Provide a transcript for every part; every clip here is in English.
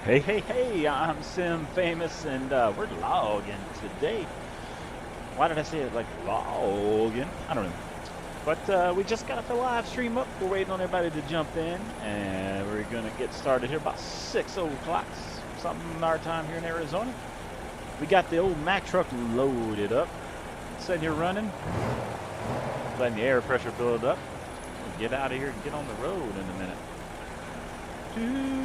Hey, hey, hey, I'm Sim Famous, and we're logging today. Why did I say it like logging? I don't know. But we just got the live stream up. We're waiting on everybody to jump in, and we're going to get started here about 6 o'clock, something our time here in Arizona. We got the old Mack truck loaded up, sitting here running, letting the air pressure build up. We'll get out of here and get on the road in a minute. Man,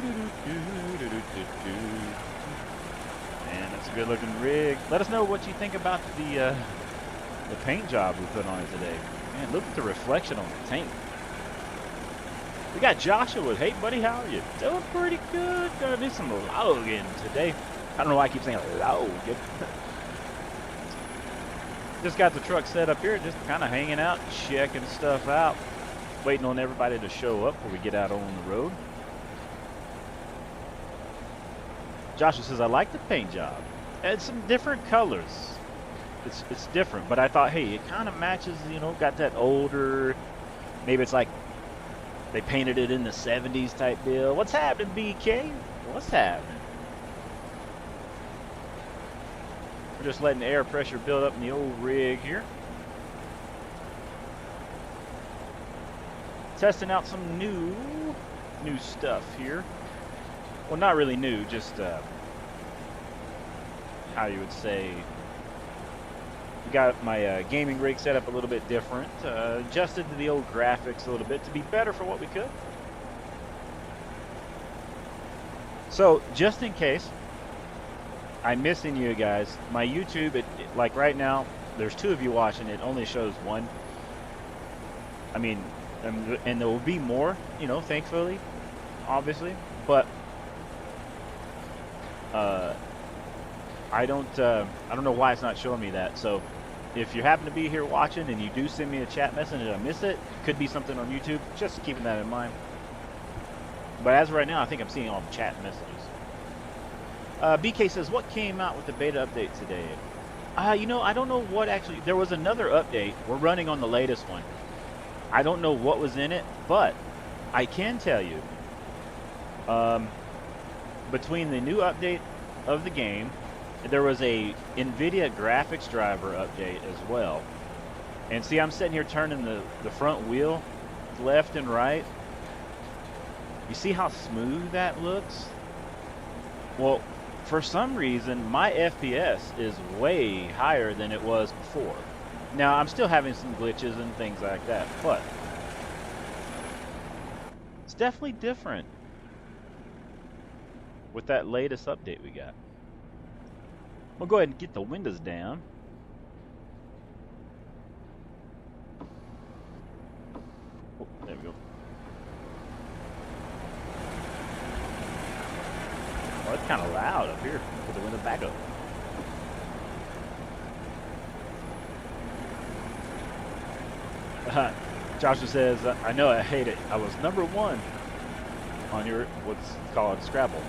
that's a good looking rig. Let us know what you think about the paint job we put on it today. Man, look at the reflection on the tank. We got Joshua. Hey buddy, how are you? Doing pretty good. Gonna do some logging today. I don't know why I keep saying logging. Just got the truck set up here, just kind of hanging out, checking stuff out, waiting on everybody to show up before we get out on the road. Joshua says, I like the paint job. It's some different colors. It's different, but I thought, hey, it kind of matches, you know, got that older, maybe it's like they painted it in the 70s type deal. What's happening, BK? What's happening? We're just letting the air pressure build up in the old rig here. Testing out some new stuff here. Well, not really new, just how you would say. Got my gaming rig set up a little bit different. Adjusted to the old graphics a little bit to be better for what we could. So, just in case I'm missing you guys, my YouTube, like right now, there's 2 of you watching. It only shows 1. I mean, and there will be more, you know, thankfully, obviously, but I don't know why it's not showing me that. So if you happen to be here watching and you do send me a chat message and I miss it, could be something on YouTube. Just keeping that in mind. But as of right now, I think I'm seeing all the chat messages. BK says, what came out with the beta update today? You know, I don't know what actually. There was another update. We're running on the latest one. I don't know what was in it, but I can tell you, between the new update of the game, there was a NVIDIA graphics driver update as well. And see, I'm sitting here turning the front wheel left and right. You see how smooth that looks? Well, for some reason, my FPS is way higher than it was before. Now, I'm still having some glitches and things like that, but it's definitely different with that latest update we got. We'll go ahead and get the windows down. Oh, there we go. Well, it's kind of loud up here. Put the window back up. Joshua says, I know I hate it. I was #1 on your, what's called Scrabble.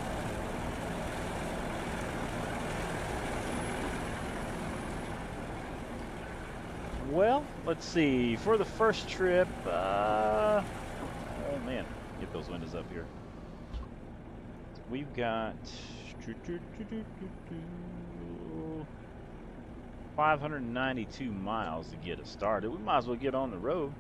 Well, let's see. For the first trip, oh man, get those windows up here. We've got 592 miles to get us started. We might as well get on the road.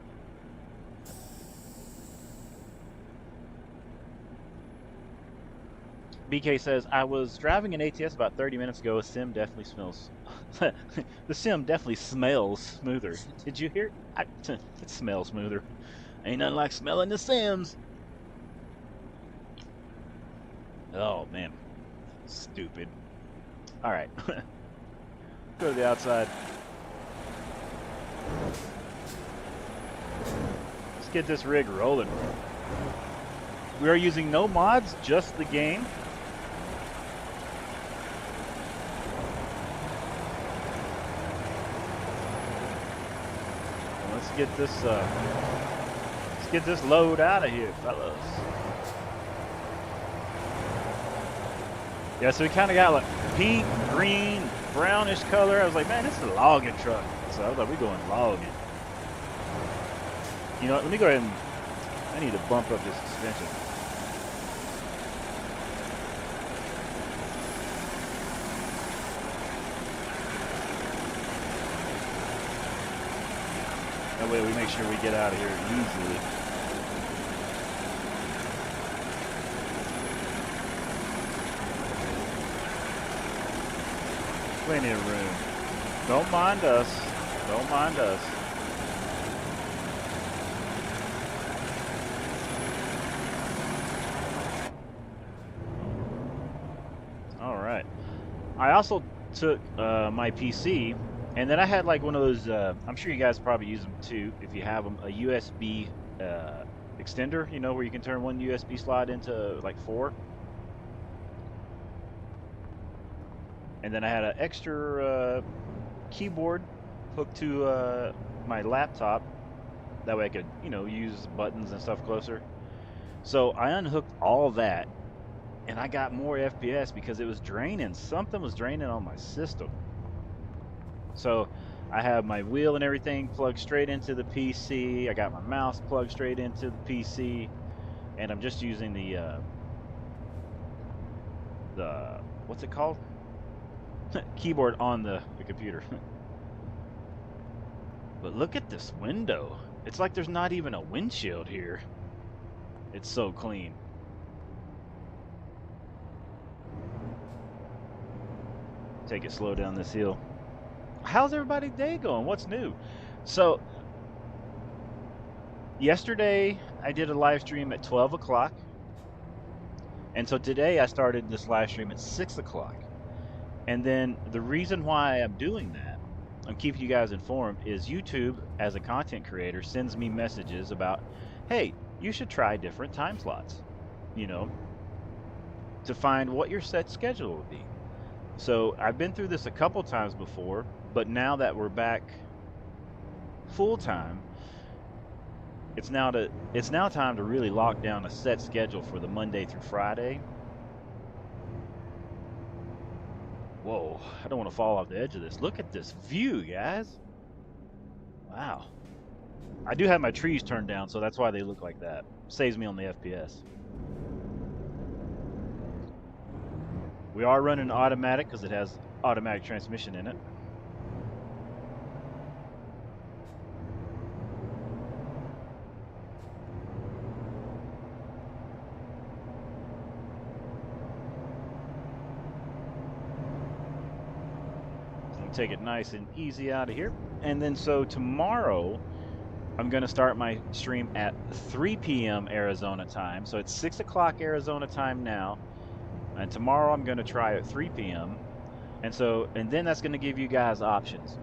BK says, I was driving an ATS about 30 minutes ago. A sim definitely smells. The sim definitely smells smoother. Did you hear? It smells smoother. Ain't nothing like smelling the Sims. Oh, man. Stupid. All right. Go to the outside. Let's get this rig rolling. We are using no mods, just the game. Let's get this load out of here, fellas. Yeah, so we kind of got like pink, green, brownish color. I was like, man, this is a logging truck. So I was like, we're going logging. You know what? Let me go ahead and I need to bump up this suspension. That way we make sure we get out of here easily. Plenty of room. Don't mind us. Don't mind us. All right. I also took my PC, and then I had like one of those. I'm sure you guys probably use them too if you have them. A USB extender, you know, where you can turn one USB slot into like 4. And then I had an extra keyboard hooked to my laptop. That way I could, you know, use buttons and stuff closer. So I unhooked all that, and I got more FPS because it was draining. Something was draining on my system. So I have my wheel and everything plugged straight into the PC. I got my mouse plugged straight into the PC, and I'm just using the what's it called? Keyboard on the computer. But look at this window. It's like there's not even a windshield here. It's so clean. Take it slow down this hill. How's everybody's day going? What's new? So, yesterday I did a live stream at 12 o'clock. And so today I started this live stream at 6 o'clock. And then the reason why I'm doing that, I'm keeping you guys informed, is YouTube, as a content creator, sends me messages about, hey, you should try different time slots, you know, to find what your set schedule would be. So I've been through this a couple times before, but now that we're back full time, it's now time to really lock down a set schedule for the Monday through Friday. Whoa, I don't want to fall off the edge of this. Look at this view, guys. Wow. I do have my trees turned down, so that's why they look like that. Saves me on the FPS. We are running automatic because it has automatic transmission in it. Take it nice and easy out of here. And then so tomorrow I'm going to start my stream at 3 p.m. Arizona time. So it's 6 o'clock Arizona time now. And tomorrow I'm going to try at 3 p.m. And then that's going to give you guys options.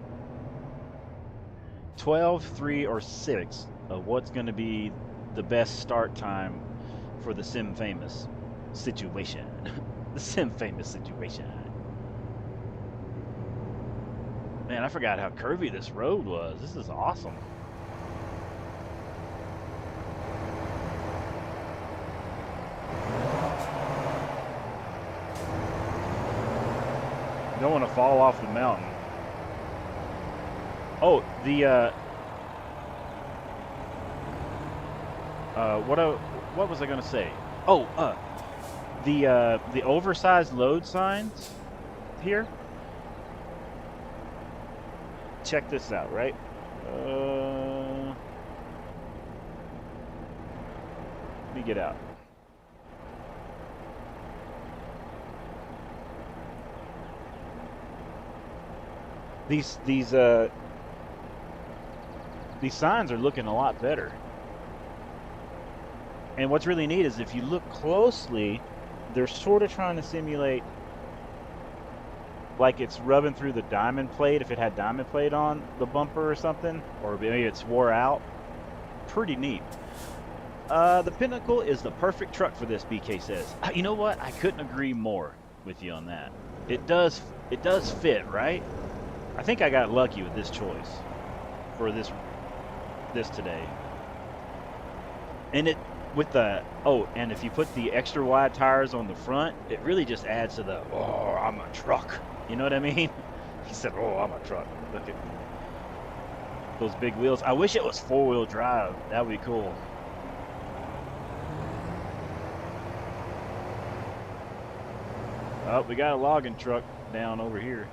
12, 3, or 6 of what's going to be the best start time for the Sim Famous situation. The Sim Famous situation. Man, I forgot how curvy this road was. This is awesome. Don't want to fall off the mountain. Oh, what was I gonna say? Oh, the oversized load signs here. Check this out, right? Let me get out. These signs are looking a lot better. And what's really neat is if you look closely, they're sort of trying to simulate like it's rubbing through the diamond plate if it had diamond plate on the bumper or something, or maybe it's wore out. Pretty neat. The Pinnacle is the perfect truck for this, BK says. You know what? I couldn't agree more with you on that. It does fit, right? I think I got lucky with this choice for this today. And it with the and if you put the extra wide tires on the front, it really just adds to the I'm a truck. You know what I mean? He said, I'm a truck. Look at those big wheels. I wish it was 4-wheel drive. That would be cool. Oh, we got a logging truck down over here.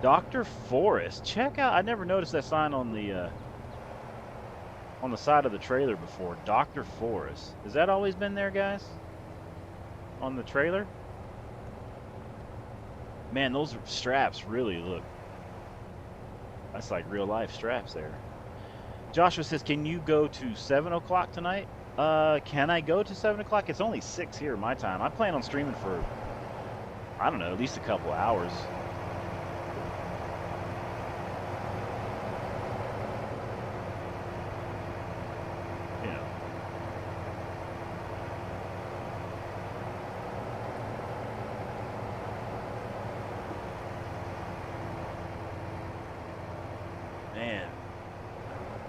Dr. Forrest. Check out. I never noticed that sign on the side of the trailer before. Dr. Forrest. Has that always been there, guys? On the trailer? Man, those straps really look. That's like real life straps there. Joshua says, can you go to 7 o'clock tonight? Can I go to 7 o'clock? It's only 6 here my time. I plan on streaming for, I don't know, at least a couple hours. You know. Man.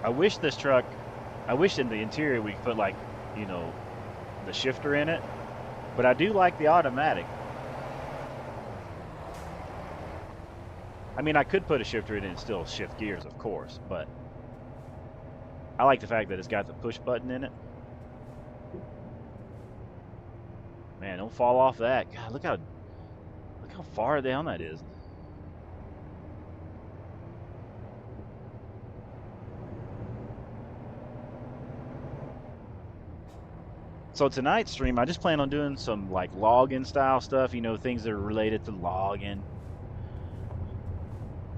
I wish this truck, I wish in the interior we could put like, you know, the shifter in it, but I do like the automatic. I mean, I could put a shifter in it and still shift gears, of course, but I like the fact that it's got the push button in it. Man, don't fall off that. God, look how far down that is. So tonight's stream, I just plan on doing some like login style stuff, you know, things that are related to login,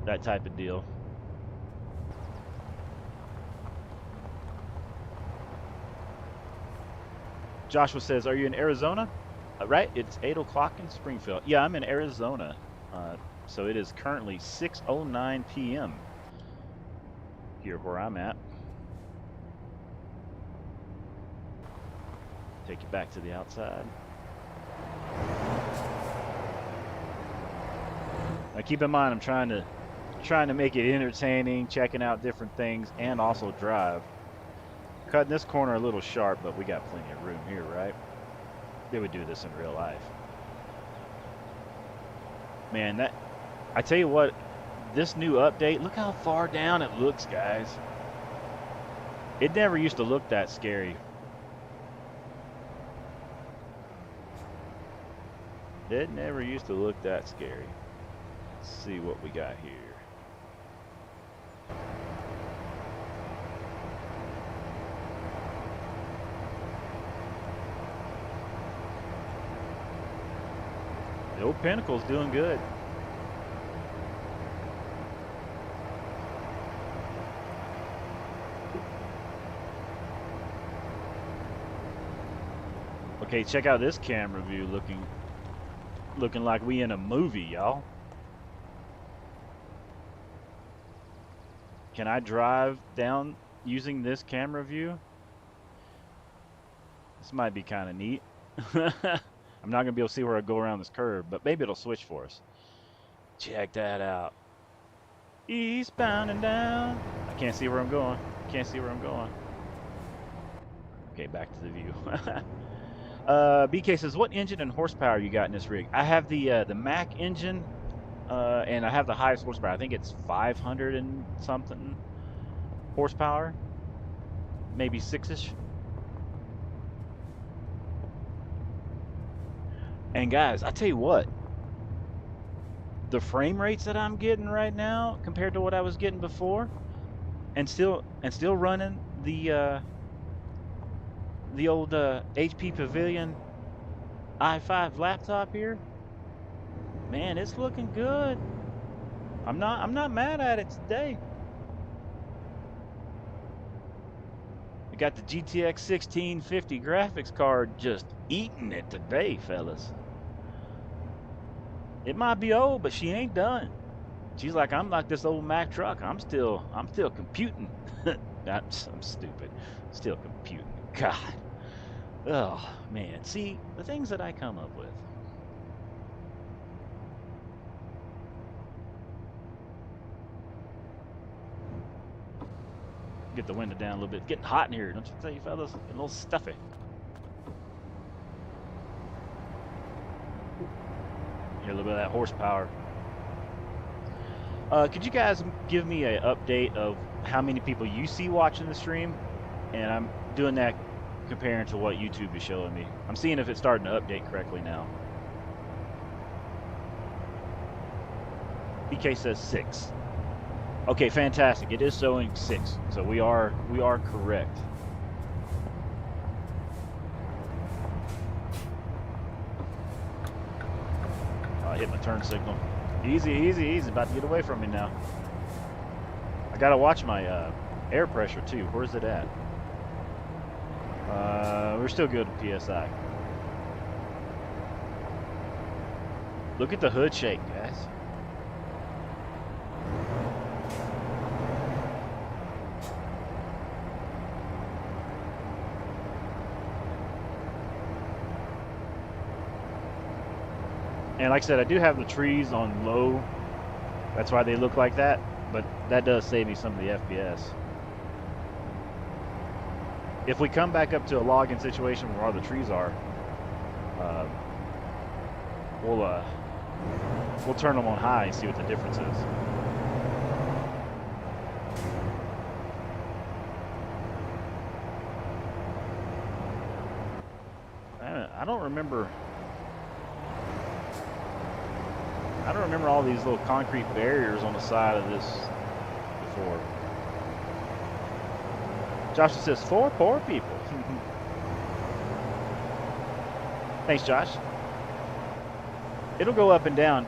that type of deal. Joshua says, are you in Arizona? Right, it's 8 o'clock in Springfield. Yeah, I'm in Arizona. So it is currently 6:09 p.m. here where I'm at. Take you back to the outside. Now keep in mind, I'm trying to make it entertaining, checking out different things, and also drive. Cutting this corner a little sharp, but we got plenty of room here, right? They would do this in real life. Man, that, I tell you what, this new update, look how far down it looks, guys. It never used to look that scary. It never used to look that scary. Let's see what we got here. The old Pinnacle's doing good. Okay, check out this camera view, looking like we in a movie, y'all. Can I drive down using this camera view? This might be kind of neat. I'm not gonna be able to see where I go around this curve, but maybe it'll switch for us. Check that out. Eastbound and down. I can't see where I'm going. Can't see where I'm going. Okay, back to the view. BK says, what engine and horsepower you got in this rig? I have the Mack engine, and I have the highest horsepower. I think it's 500 and something horsepower, maybe 6-ish. And guys, I tell you what, the frame rates that I'm getting right now compared to what I was getting before, and still running the old HP Pavilion i5 laptop here, man, it's looking good. I'm not mad at it today. We got the GTX 1650 graphics card just eating it today, fellas. It might be old, but she ain't done. She's like, I'm like this old Mack truck. I'm still computing. I'm stupid. Still computing. God. Oh, man. See, the things that I come up with. Get the window down a little bit. It's getting hot in here, don't you tell you fellas? Getting a little stuffy. Hear a little bit of that horsepower. Could you guys give me an update of how many people you see watching the stream? And I'm doing that comparing to what YouTube is showing me. I'm seeing if it's starting to update correctly now. PK says 6. Okay, fantastic. It is showing 6, so we are correct. I hit my turn signal. Easy, easy, easy. About to get away from me now. I gotta watch my air pressure too. Where's it at? We're still good with PSI. Look at the hood shake, guys. And like I said, I do have the trees on low. That's why they look like that. But that does save me some of the FPS. If we come back up to a login situation where all the trees are, we'll turn them on high and see what the difference is. I don't remember all these little concrete barriers on the side of this before. Josh says 4 poor people. Thanks, Josh. It'll go up and down.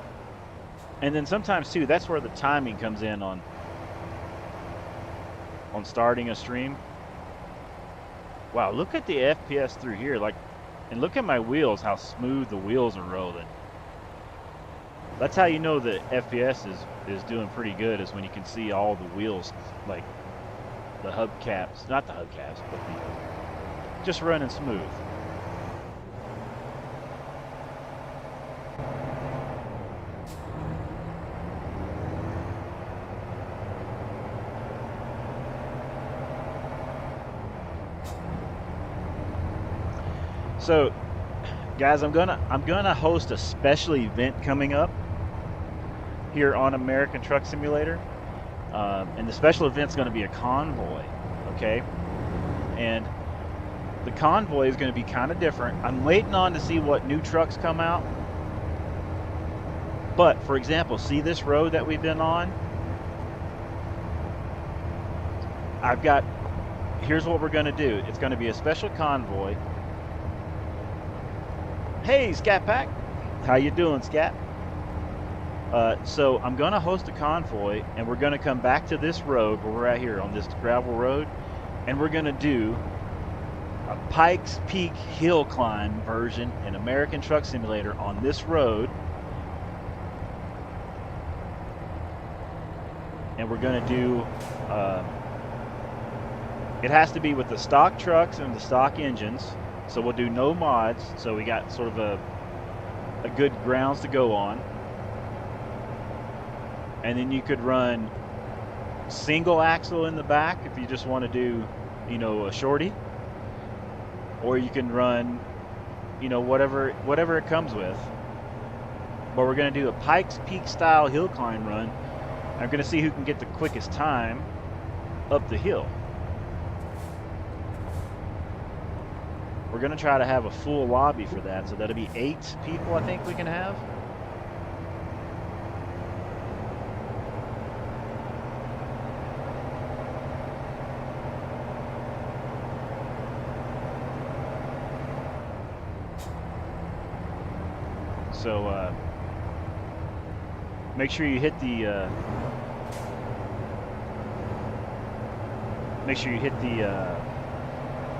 And then sometimes too, that's where the timing comes in on starting a stream. Wow, look at the FPS through here. And look at my wheels, how smooth the wheels are rolling. That's how you know the FPS is doing pretty good, is when you can see all the wheels, like the hubcaps, not the hubcaps, but just running smooth. So, guys, I'm gonna host a special event coming up here on American Truck Simulator, and the special event's going to be a convoy, okay? And the convoy is going to be kind of different. I'm waiting on to see what new trucks come out. But for example, see this road that we've been on? Here's what we're going to do. It's going to be a special convoy. Hey, Scat Pack, how you doing, Scat? So I'm going to host a convoy, and we're going to come back to this road where we're at here on this gravel road, and we're going to do a Pikes Peak hill climb version in American Truck Simulator on this road. And we're going to do, it has to be with the stock trucks and the stock engines, so we'll do no mods, so we got sort of a good grounds to go on. And then you could run single axle in the back if you just want to do, a shorty. Or you can run, whatever it comes with. But we're going to do a Pikes Peak style hill climb run. I'm going to see who can get the quickest time up the hill. We're going to try to have a full lobby for that, so that'll be 8 people I think we can have. So make sure you hit the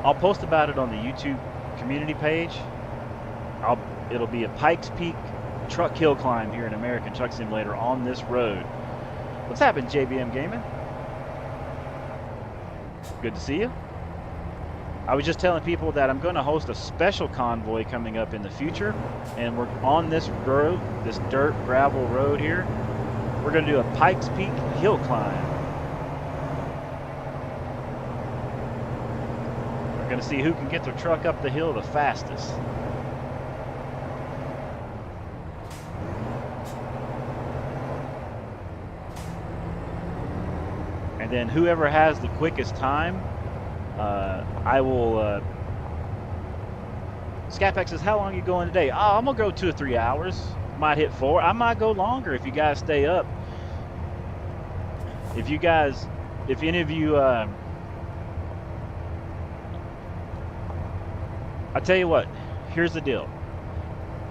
I'll post about it on the YouTube community page. It'll be a Pikes Peak truck hill climb here in American Truck Simulator on this road. What's happened, JBM Gaming? Good to see you. I was just telling people that I'm going to host a special convoy coming up in the future, and we're on this road, this dirt gravel road here. We're going to do a Pikes Peak hill climb. We're going to see who can get their truck up the hill the fastest. And then whoever has the quickest time, I will. Scatpack says, how long are you going today? Oh, I'm going to go 2 or 3 hours. Might hit 4. I might go longer if you guys stay up. If you guys, if any of you, I tell you what, here's the deal.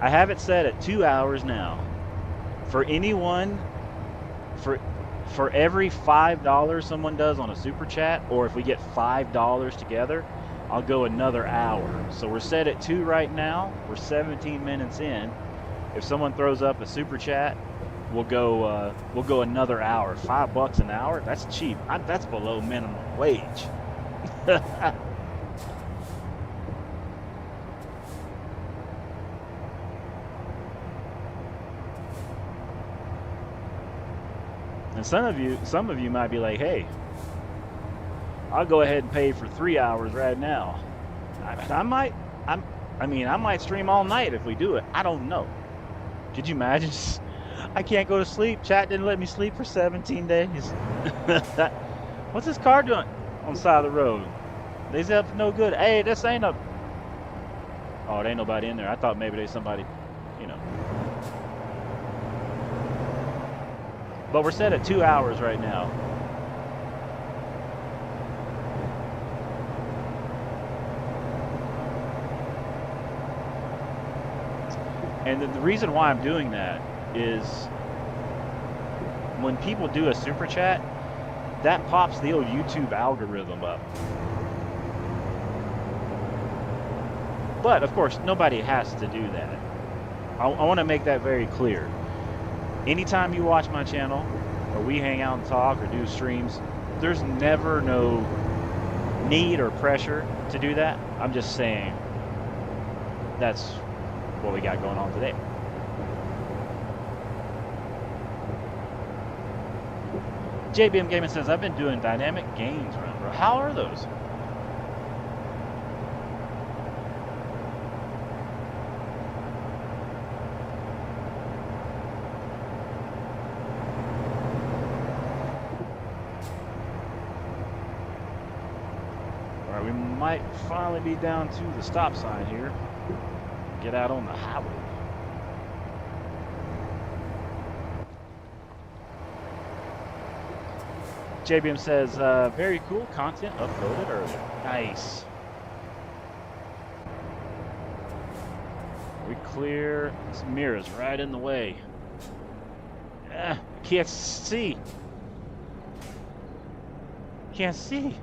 I have it set at 2 hours now. For anyone, for every $5 someone does on a super chat, or if we get $5 together, I'll go another hour. So we're set at 2 right now. We're 17 minutes in. If someone throws up a super chat, we'll go another hour. $5 an hour? That's cheap. That's below minimum wage. And some of you might be like, hey, I'll go ahead and pay for 3 hours right now. I might stream all night if we do it. I don't know. Could you imagine? I can't go to sleep. Chat didn't let me sleep for 17 days. What's this car doing on the side of the road? They's up no good. Hey, this ain't a... Oh, there ain't nobody in there. I thought maybe there's somebody, you know. But we're set at 2 hours right now. And the reason why I'm doing that is when people do a super chat, that pops the old YouTube algorithm up. But of course, nobody has to do that. I want to make that very clear. Anytime you watch my channel, or we hang out and talk, or do streams, there's never no need or pressure to do that. I'm just saying that's what we got going on today. JBM Gaming says, I've been doing dynamic gains run, bro. How are those? Alright, we might finally be down to the stop sign here. Get out on the highway. JBM says, very cool content uploaded earlier. Nice. We clear. This mirror's right in the way. Can't see. Can't see.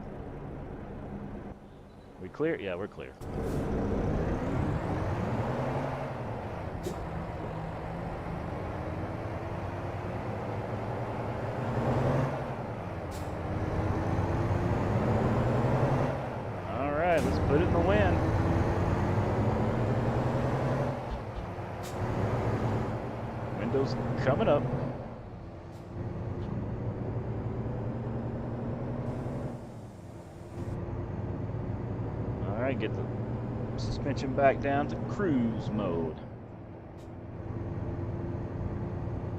We clear? Yeah, we're clear. Let's put it in the wind. Windows coming up. All right, get the suspension back down to cruise mode.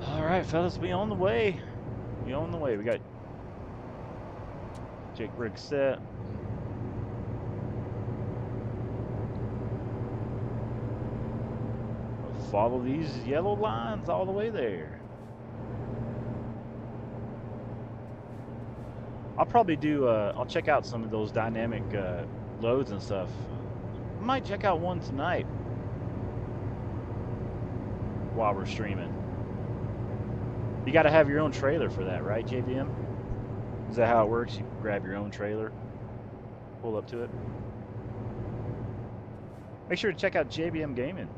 All right, fellas, we on the way. We on the way. We got Jake rig set. Follow these yellow lines all the way there. I'll probably do, I'll check out some of those dynamic loads and stuff. I might check out one tonight while we're streaming. You got to have your own trailer for that, right, JBM? Is that how it works? You grab your own trailer, pull up to it. Make sure to check out JBM Gaming.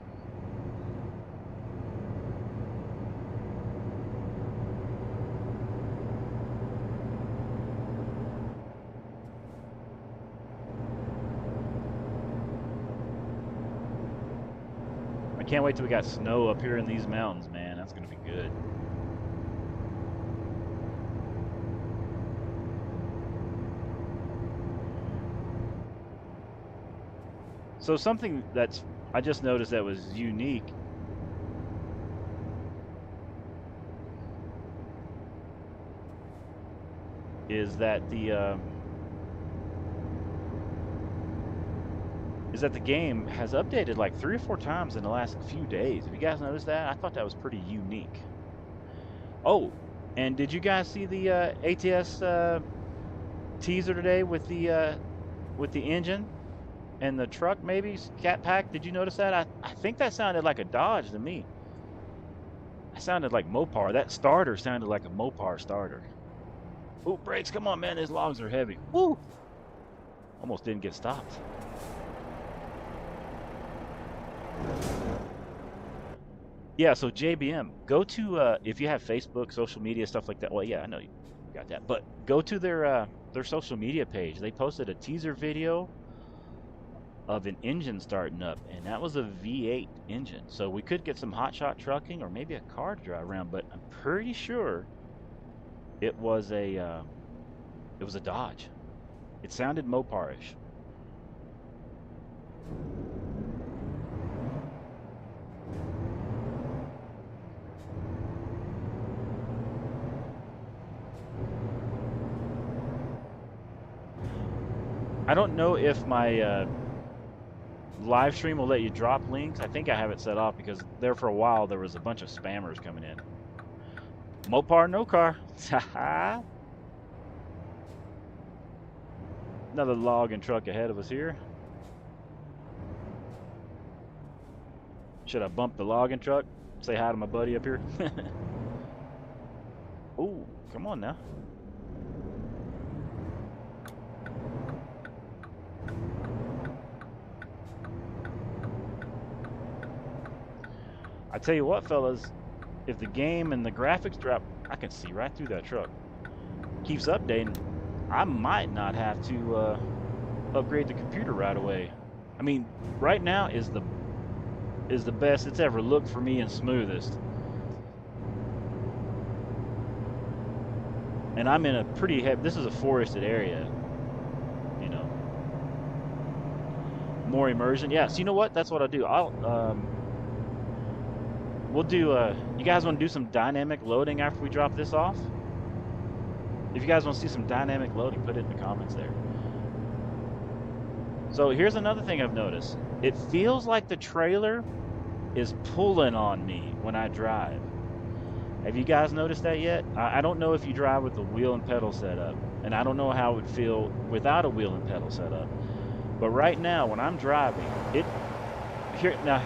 I can't wait till we got snow up here in these mountains, man. That's gonna be good. So something that's I just noticed that was unique is that the game has updated like 3 or 4 times in the last few days. Have you guys noticed that? I thought that was pretty unique. Oh, And did you guys see the ATS teaser today with the engine and the truck? Maybe Cat Pack. Did you notice that? I think that sounded like a Dodge to me. It sounded like Mopar. That starter sounded like a Mopar starter. Ooh, brakes! Come on, man. These logs are heavy. Woo! Almost didn't get stopped. Yeah, so JBM, go to if you have Facebook, social media, stuff like that. Well, yeah, I know you got that, but go to their social media page. They posted a teaser video of an engine starting up, and that was a V8 engine. So we could get some hotshot trucking or maybe a car to drive around, but I'm pretty sure it was a Dodge. It sounded Moparish. I don't know if my live stream will let you drop links. I think I have it set off because there for a while there was a bunch of spammers coming in. Mopar, no car. Another log and truck ahead of us here. Should I bump the logging truck? Say hi to my buddy up here. Ooh, come on now. I tell you what, fellas, if the game and the graphics drop, I can see right through that truck. Keeps updating, I might not have to upgrade the computer right away. I mean, right now is the best it's ever looked for me and smoothest. And I'm in a pretty heavy, this is a forested area, you know. More immersion. Yeah, so you know what? That's what I'll do. We'll do, you guys want to do some dynamic loading after we drop this off? If you guys want to see some dynamic loading, put it in the comments there. So here's another thing I've noticed. It feels like the trailer is pulling on me when I drive. Have you guys noticed that yet? I don't know if you drive with the wheel and pedal setup, and I don't know how it would feel without a wheel and pedal setup. But right now, when I'm driving, now,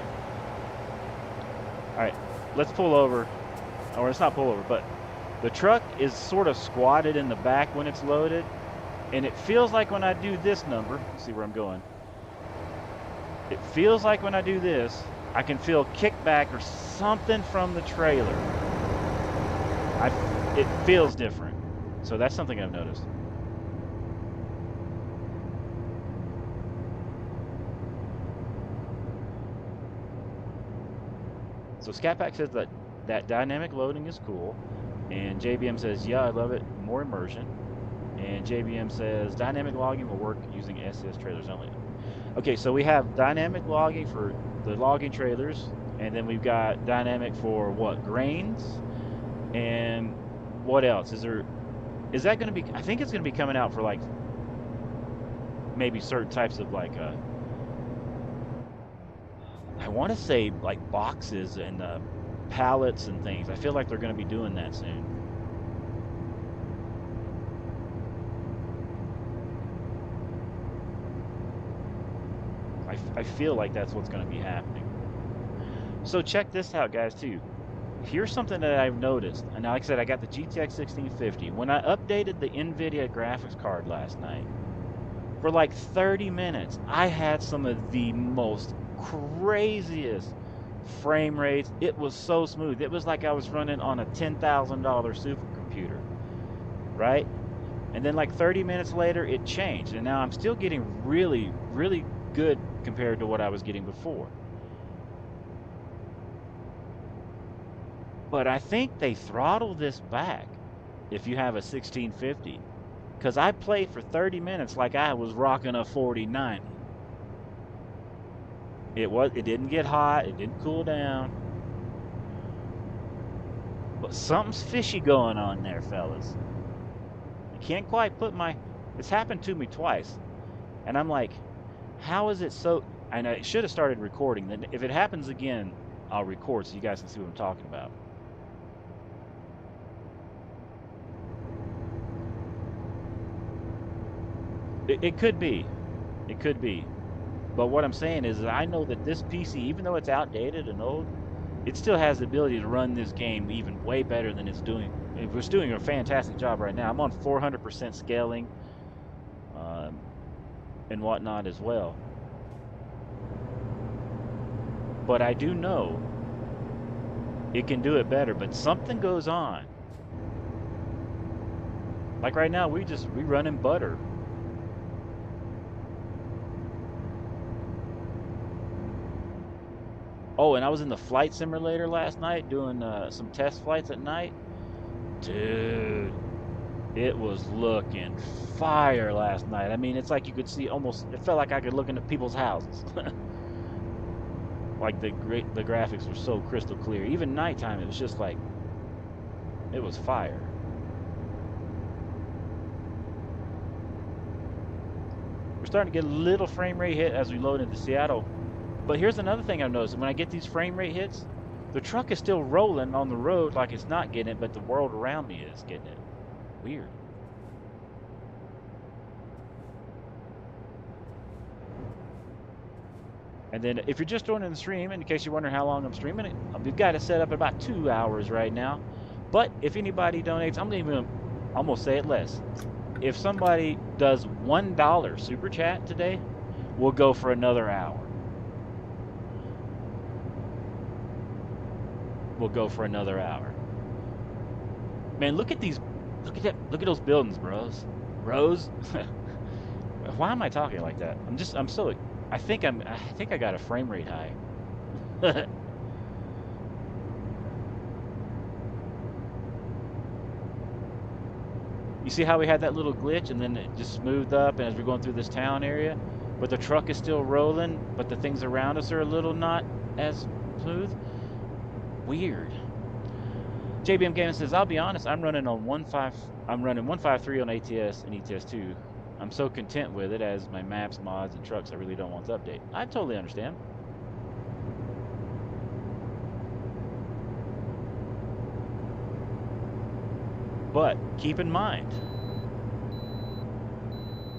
all right, let's pull over, or it's not pull over, but the truck is sort of squatted in the back when it's loaded, and it feels like when I do this number, let's see where I'm going. It feels like when I do this, I can feel kickback or something from the trailer. It feels different. So that's something I've noticed. So Scatpack says that dynamic loading is cool. And JBM says, yeah, I love it. More immersion. And JBM says, dynamic logging will work using SS trailers only. Okay, so we have dynamic logging for the logging trailers. And then we've got dynamic for what? Grains? And what else? Is that going to be, I think it's going to be coming out for like maybe certain types of like, I want to say like boxes and pallets and things. I feel like they're going to be doing that soon. I feel like that's what's going to be happening. So check this out, guys, too. Here's something that I've noticed. And like I said, I got the GTX 1650. When I updated the NVIDIA graphics card last night, for like 30 minutes, I had some of the most craziest frame rates. It was so smooth. It was like I was running on a $10,000 supercomputer, right? And then like 30 minutes later, it changed. And now I'm still getting really, really good compared to what I was getting before. But I think they throttle this back if you have a 1650. Because I played for 30 minutes like I was rocking a 4090. It didn't get hot, it didn't cool down. But something's fishy going on there, fellas. I can't quite put it's happened to me twice. And I'm like, how is it so? And I should have started recording. Then if it happens again, I'll record so you guys can see what I'm talking about. It could be. It could be. But what I'm saying is I know that this PC, even though it's outdated and old, it still has the ability to run this game even way better than it's doing. It's doing a fantastic job right now. I'm on 400% scaling um, and whatnot as well. But I do know it can do it better. But something goes on. Like right now, we running butter. Oh, and I was in the flight simulator last night doing some test flights at night. Dude, it was looking fire last night. I mean, it's like you could see almost, it felt like I could look into people's houses. Like the graphics were so crystal clear. Even nighttime, it was just like, it was fire. We're starting to get a little frame rate hit as we load into Seattle. But here's another thing I've noticed. When I get these frame rate hits, the truck is still rolling on the road like it's not getting it, but the world around me is getting it. Weird. And then if you're just joining the stream, in case you're wondering how long I'm streaming it, we've got it set up at about 2 hours right now. But if anybody donates, I'm going to almost say it less. If somebody does $1 super chat today, we'll go for another hour. We'll go for another hour. Man, look at these, look at those buildings, bros. Why am I talking like that? I think I got a frame rate high. You see how we had that little glitch and then it just smoothed up, and as we're going through this town area, but the truck is still rolling, but the things around us are a little not as smooth. Weird. JBM Gaming says, I'll be honest, I'm running 153 on ATS and ETS2. I'm so content with it as my maps, mods, and trucks I really don't want to update. I totally understand. But keep in mind,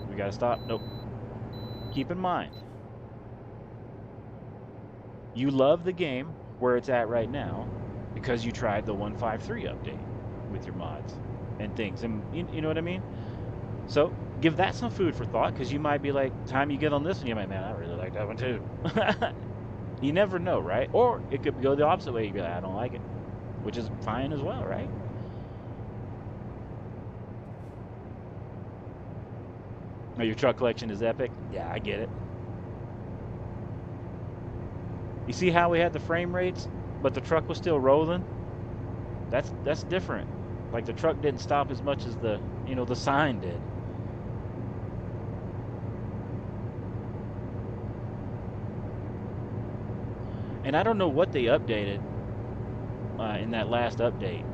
we gotta stop. Nope. Keep in mind, you love the game where it's at right now because you tried the 153 update with your mods and things, and you know what I mean. So give that some food for thought, because you might be like, time you get on this one, you might, man, I really like that one too. You never know, right? Or it could go the opposite way. You'd be like, I don't like it, which is fine as well, right? Oh, your truck collection is epic. Yeah, I get it. You see how we had the frame rates, but the truck was still rolling? That's different. Like the truck didn't stop as much as the sign did. And I don't know what they updated in that last update,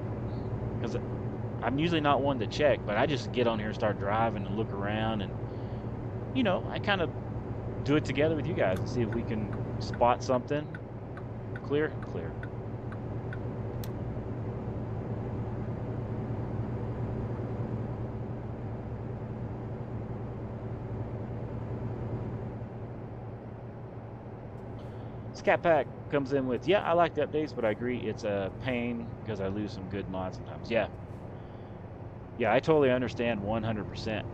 because I'm usually not one to check, but I just get on here and start driving and look around, and I kind of do it together with you guys and see if we can spot something. Clear. Scat Pack comes in with, yeah, I like the updates, but I agree it's a pain because I lose some good mods sometimes. Yeah, I totally understand 100%.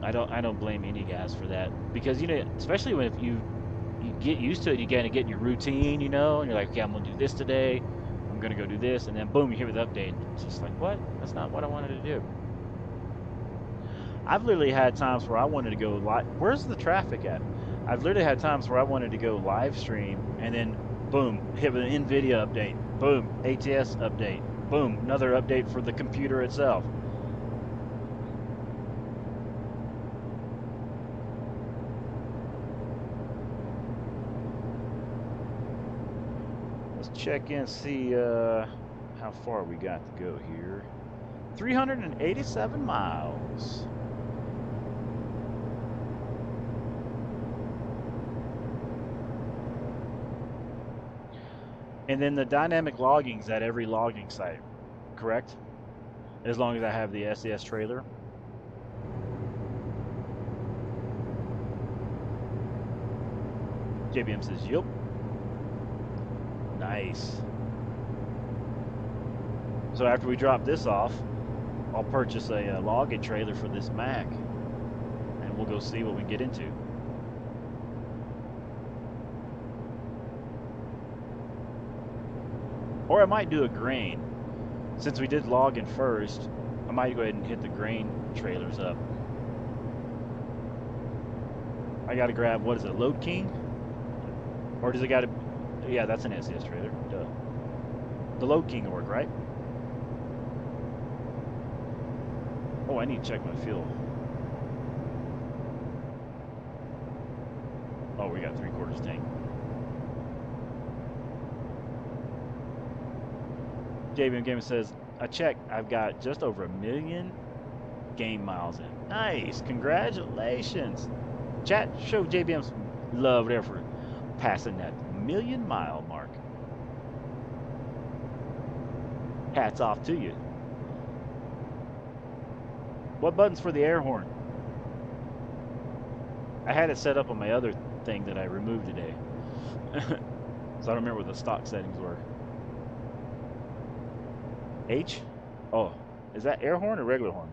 I don't blame any guys for that, because especially when if you get used to it, you kind of get in your routine, and you're like, okay, I'm gonna do this today, I'm gonna go do this, and then boom, you hear the update. It's just like, what? That's not what I wanted to do. I've literally had times where I wanted to go live. Where's the traffic at? I've literally had times where I wanted to go live stream, and then boom, hit with an NVIDIA update. Boom, ATS update. Boom, another update for the computer itself. Check in, see how far we got to go here. 387 miles. And then the dynamic logging's at every logging site, correct? As long as I have the SES trailer. JBM says, yup. Nice. So after we drop this off, I'll purchase a logging trailer for this Mac, and we'll go see what we get into. Or I might do a grain. Since we did logging first, I might go ahead and hit the grain trailers up. I gotta grab, what is it, Load King? Or does it gotta, yeah, that's an SES trailer, duh. The Load King will work, right? Oh, I need to check my fuel. Oh, we got 3/4 tank. JBM Gaming says, I checked, I've got just over 1 million game miles in. Nice, congratulations. Chat, show JBM some love there for passing that 1 million mile mark. Hats off to you. What button's for the air horn? I had it set up on my other thing that I removed today. So I don't remember what the stock settings were. H? Oh, is that air horn or regular horn?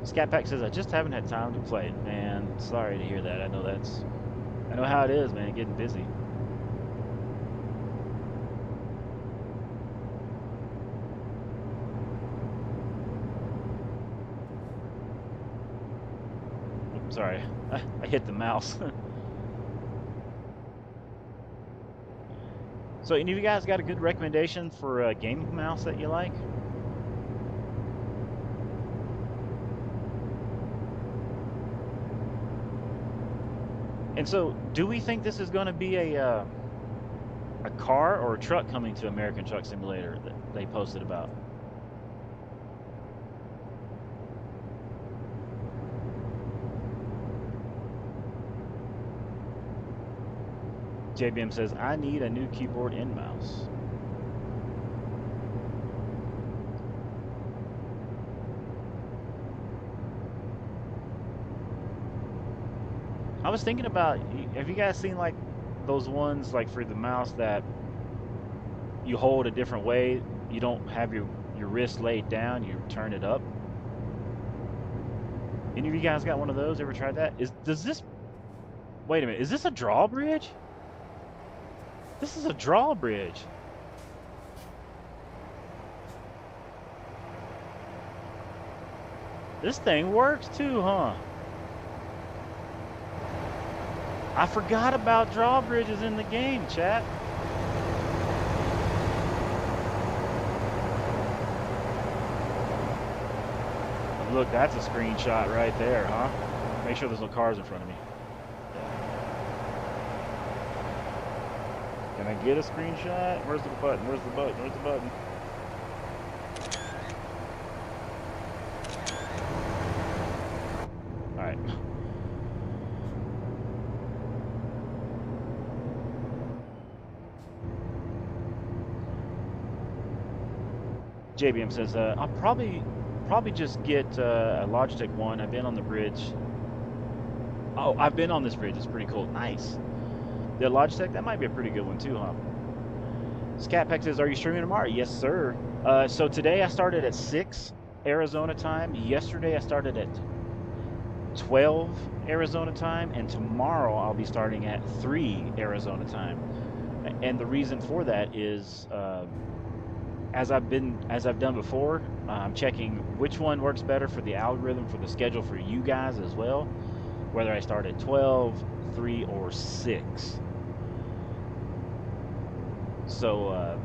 Scat Pack says, I just haven't had time to play. Man, sorry to hear that. I know how it is, man, getting busy. Oops, sorry, I hit the mouse. So any of you guys got a good recommendation for a gaming mouse that you like? And so, do we think this is going to be a car or a truck coming to American Truck Simulator that they posted about? JBM says, I need a new keyboard and mouse. I was thinking about, have you guys seen like those ones like for the mouse that you hold a different way? You don't have your wrist laid down, you turn it up. Any of you guys got one of those? Ever tried that? Wait a minute, is this a drawbridge? This is a drawbridge. This thing works too, huh? I forgot about drawbridges in the game, chat. Look, that's a screenshot right there, huh? Make sure there's no cars in front of me. Can I get a screenshot? Where's the button? Where's the button? Where's the button? All right. JBM says, I'll probably just get a Logitech one. I've been on the bridge. Oh, I've been on this bridge. It's pretty cool. Nice. The Logitech, that might be a pretty good one too, huh? Scatpack says, are you streaming tomorrow? Yes, sir. So today I started at 6 Arizona time. Yesterday I started at 12 Arizona time. And tomorrow I'll be starting at 3 Arizona time. And the reason for that is, as I've done before, I'm checking which one works better for the algorithm for the schedule for you guys as well. Whether I start at 12, 3, or 6. So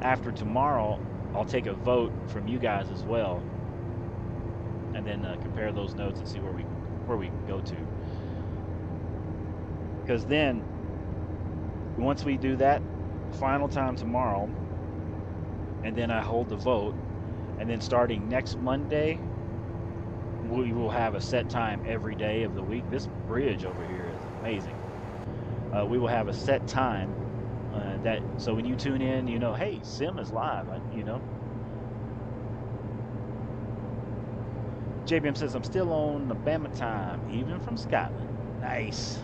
after tomorrow, I'll take a vote from you guys as well, and then compare those notes and see where we can go to. Because then, once we do that final time tomorrow, and then I hold the vote, and then starting next Monday, we will have a set time every day of the week. This bridge over here is amazing. We will have a set time that so when you tune in, you know, hey, Sim is live. You know, JBM says I'm still on the Bama time, even from Scotland. Nice.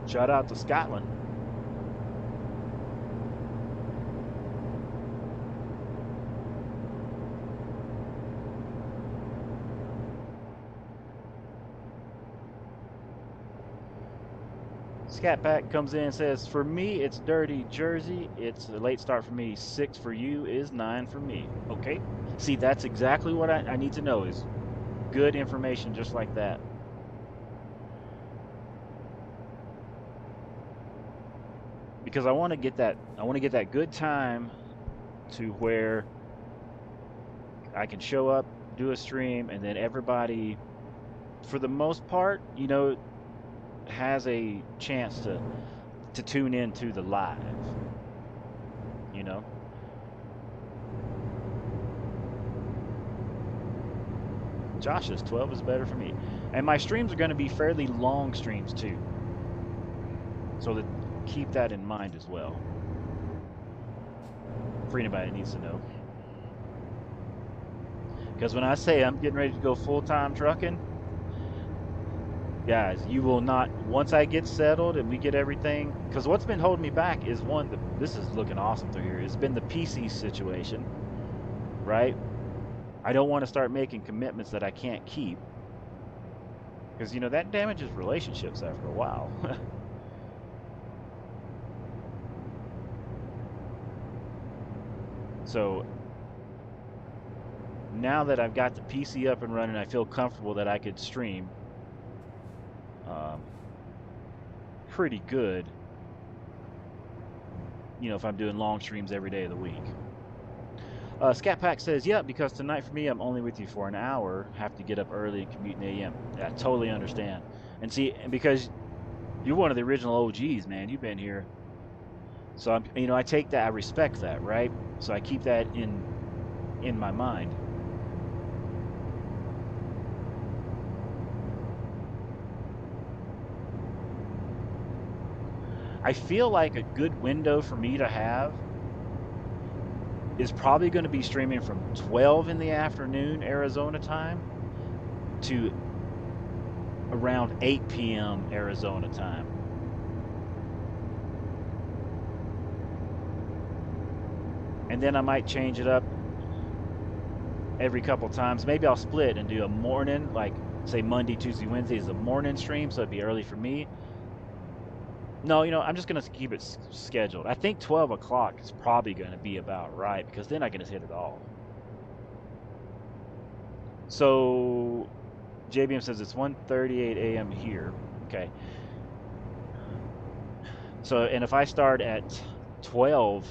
Shout out to Scotland. Scat Pack comes in and says, for me, it's Dirty Jersey. It's a late start for me. 6 for you is 9 for me. Okay. See, that's exactly what I need to know is good information just like that. Because I want to get that good time to where I can show up, do a stream, and then everybody, for the most part, you know, has a chance to tune in to the live, you know. Josh says 12 is better for me, and my streams are going to be fairly long streams too, so that keep that in mind as well for anybody that needs to know. Because when I say I'm getting ready to go full-time trucking, guys, you will not, once I get settled and we get everything, because what's been holding me back is this is looking awesome through here, it's been the PC situation, right? I don't want to start making commitments that I can't keep, because, you know, that damages relationships after a while. So now that I've got the PC up and running, I feel comfortable that I could stream pretty good, you know, if I'm doing long streams every day of the week. Scat Pack says, yeah, because tonight for me, I'm only with you for an hour, have to get up early and commute in AM. I totally understand. And see, because you're one of the original OGs, man, you've been here. So, you know, I take that, I respect that, right? So I keep that in my mind. I feel like a good window for me to have is probably going to be streaming from 12 in the afternoon Arizona time to around 8 p.m. Arizona time. And then I might change it up every couple times. Maybe I'll split and do a morning, like say Monday, Tuesday, Wednesday is a morning stream, so it'd be early for me. No, you know, I'm just going to keep it scheduled. I think 12 o'clock is probably going to be about right, because then I can just hit it all. So JBM says it's 1:38 a.m. here. Okay. So, and if I start at 12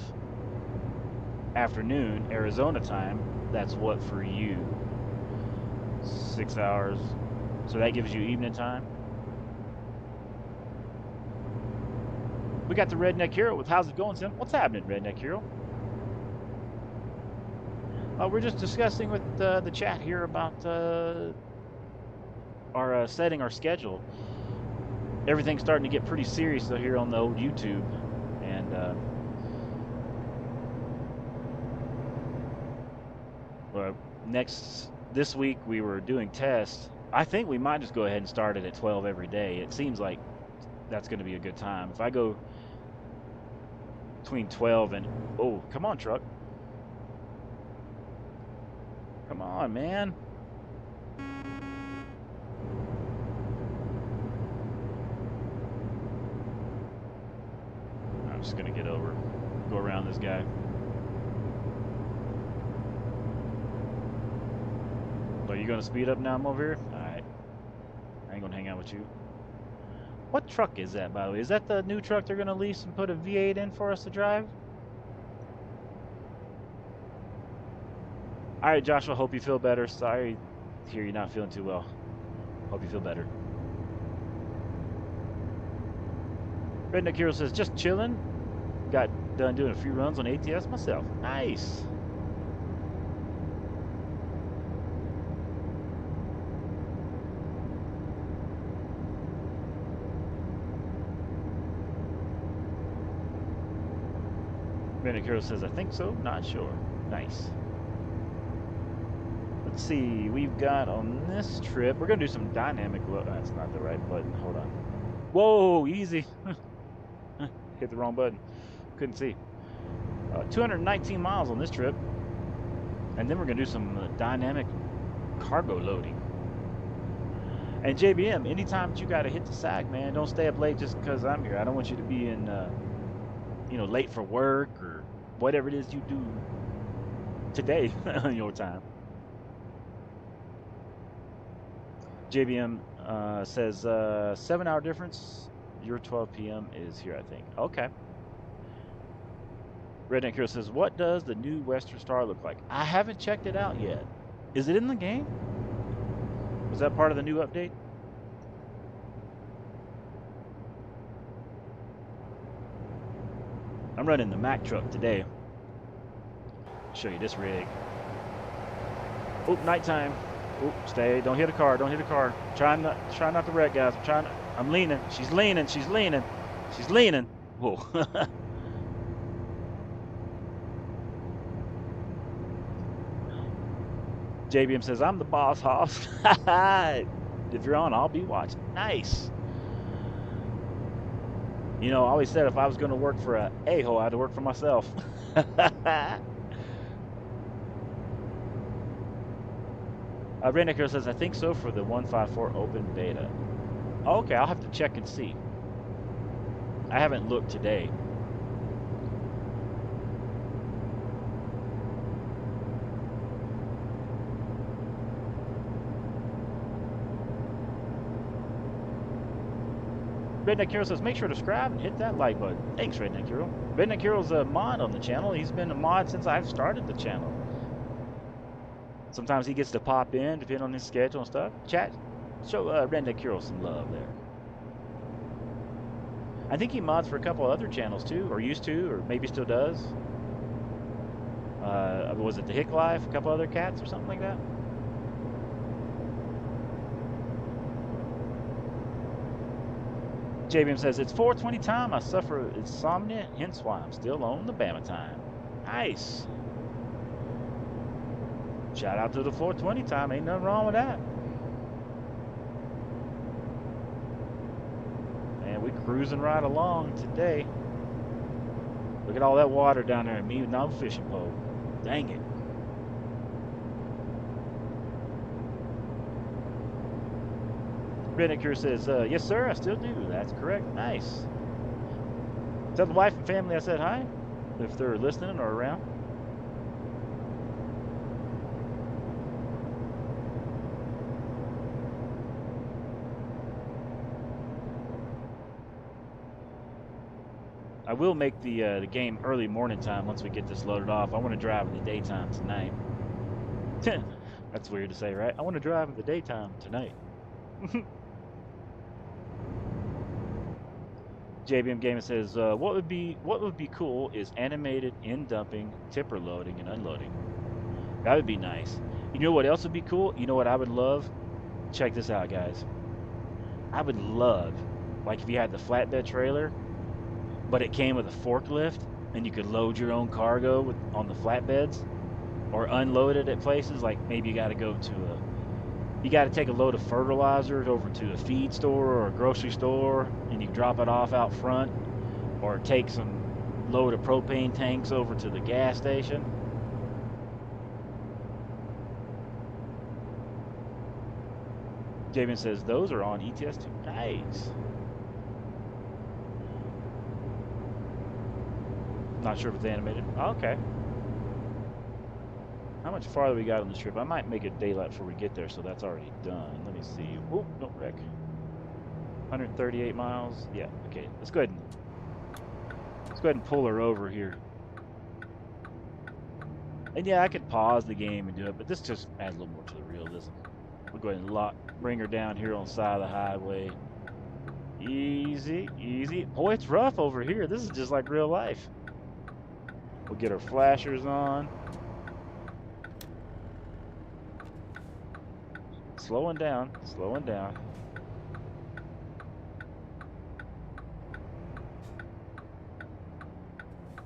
afternoon Arizona time, that's what for you? 6 hours. So that gives you evening time. We got the Redneck Hero with how's it going, Sim? What's happening, Redneck Hero? We're just discussing with the chat here about our setting our schedule. Everything's starting to get pretty serious though here on the old YouTube, and this week we were doing tests. I think we might just go ahead and start it at 12 every day. It seems like that's going to be a good time. If I go between 12 and oh, come on, truck. Come on, man. I'm just going to go around this guy. Are you going to speed up now? I'm over here? Alright. I ain't going to hang out with you. What truck is that, by the way? Is that the new truck they're going to lease and put a V8 in for us to drive? Alright, Joshua, hope you feel better. Sorry to hear you're not feeling too well. Hope you feel better. Redneck Hero says, just chilling. Got done doing a few runs on ATS myself. Nice. Hero says, I think so, not sure. Nice. Let's see, we've got on this trip, we're going to do some dynamic load. That's not the right button. Hold on. Whoa, easy. Hit the wrong button. Couldn't see. 219 miles on this trip. And then we're going to do some dynamic cargo loading. And JBM, anytime that you got to hit the sack, man, don't stay up late just because I'm here. I don't want you to be in, you know, late for work or whatever it is you do today on your time. JBM says 7-hour difference. Your 12 p.m. is here, I think. Okay. Redneck Hero says, what does the new Western Star look like? I haven't checked it out yet. Is it in the game? Was that part of the new update? I'm running the Mack truck today. I'll show you this rig. Oh, nighttime. Oh, stay. Don't hit a car. Don't hit a car. Try not to wreck, guys. I'm leaning. She's leaning. She's leaning. She's leaning. Whoa. JBM says, I'm the boss, Hoss. If you're on, I'll be watching. Nice. You know, I always said if I was going to work for a a-hole, I had to work for myself. Rednecker says, I think so for the 154 open beta. Okay, I'll have to check and see. I haven't looked today. Redneck Hero says, make sure to subscribe and hit that like button. Thanks, Redneck Hero. Redneck Hero's a mod on the channel. He's been a mod since I've started the channel. Sometimes he gets to pop in, depending on his schedule and stuff. Chat, show Redneck Hero some love there. I think he mods for a couple other channels too, or used to, or maybe still does. Was it the Hick Life, a couple other cats or something like that? JBM says, it's 4:20 time. I suffer insomnia, hence why I'm still on the Bama time. Nice. Shout out to the 4:20 time. Ain't nothing wrong with that. Man, we cruising right along today. Look at all that water down there and me with no fishing pole. Dang it. Rednecker says, yes, sir, I still do. That's correct. Nice. Tell the wife and family I said hi, if they're listening or around. I will make the game early morning time once we get this loaded off. I want to drive in the daytime tonight. That's weird to say, right? I want to drive in the daytime tonight. JBM Gamer says, what would be cool is animated in dumping, tipper loading and unloading. That would be nice. You know what else would be cool? You know what I would love? Check this out, guys. I would love, like if you had the flatbed trailer, but it came with a forklift and you could load your own cargo on the flatbeds, or unload it at places like maybe you got to take a load of fertilizer over to a feed store or a grocery store and you drop it off out front, or take some load of propane tanks over to the gas station. Jamin says those are on ETS2. Nice. Not sure if it's animated. Oh, okay. How much farther we got on this trip? I might make it daylight before we get there, so that's already done. Let me see. Oh, don't wreck. 138 miles. Yeah, okay. Let's go ahead and pull her over here. And yeah, I could pause the game and do it, but this just adds a little more to the realism. We'll go ahead and bring her down here on the side of the highway. Easy, easy. Boy, it's rough over here. This is just like real life. We'll get our flashers on. Slowing down, slowing down.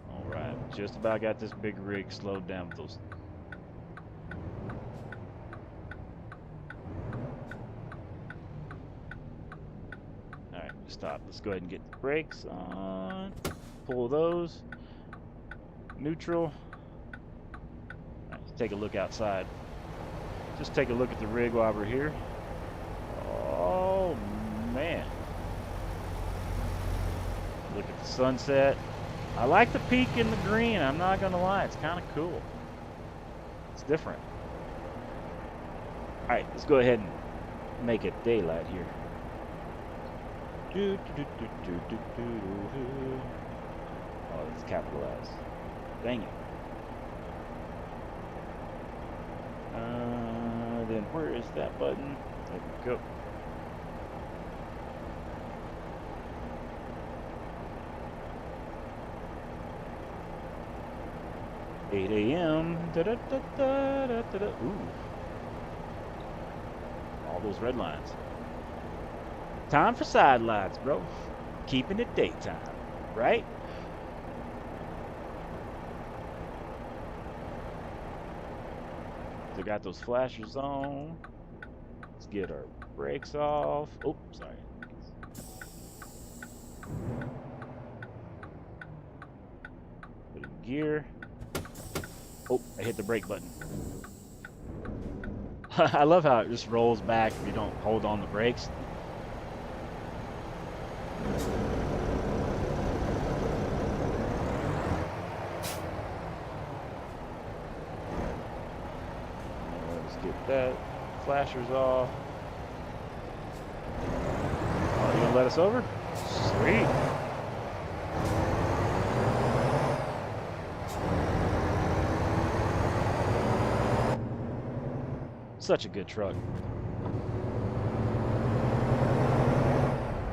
All right, Just about got this big rig slowed down with those. Alright, stop. Let's go ahead and get the brakes on. Pull those. Neutral. Alright, let's take a look outside. Just take a look at the rig while we're here. Oh, man. Look at the sunset. I like the peak in the green. I'm not going to lie. It's kind of cool. It's different. All right, let's go ahead and make it daylight here. Oh, it's capitalized. Dang it. Then where is that button? There we go. $8 a.m. Ooh. All those red lines. Time for sidelines, bro. Keeping it daytime, right? So got those flashers on. Let's get our brakes off. Oh, sorry. Put in gear. Oh, I hit the brake button. I love how it just rolls back if you don't hold on the brakes. Let's get that. Flashers off. Oh, you gonna let us over? Sweet. Such a good truck.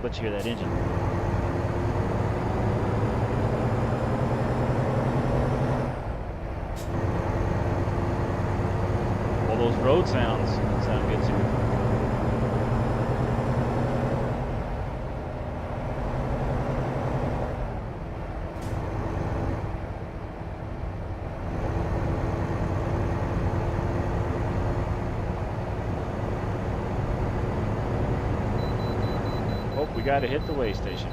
Let you hear that engine. All those road sounds sound good too. We got to hit the way station.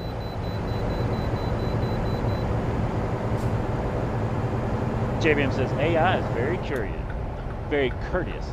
JBM says AI is very curious, very courteous.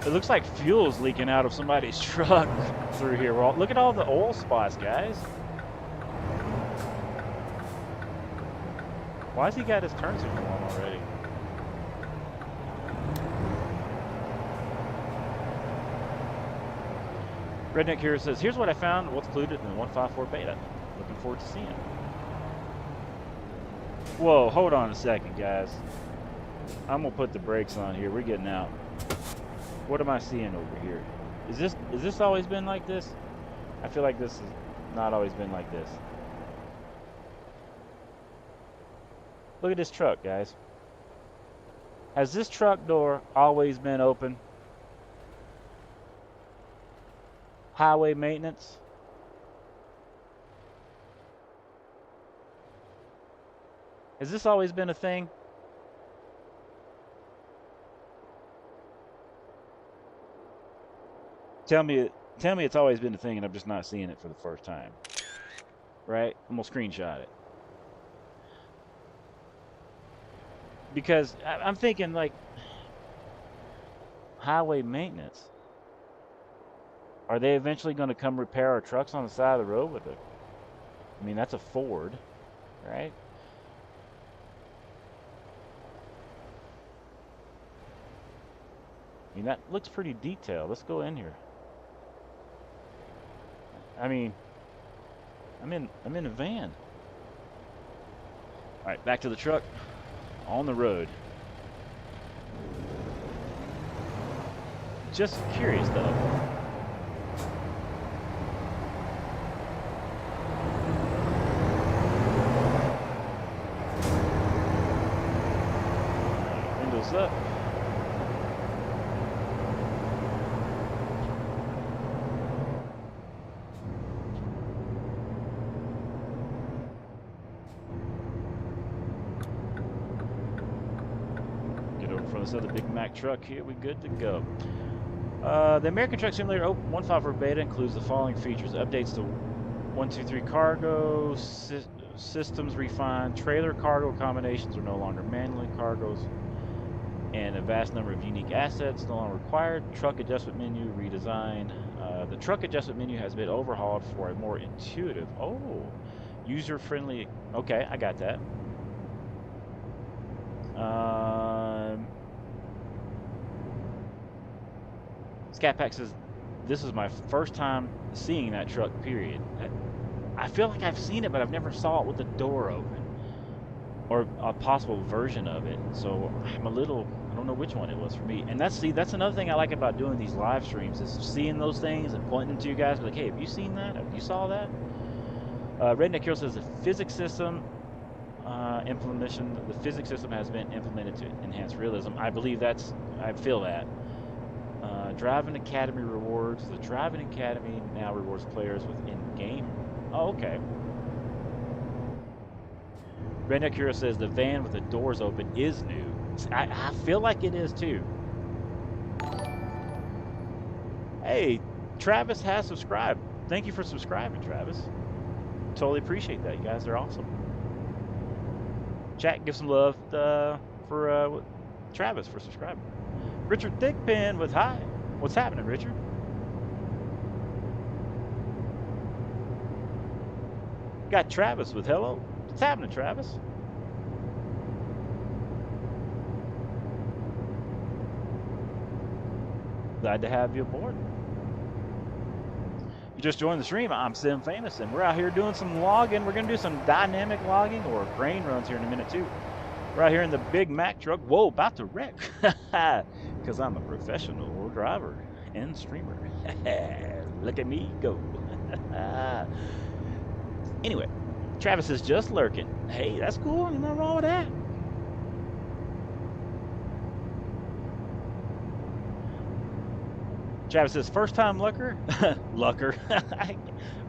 It looks like fuel's leaking out of somebody's truck through here. Well, look at all the oil spots, guys. Why has he got his turn signal on already? Redneck Hero says, here's what I found, what's included in the 154 beta. Looking forward to seeing it. Whoa, hold on a second, guys. I'm gonna put the brakes on here. We're getting out. What am I seeing over here? Is this always been like this? I feel like this has not always been like this. Look at this truck, guys. Has this truck door always been open? Highway maintenance. Has this always been a thing? Tell me it's always been a thing and I'm just not seeing it for the first time. Right? I'm gonna screenshot it. Because I'm thinking like highway maintenance. Are they eventually going to come repair our trucks on the side of the road with it? I mean, that's a Ford, right? I mean, that looks pretty detailed. Let's go in here. I mean, I'm in a van. All right, back to the truck. On the road. Just curious though. what's up? Get over from this other Big Mac truck here. We good to go. The American Truck Simulator 1.5 beta includes the following features: updates to 123 cargo, systems refined, trailer cargo combinations are no longer manually cargoes, and a vast number of unique assets no longer required. Truck adjustment menu redesigned. The truck adjustment menu has been overhauled for a more intuitive, user-friendly. Okay, I got that. Scat Pack says, this is my first time seeing that truck, period. I feel like I've seen it, but I've never saw it with the door open. Or a possible version of it. So I'm a little, I don't know which one it was for me. And that's another thing I like about doing these live streams, is seeing those things and pointing to you guys, like, hey, have you seen that? Have you saw that? Redneck Hero says the physics system implementation, the physics system has been implemented to enhance realism. I believe I feel that. Driving Academy rewards. The Driving Academy now rewards players with in-game. Oh, okay. Redneck Hero says the van with the doors open is new. I feel like it is too. Hey, Travis has subscribed. Thank you for subscribing, Travis. Totally appreciate that. You guys are awesome. Chat, give some love for Travis for subscribing. Richard Thickpen with hi. What's happening, Richard? Got Travis with hello. What's happening, Travis? Glad to have you aboard. You just joined the stream. I'm Sim Famous, and we're out here doing some logging. We're going to do some dynamic logging or grain runs here in a minute, too. We're out here in the Big Mac truck. Whoa, about to wreck. Because I'm a professional driver and streamer. Look at me go. Anyway, Travis is just lurking. Hey, that's cool. Ain't nothing wrong with that. Travis says, first time lucker? Lucker.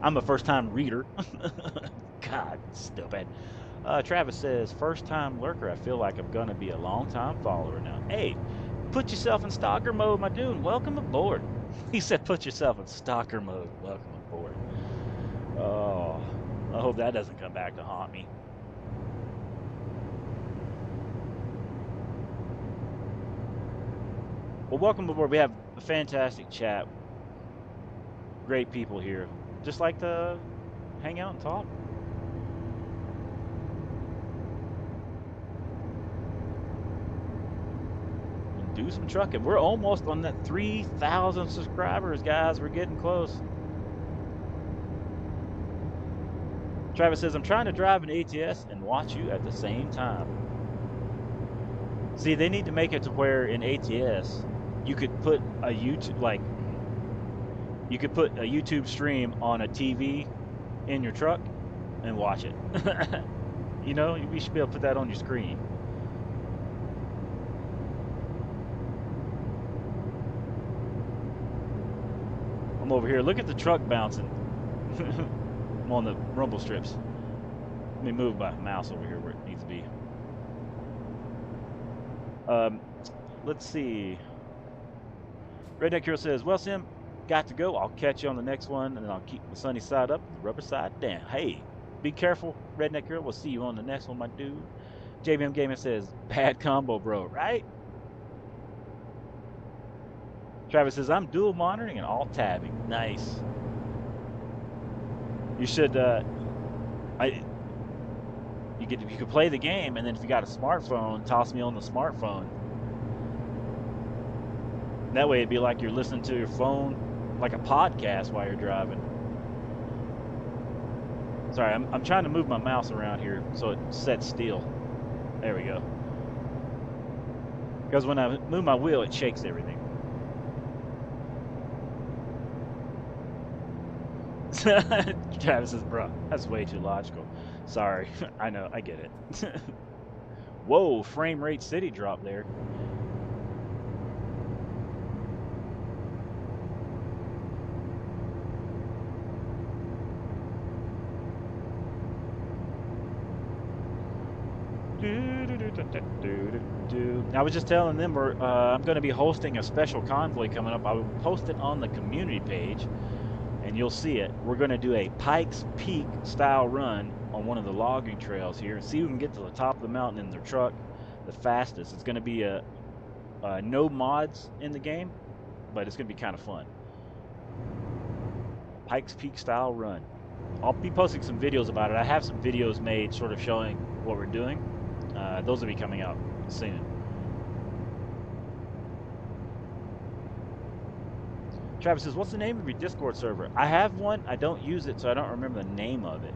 I'm a first time reader. God, stupid. Travis says, first time lurker. I feel like I'm going to be a long time follower now. Hey, put yourself in stalker mode, my dude. Welcome aboard. He said, put yourself in stalker mode. Welcome aboard. Oh, I hope that doesn't come back to haunt me. Well, welcome aboard. We have a fantastic chat. Great people here. Just like to hang out and talk. And do some trucking. We're almost on that 3,000 subscribers, guys. We're getting close. Travis says, I'm trying to drive an ATS and watch you at the same time. See, they need to make it to where in ATS, you could put a YouTube stream on a TV in your truck and watch it. You know, you should be able to put that on your screen. I'm over here. Look at the truck bouncing. I'm on the rumble strips. Let me move my mouse over here where it needs to be. Let's see. Redneck Hero says, well, Sim, got to go. I'll catch you on the next one, and then I'll keep the sunny side up and the rubber side down. Hey, be careful, Redneck Hero. We'll see you on the next one, my dude. JBM Gaming says, bad combo, bro, right? Travis says, I'm dual monitoring and alt tabbing. Nice. You should, you could play the game, and then if you got a smartphone, toss me on the smartphone. That way it'd be like you're listening to your phone, like a podcast while you're driving. Sorry, I'm trying to move my mouse around here so it sets still. There we go. Because when I move my wheel, it shakes everything. Travis says, bro, that's way too logical. Sorry, I know, I get it. Whoa, frame rate city drop there. I was just telling them I'm going to be hosting a special convoy coming up. I will post it on the community page, and you'll see it. We're going to do a Pikes Peak style run on one of the logging trails here and see who can get to the top of the mountain in their truck the fastest. It's going to be no mods in the game, but it's going to be kind of fun. Pikes Peak style run. I'll be posting some videos about it. I have some videos made sort of showing what we're doing. Those will be coming out soon. Travis says, what's the name of your Discord server? I have one. I don't use it, so I don't remember the name of it.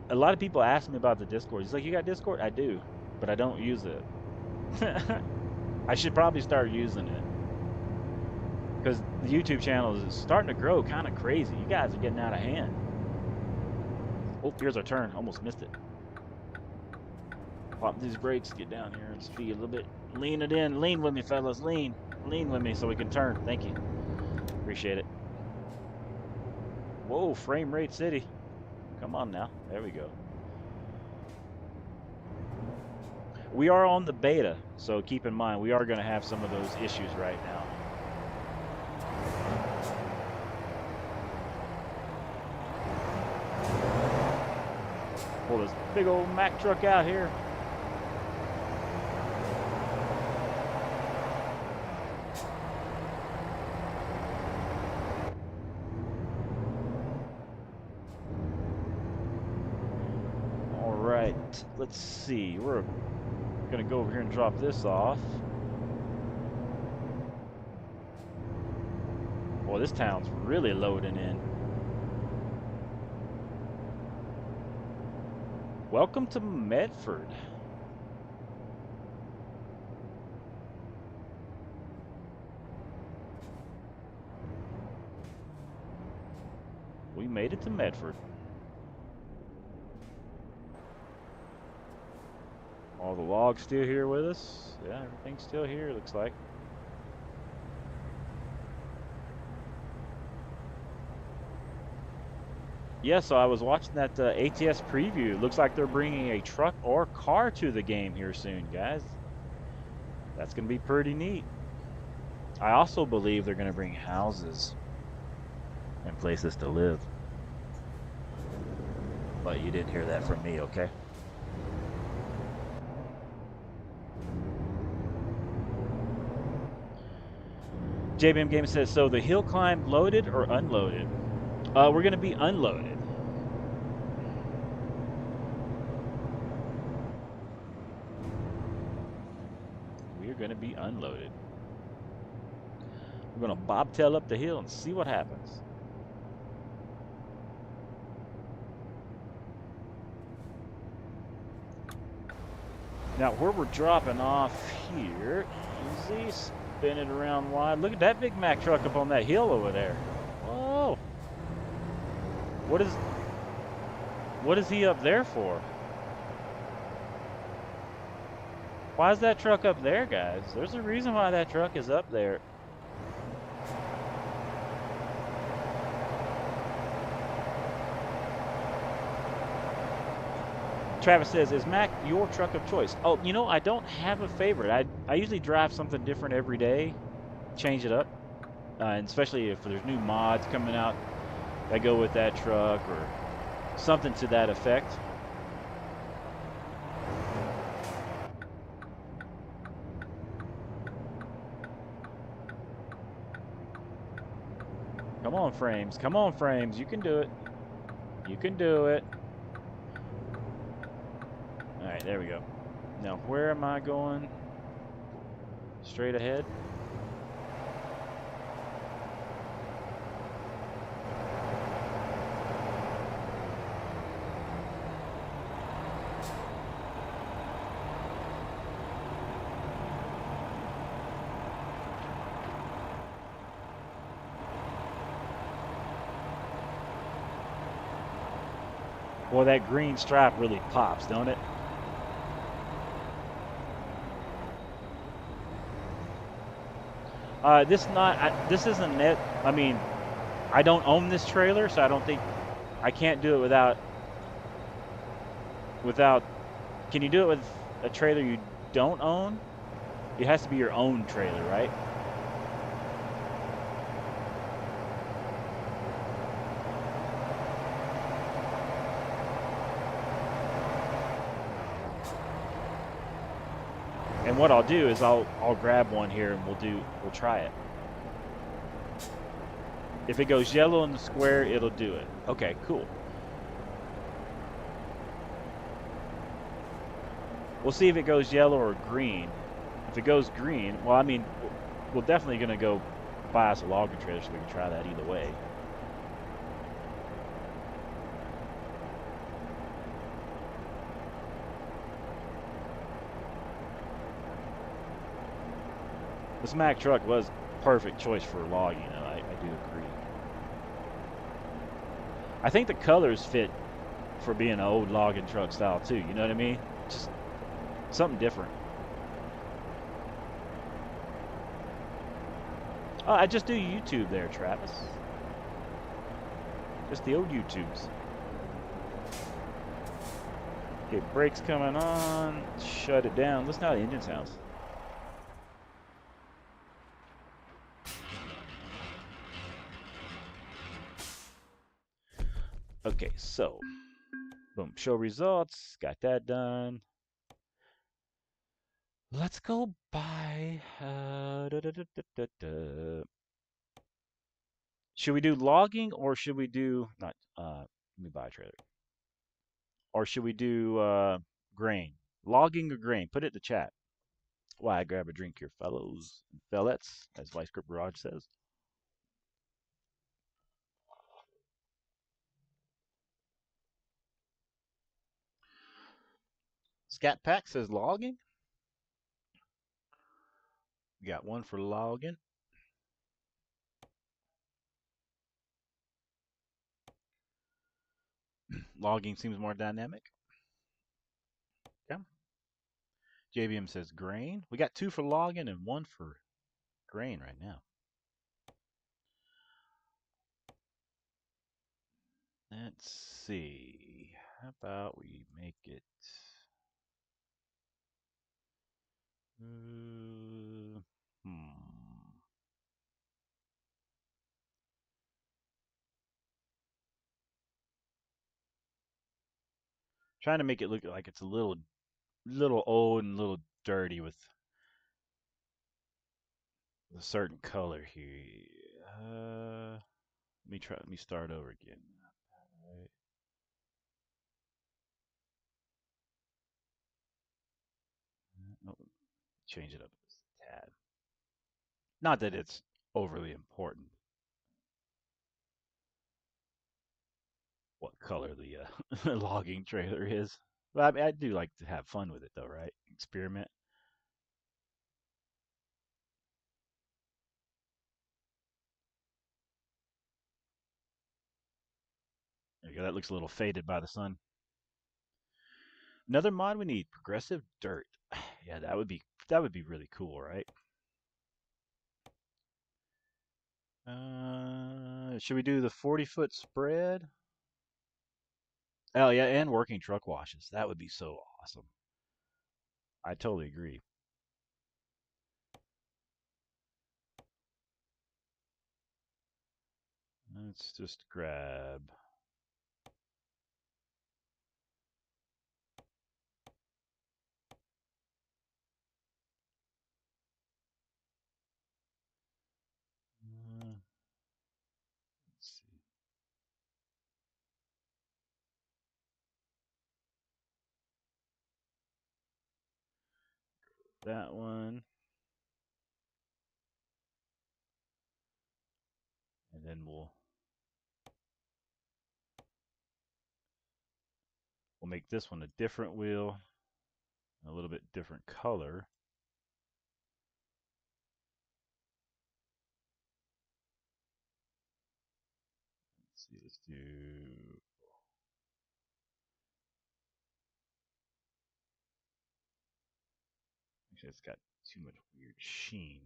A lot of people ask me about the Discord. He's like, you got Discord? I do, but I don't use it. I should probably start using it, because the YouTube channel is starting to grow kind of crazy. You guys are getting out of hand. Oh, here's our turn. Almost missed it. Pop these brakes, get down here and speed a little bit. Lean it in. Lean with me, fellas. Lean. Lean with me so we can turn. Thank you. Appreciate it. Whoa, frame rate city. Come on now. There we go. We are on the beta, so keep in mind we are going to have some of those issues right now. Pull this big old Mack truck out here. All right, let's see. We're going to go over here and drop this off. Boy, this town's really loading in. Welcome to Medford. We made it to Medford. All the logs still here with us. Yeah, everything's still here, looks like. Yeah, so I was watching that ATS preview. Looks like they're bringing a truck or car to the game here soon, guys. That's going to be pretty neat. I also believe they're going to bring houses and places to live. But you didn't hear that from me, okay? JBM Game says, so the hill climb loaded or unloaded? We're going to be unloaded. We're going to be unloaded. We're going to bobtail up the hill and see what happens. Now, where we're dropping off here, easy, spin it around wide. Look at that big Mack truck up on that hill over there. Whoa. What is he up there for? Why is that truck up there, guys? There's a reason why that truck is up there. Travis says, is Mack your truck of choice? Oh, you know, I don't have a favorite. I usually drive something different every day, change it up, and especially if there's new mods coming out that go with that truck or something to that effect. Come on, Frames. Come on, Frames. You can do it. You can do it. All right, there we go. Now, where am I going? Straight ahead. Well, that green stripe really pops, don't it? This isn't net. I mean, I don't own this trailer, so I don't think I can't do it without. Can you do it with a trailer you don't own, it has to be your own trailer, right? And what I'll do is I'll grab one here and we'll try it. If it goes yellow in the square, it'll do it. Okay, cool. We'll see if it goes yellow or green. If it goes green, well, I mean, we're definitely going to go buy us a logging trailer so we can try that either way. This Mack truck was perfect choice for logging, and I do agree. I think the colors fit for being an old logging truck style too. You know what I mean? Just something different. Oh, I just do YouTube there, Travis. Just the old YouTubes. Okay, brakes coming on. Shut it down. Listen how the engine sounds. Okay, so boom, show results. Got that done. Let's go buy. Should we do logging or should we do not? Let me buy a trailer. Or should we do grain? Logging or grain? Put it in the chat. Why, grab a drink here, fellows and fellettes, as Vice Grip Garage says. Scat Pack says logging. We got one for logging. Logging seems more dynamic. Yeah. JBM says grain. We got two for logging and one for grain right now. Let's see. How about we make it? Hmm. Trying to make it look like it's a little old and a little dirty with a certain color here. Let me try. Let me start over again. All right. Oh, change it up a tad. Not that it's overly important what color the logging trailer is. But I mean, I do like to have fun with it, though, right? Experiment. There you go. That looks a little faded by the sun. Another mod we need: progressive dirt. Yeah, that would be really cool, right? Should we do the 40-foot spread? Oh yeah, and working truck washes. That would be so awesome. I totally agree. Let's just grab. Let's see. That one. And then we'll make this one a different wheel, a little bit different color. Let's see, let's do. Actually, it's got too much weird sheen.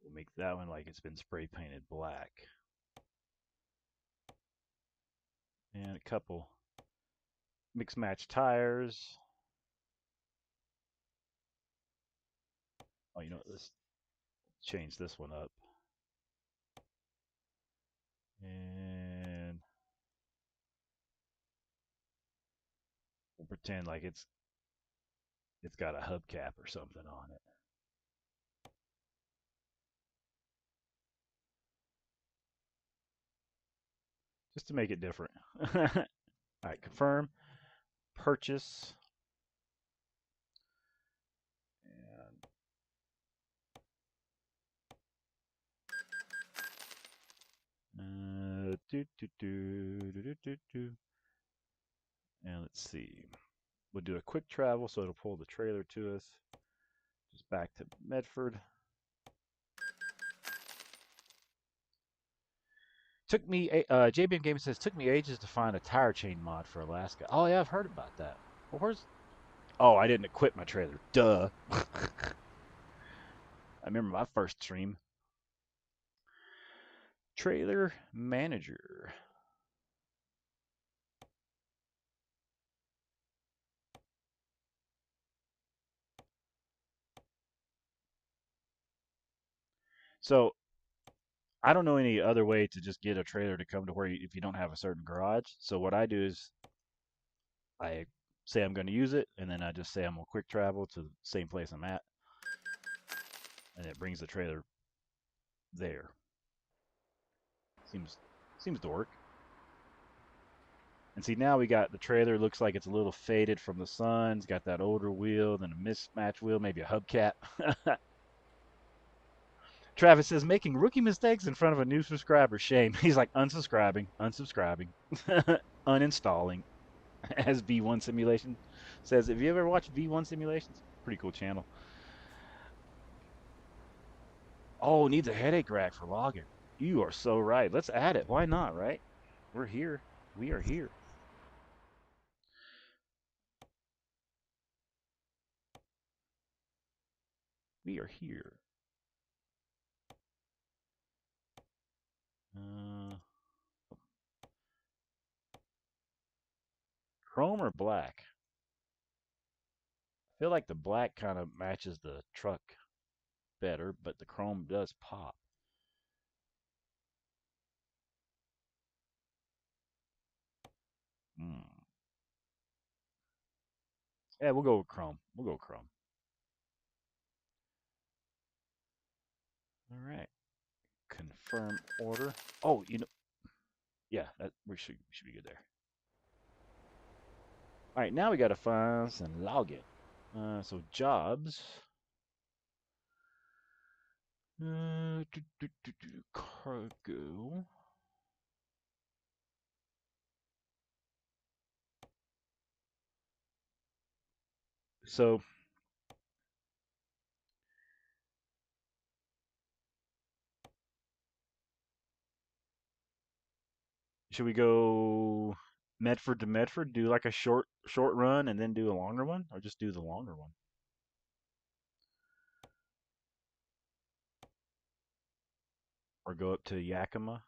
We'll make that one like it's been spray painted black. couple mix match tires. Oh, you know, let's change this one up. And we'll pretend like it's got a hubcap or something on it. Just to make it different. All right, confirm, purchase, and and let's see. We'll do a quick travel, so it'll pull the trailer to us. Just back to Medford. Took me, JBM Gaming says, took me ages to find a tire chain mod for Alaska. Oh, yeah, I've heard about that. Well, where's... Oh, I didn't equip my trailer. Duh. I remember my first stream. Trailer manager. So, I don't know any other way to just get a trailer to come to where if you don't have a certain garage. So what I do is I say I'm going to use it, and then I just say I'm going to quick travel to the same place I'm at, and it brings the trailer there. Seems to work. And see, now we got the trailer, looks like it's a little faded from the sun. It's got that older wheel, then a mismatched wheel, maybe a hubcap. Travis says, making rookie mistakes in front of a new subscriber. Shame. He's like, unsubscribing, uninstalling. As V1 Simulation says, have you ever watched V1 Simulations? Pretty cool channel. Oh, needs a headache rack for logging. You are so right. Let's add it. Why not, right? We're here. We are here. We are here. Chrome or black? I feel like the black kind of matches the truck better, but the chrome does pop. Yeah, we'll go with chrome. We'll go with chrome. All right. Confirm order. Oh, you know, yeah, we should be good there. All right, now we got to find some login. So jobs. Cargo. So should we go Medford to Medford? Do like a short run and then do a longer one, or just do the longer one? Or go up to Yakima?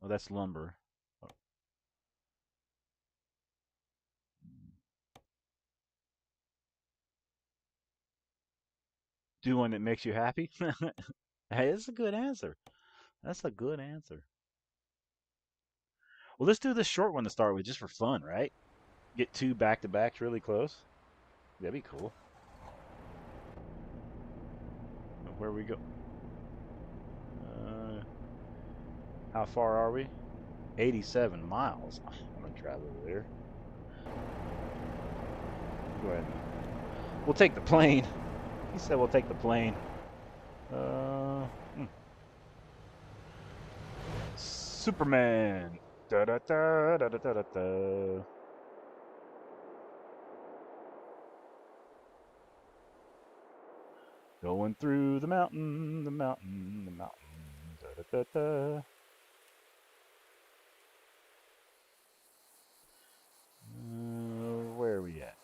Oh, that's lumber. Oh. Do one that makes you happy? Hey, that's a good answer. That's a good answer. Well, let's do this short one to start with, just for fun, right? Get two back-to-backs really close. That'd be cool. Where we go? How far are we? 87 miles. I'm gonna travel over there. Go ahead. We'll take the plane. He said we'll take the plane. Superman. Da da da da da da da. Going through the mountain, the mountain, the mountain. Da da da da. Where are we at?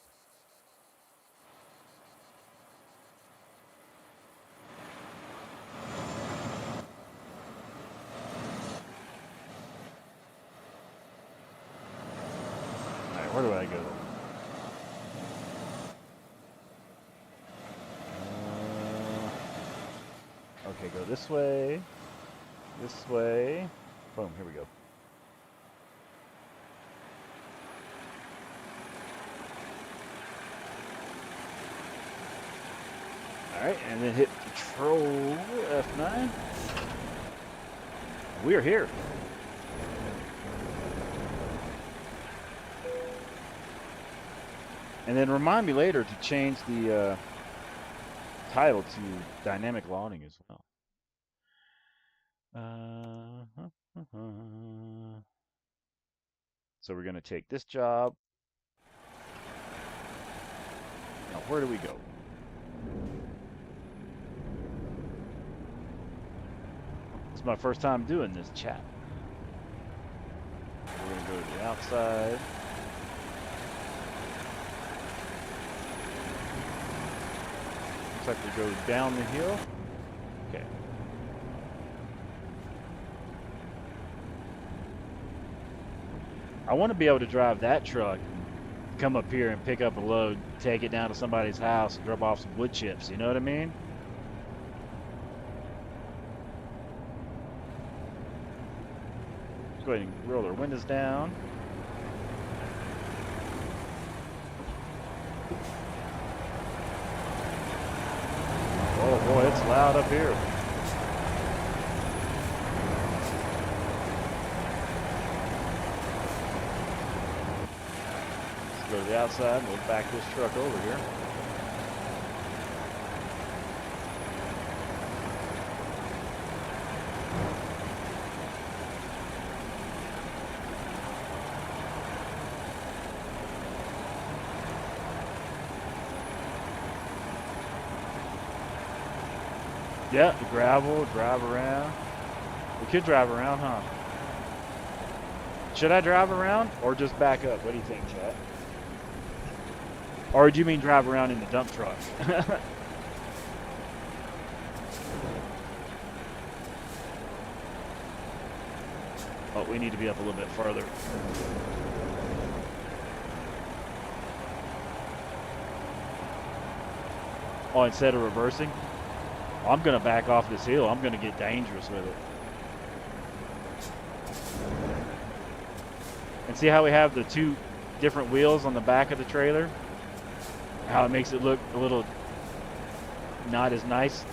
Okay, go this way. This way. Boom, here we go. Alright, and then hit Control F9. We're here. And then remind me later to change the title to Dynamic Logging as well. So we're going to take this job. Now, where do we go? It's my first time doing this, chat. We're going to go to the outside. Looks like we go down the hill. Okay. I want to be able to drive that truck, come up here and pick up a load, take it down to somebody's house, and drop off some wood chips. You know what I mean? Let's go ahead and roll our windows down. Oh boy, it's loud up here. Let's go to the outside and we'll back this truck over here. Yeah, the gravel, drive around. We could drive around, huh? Should I drive around or just back up? What do you think, Chad? Or do you mean drive around in the dump truck? Oh, we need to be up a little bit further. Oh, instead of reversing? I'm going to back off this hill. I'm going to get dangerous with it. And see how we have the two different wheels on the back of the trailer? How it makes it look a little not as nice.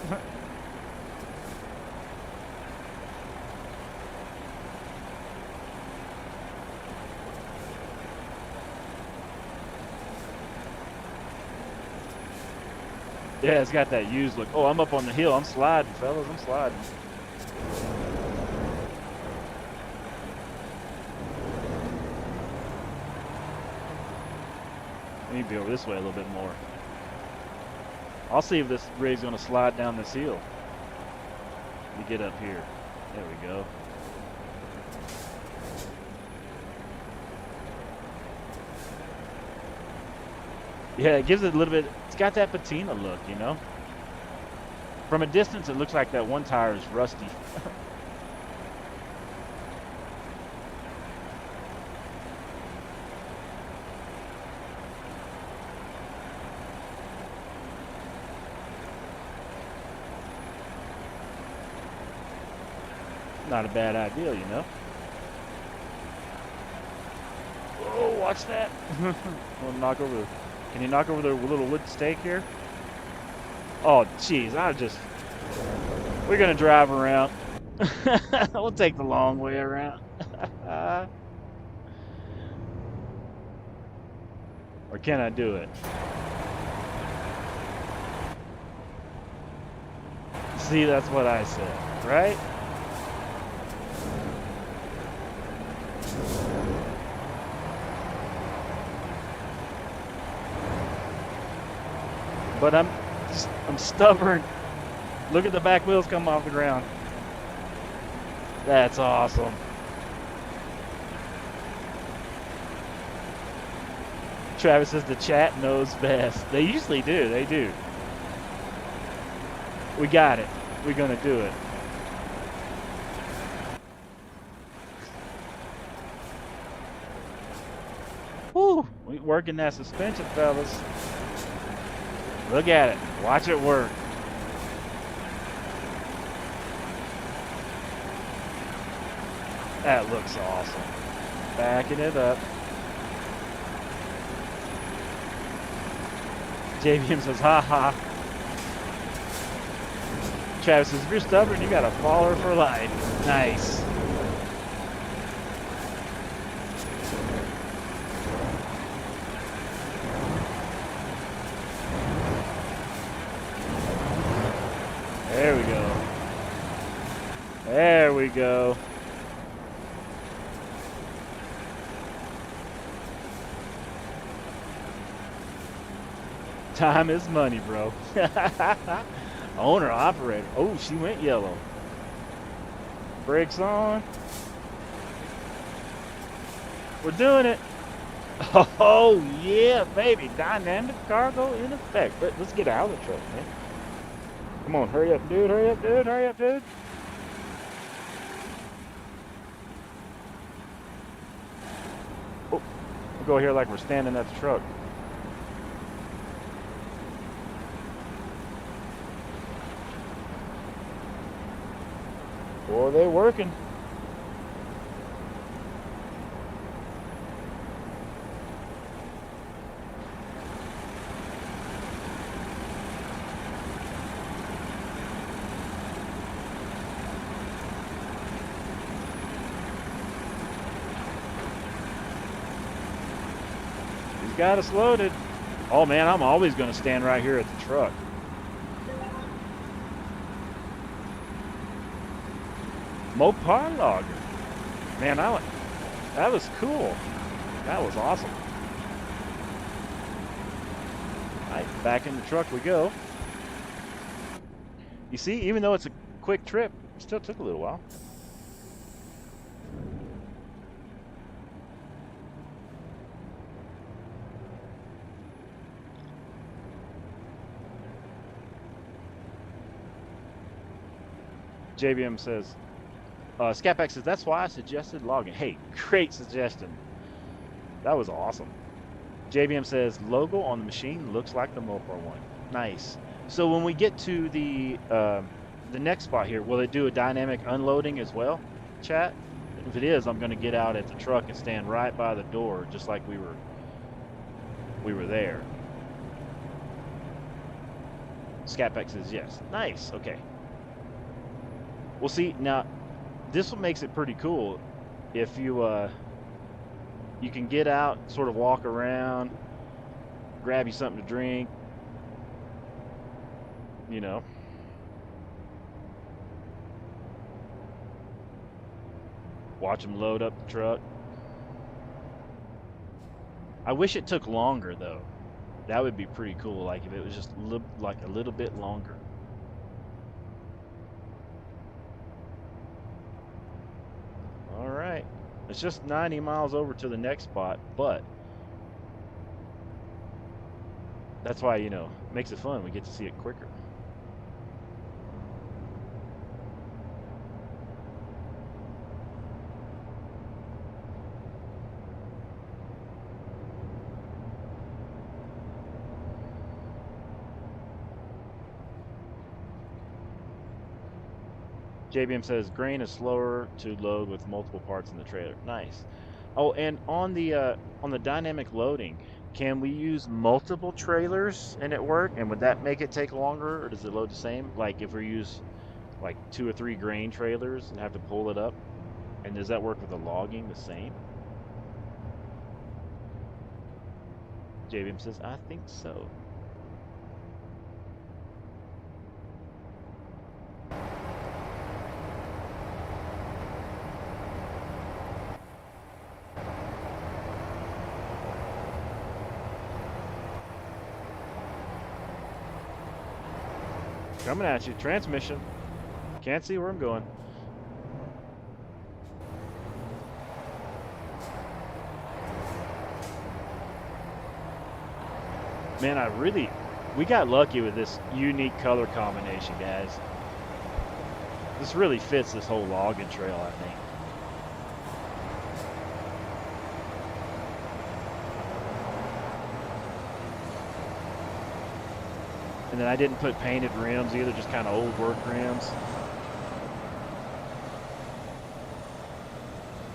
Yeah, it's got that used look. Oh, I'm up on the hill. I'm sliding, fellas. I'm sliding. I need to be over this way a little bit more. I'll see if this rig's going to slide down this hill. Let me get up here. There we go. Yeah, it gives it a little bit, it's got that patina look, you know? From a distance, it looks like that one tire is rusty. Not a bad idea, you know? Oh, watch that. I'll knock over. Can you knock over the little wood stake here? Oh, jeez, we're gonna drive around. We'll take the long way around. Or can I do it? See, that's what I said, right? But I'm stubborn. Look at the back wheels come off the ground. That's awesome. Travis says the chat knows best. They usually do. They do. We got it. We're going to do it. Woo! We working that suspension, fellas. Look at it. Watch it work. That looks awesome. Backing it up. JVM says, ha ha. Travis says, if you're stubborn, you got a follower for life. Nice. There we go. There we go. Time is money, bro. Owner, operator. Oh, she went yellow. Brakes on. We're doing it. Oh, yeah, baby. Dynamic cargo in effect. Let's get out of the truck, man. Come on, hurry up, dude. Hurry up, dude. Hurry up, dude. Oh, we'll go here like we're standing at the truck. Boy, they working. He's got us loaded. Oh man, I'm always going to stand right here at the truck. Mopar logger. Man, that was cool. That was awesome. All right, back in the truck we go. You see, even though it's a quick trip, it still took a little while. JBM says, Scatback says, that's why I suggested logging. Hey, great suggestion. That was awesome. JBM says, logo on the machine looks like the Mopar one. Nice. So when we get to the next spot here, will it do a dynamic unloading as well, chat? If it is, I'm going to get out at the truck and stand right by the door, just like we were there. Scatback says, yes. Nice. Okay. Well, see, now, this one makes it pretty cool. If you you can get out, sort of walk around, grab you something to drink, you know. Watch them load up the truck. I wish it took longer, though. That would be pretty cool, like if it was just like a little bit longer. Alright, it's just 90 miles over to the next spot, but that's why, you know, it makes it fun. We get to see it quicker. JBM says grain is slower to load with multiple parts in the trailer. Nice. Oh, and on the dynamic loading, can we use multiple trailers and it work? And would that make it take longer, or does it load the same? Like if we use like 2 or 3 grain trailers and have to pull it up, and does that work with the logging the same? JBM says, I think so. Coming at you. Transmission. Can't see where I'm going. Man, we got lucky with this unique color combination, guys. This really fits this whole logging trail, I think. And then I didn't put painted rims either, just kind of old work rims.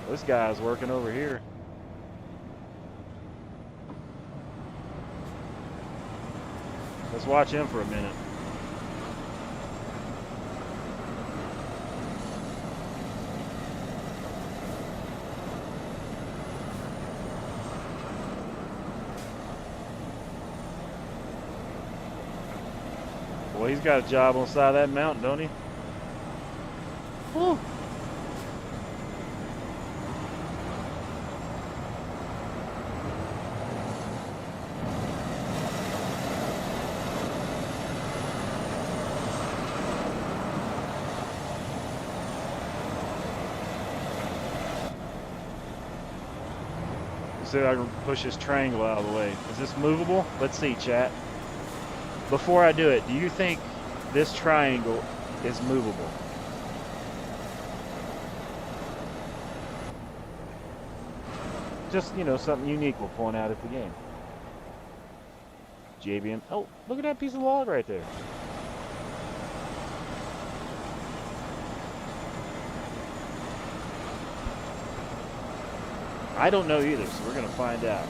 This guy's working over here. Let's watch him for a minute. Well, he's got a job on the side of that mountain, don't he? Woo. See if I can push this triangle out of the way. Is this movable? Let's see, chat. Before I do it, do you think this triangle is movable? Just, you know, something unique we'll point out at the game. JBM. Oh, look at that piece of log right there. I don't know either, so we're going to find out.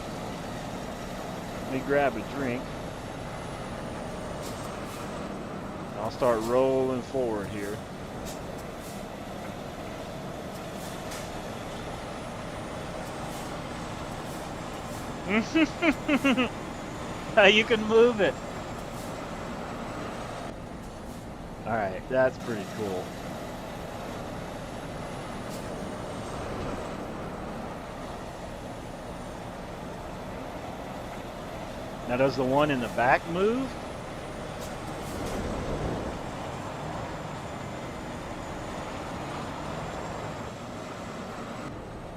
Let me grab a drink. I'll start rolling forward here. You can move it. All right, that's pretty cool. Now, does the one in the back move?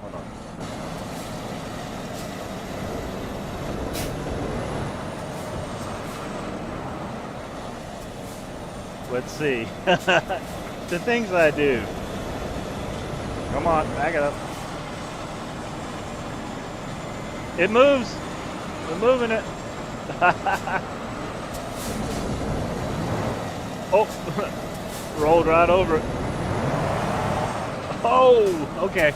Hold on. Let's see. The things I do. Come on, back it up. It moves. We're moving it. Oh, rolled right over it. Oh, okay.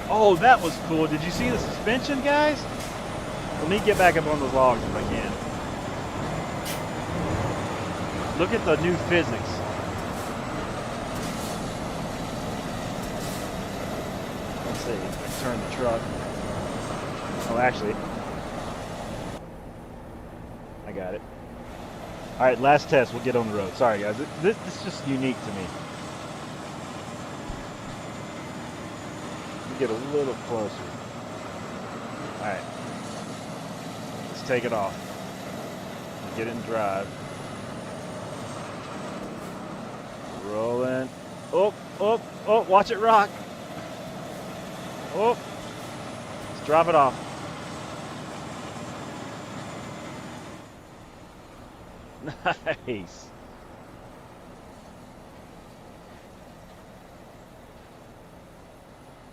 Oh, that was cool. Did you see the suspension, guys? Let me get back up on those logs if I can. Look at the new physics. Let's see if I turn the truck. Oh, actually, I got it. All right, last test. We'll get on the road. Sorry, guys. This is just unique to me. Let me get a little closer. All right. Let's take it off. Get in drive. Rolling. Oh, oh, oh, watch it rock. Oh. Let's drop it off. Nice.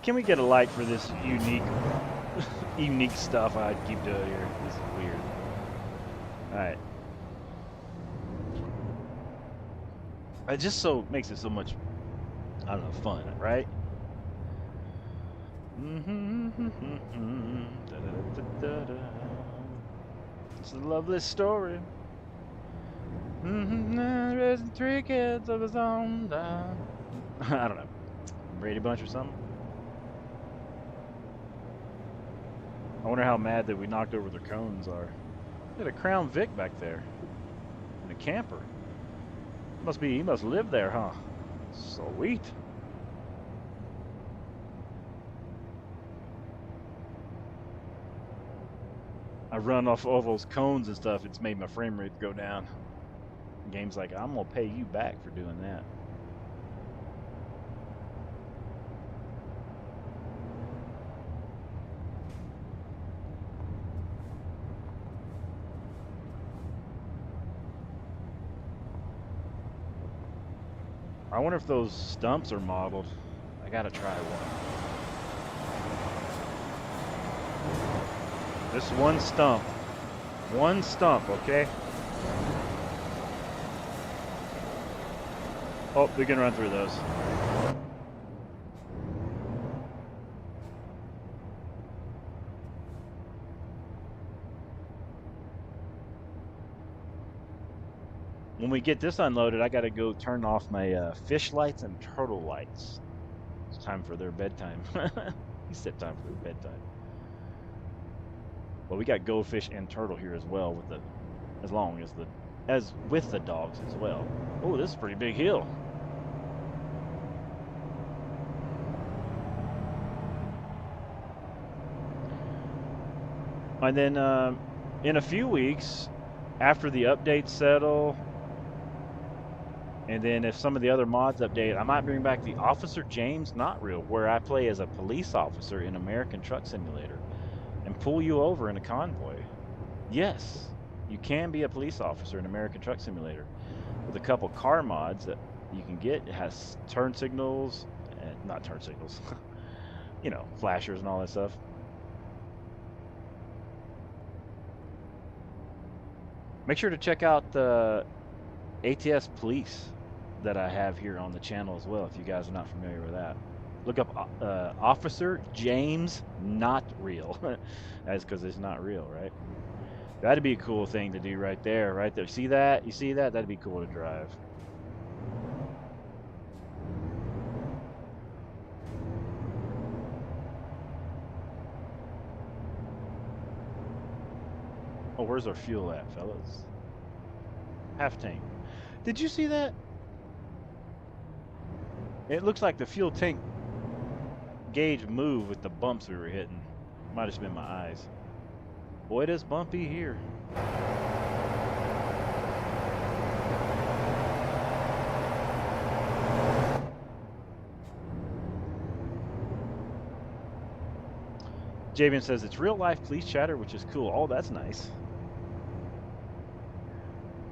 Can we get a like for this unique stuff I keep doing here? This is weird. All right. It just so makes it so much, I don't know, fun, right? It's a lovely story. Raising 3 kids of his own. I don't know. Brady Bunch or something. I wonder how mad that we knocked over their cones are. Look at a Crown Vic back there. And a camper. He must live there, huh? Sweet. I run off all those cones and stuff. It's made my frame rate go down. The game's like, I'm gonna pay you back for doing that. I wonder if those stumps are modeled. I gotta try one. This one stump. One stump, okay? Oh, we can run through those. when we get this unloaded, I got to go turn off my fish lights and turtle lights. It's time for their bedtime. He said time for their bedtime. Well, we got goldfish and turtle here as well, with the as with the dogs as well. Oh, this is a pretty big hill. And then in a few weeks, after the updates settle, and then if some of the other mods update, I might bring back the Officer James Not Real, where I play as a police officer in American Truck Simulator and pull you over in a convoy. Yes, you can be a police officer in American Truck Simulator with a couple car mods that you can get. It has turn signals, and not turn signals, you know, flashers and all that stuff. Make sure to check out the ATS Police that I have here on the channel as well, if you guys are not familiar with that. Look up Officer James Not Real. That's because it's not real, right? That'd be a cool thing to do right there, right there. See that? You see that? That'd be cool to drive. Oh, where's our fuel at, fellas? Half tank. Did you see that? It looks like the fuel tank gauge moved with the bumps we were hitting. Might have just been my eyes. Boy, it is bumpy here. Javian says it's real life police chatter, which is cool. Oh, that's nice.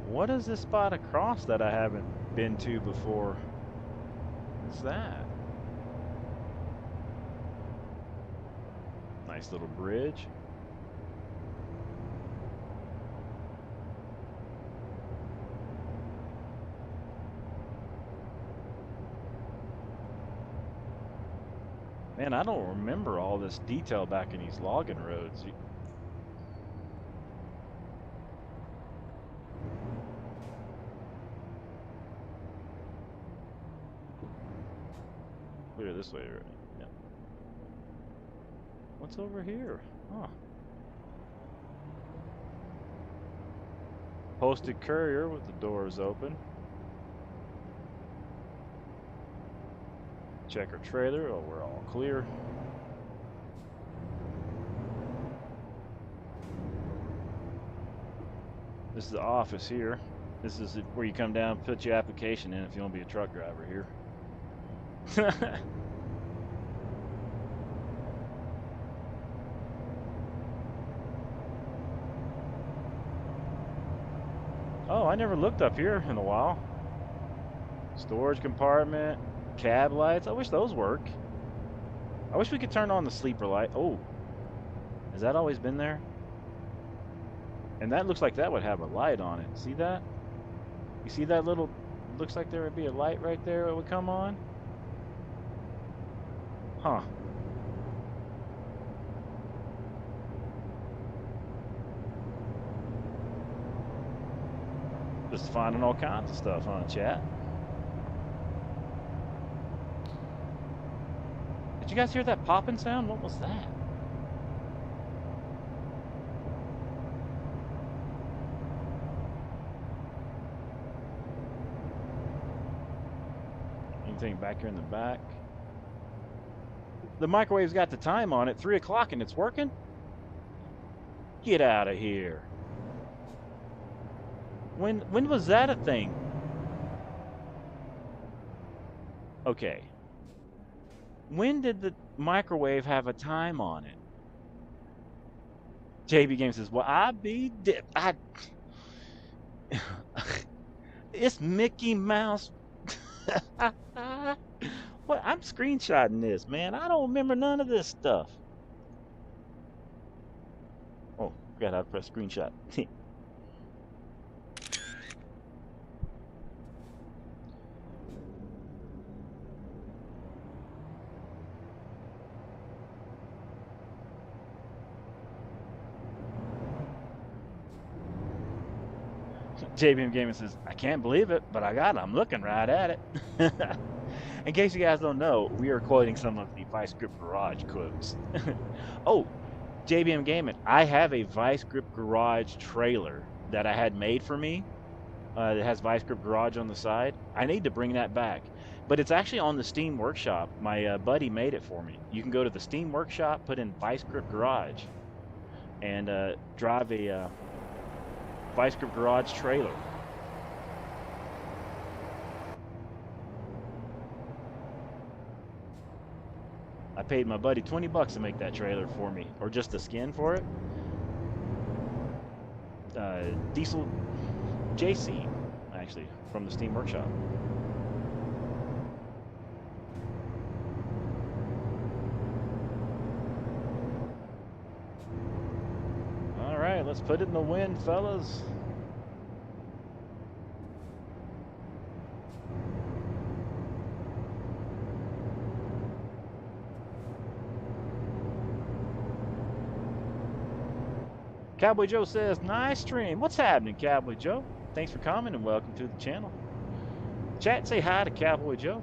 What is this spot across that I haven't been to before? What's that? Nice little bridge. Man, I don't remember all this detail back in these logging roads. Clear this way, right? Yeah. What's over here? Huh. Posted courier with the doors open. Checker trailer. Oh, we're all clear. This is the office here. This is where you come down, put your application in if you want to be a truck driver here. Oh, I never looked up here in a while. Storage compartment, cab lights. I wish those work. I wish we could turn on the sleeper light. Oh, has that always been there? And that looks like that would have a light on it. See that? You see that little, looks like there would be a light right there that would come on? Huh. Just finding all kinds of stuff, huh, chat? Did you guys hear that popping sound? What was that? Anything back here in the back? The microwave's got the time on it, 3 o'clock, and it's working? Get out of here. When was that a thing? Okay. When did the microwave have a time on it? JB Game says, well, it's Mickey Mouse. What? I'm screenshotting this, man. I don't remember none of this stuff. Oh, forgot how to press screenshot. JBM Gaming says, I can't believe it, but I got it. I'm looking right at it. In case you guys don't know, we are quoting some of the Vice Grip Garage quotes. Oh, JBM Gaming, I have a Vice Grip Garage trailer that I had made for me. That has Vice Grip Garage on the side. I need to bring that back. But it's actually on the Steam Workshop. My buddy made it for me. You can go to the Steam Workshop, put in Vice Grip Garage, and drive a Vice Grip Garage trailer. I paid my buddy 20 bucks to make that trailer for me, or just the skin for it. Diesel JC, actually, from the Steam Workshop. All right, let's put it in the wind, fellas. Cowboy Joe says, nice stream. What's happening, Cowboy Joe? Thanks for coming and welcome to the channel. Chat, say hi to Cowboy Joe.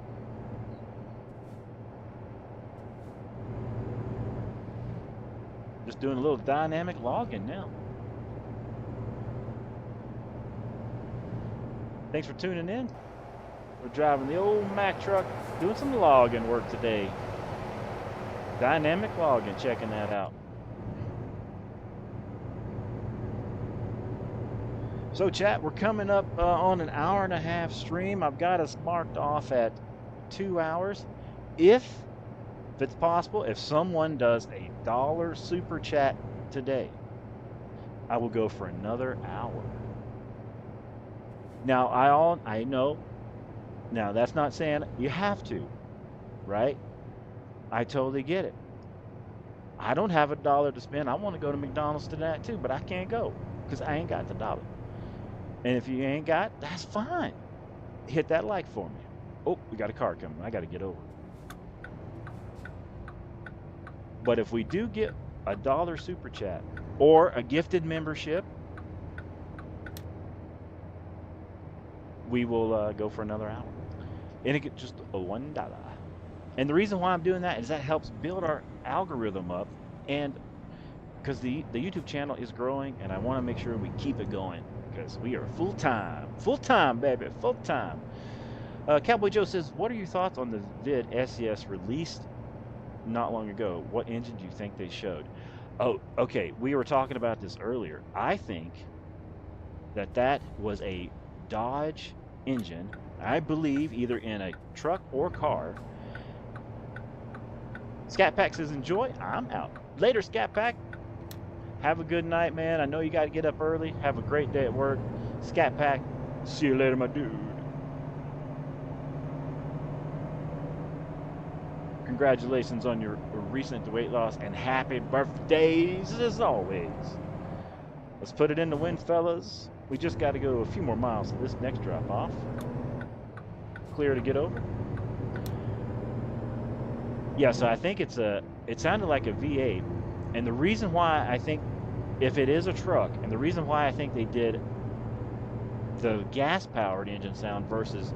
Just doing a little dynamic logging now. Thanks for tuning in. We're driving the old Mack truck, doing some logging work today. Dynamic logging, checking that out. So chat, we're coming up on an hour-and-a-half stream. I've got us marked off at 2 hours. If it's possible, if someone does a $1 super chat today, I will go for another hour. Now, I know, now that's not saying you have to, right? I totally get it. I don't have $1 to spend. I want to go to McDonald's tonight too, but I can't go because I ain't got the $1. And if you ain't got, that's fine. Hit that like for me. Oh, we got a car coming. I got to get over. But if we do get a $1 super chat or a gifted membership, we will go for another hour. And it gets just a $1. And the reason why I'm doing that is that helps build our algorithm up, and because the YouTube channel is growing, and I want to make sure we keep it going. Because we are full-time, baby, full-time. Cowboy Joe says, what are your thoughts on the vid SES released not long ago? What engine do you think they showed? Oh, okay, we were talking about this earlier. I think that was a Dodge engine, I believe either in a truck or car. Scat Pack says, enjoy. I'm out. Later, Scat Pack. Have a good night, man. I know you got to get up early. Have a great day at work. Scat Pack, see you later, my dude. Congratulations on your recent weight loss, and happy birthdays as always. Let's put it in the wind, fellas. We just got to go a few more miles to this next drop off. Clear to get over. Yeah, so I think it sounded like a V8. And the reason why I think, if it is a truck, and the reason why I think they did the gas-powered engine sound versus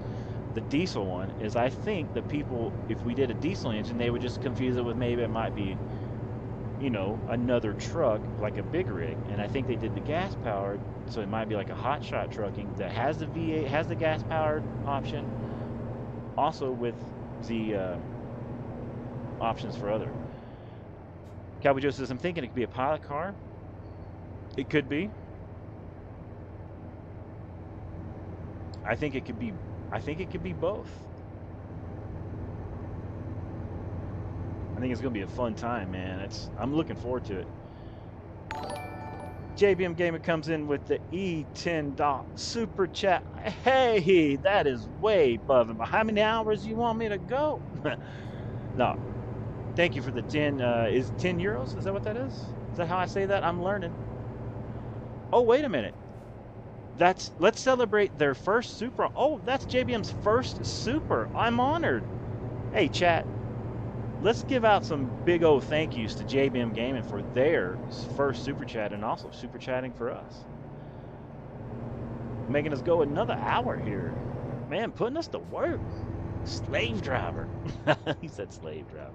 the diesel one is I think the people, if we did a diesel engine, they would just confuse it with maybe it might be, you know, another truck, like a big rig. And I think they did the gas-powered, so it might be like a hot shot trucking that has the V8, has the gas-powered option, also with the options for other. Cowboy Joe says, I'm thinking it could be a pilot car. It could be. I think it could be both. I think it's gonna be a fun time, man. I'm looking forward to it. JBM Gamer comes in with the E10 super chat. Hey, that is way above and behind. How many hours you want me to go? No. Thank you for the 10, is 10 euros? Is that what that is? Is that how I say that? I'm learning. Oh, wait a minute. Let's celebrate their first super. Oh, that's JBM's first super. I'm honored. Hey, chat. Let's give out some big old thank yous to JBM Gaming for their first super chat and also super chatting for us. making us go another hour here. Man, putting us to work. Slave driver. He said slave driver.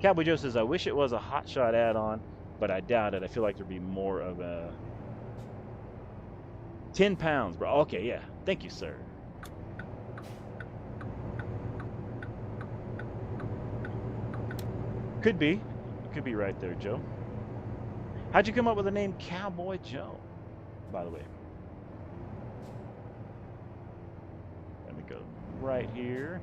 Cowboy Joe says, I wish it was a hotshot add-on, but I doubt it. I feel like there'd be more of a 10 pounds, bro. Okay, yeah. Thank you, sir. Could be. Could be right there, Joe. How'd you come up with the name Cowboy Joe, by the way? Let me go right here.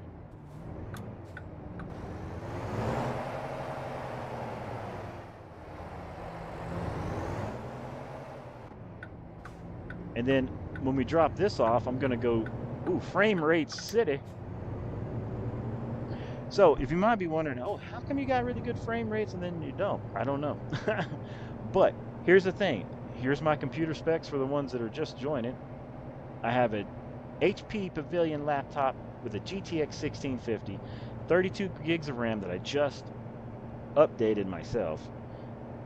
And then when we drop this off, I'm going to go, ooh, Frame Rate City. So if you might be wondering, oh, how come you got really good frame rates and then you don't? I don't know. But here's the thing. Here's my computer specs for the ones that are just joining. I have an HP Pavilion laptop with a GTX 1650, 32 gigs of RAM that I just updated myself,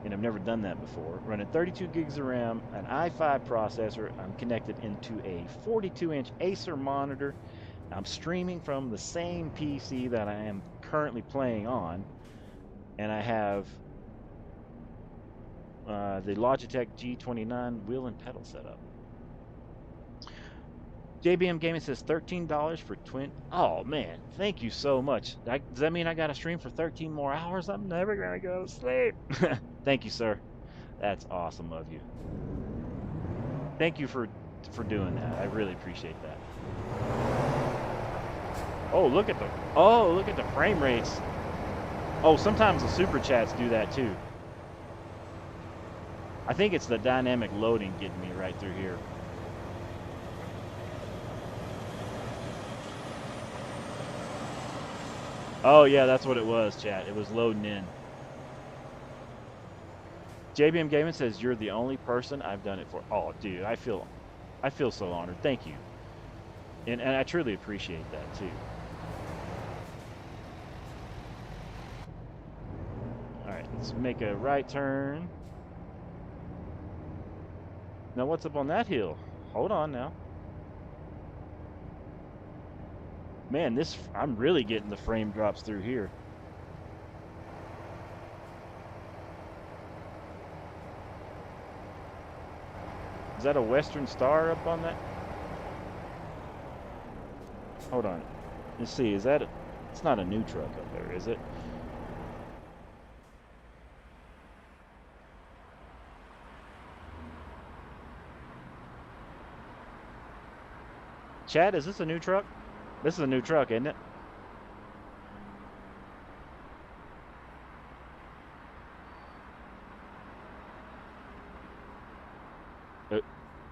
and I've never done that before. Running 32 gigs of RAM, an i5 processor. I'm connected into a 42-inch Acer monitor. I'm streaming from the same PC that I am currently playing on, and I have the Logitech G29 wheel and pedal setup. JBM Gaming says $13 for twin. Oh man, thank you so much. Does that mean I got to stream for 13 more hours? I'm never gonna go to sleep. Thank you, sir. That's awesome of you. Thank you for doing that. I really appreciate that. Oh, look at the frame rates. Oh, sometimes the super chats do that too. I think it's the dynamic loading getting me right through here. Oh yeah, that's what it was, chat. It was loading in. JBM Gaming says you're the only person I've done it for. Oh, dude, I feel so honored. Thank you, and I truly appreciate that too. All right, let's make a right turn. Now, what's up on that hill? Hold on now. Man, I'm really getting the frame drops through here. Is that a Western Star up on that? Hold on. Let's see. Is that it's not a new truck up there, is it? Chad, is this a new truck? This is a new truck, isn't it?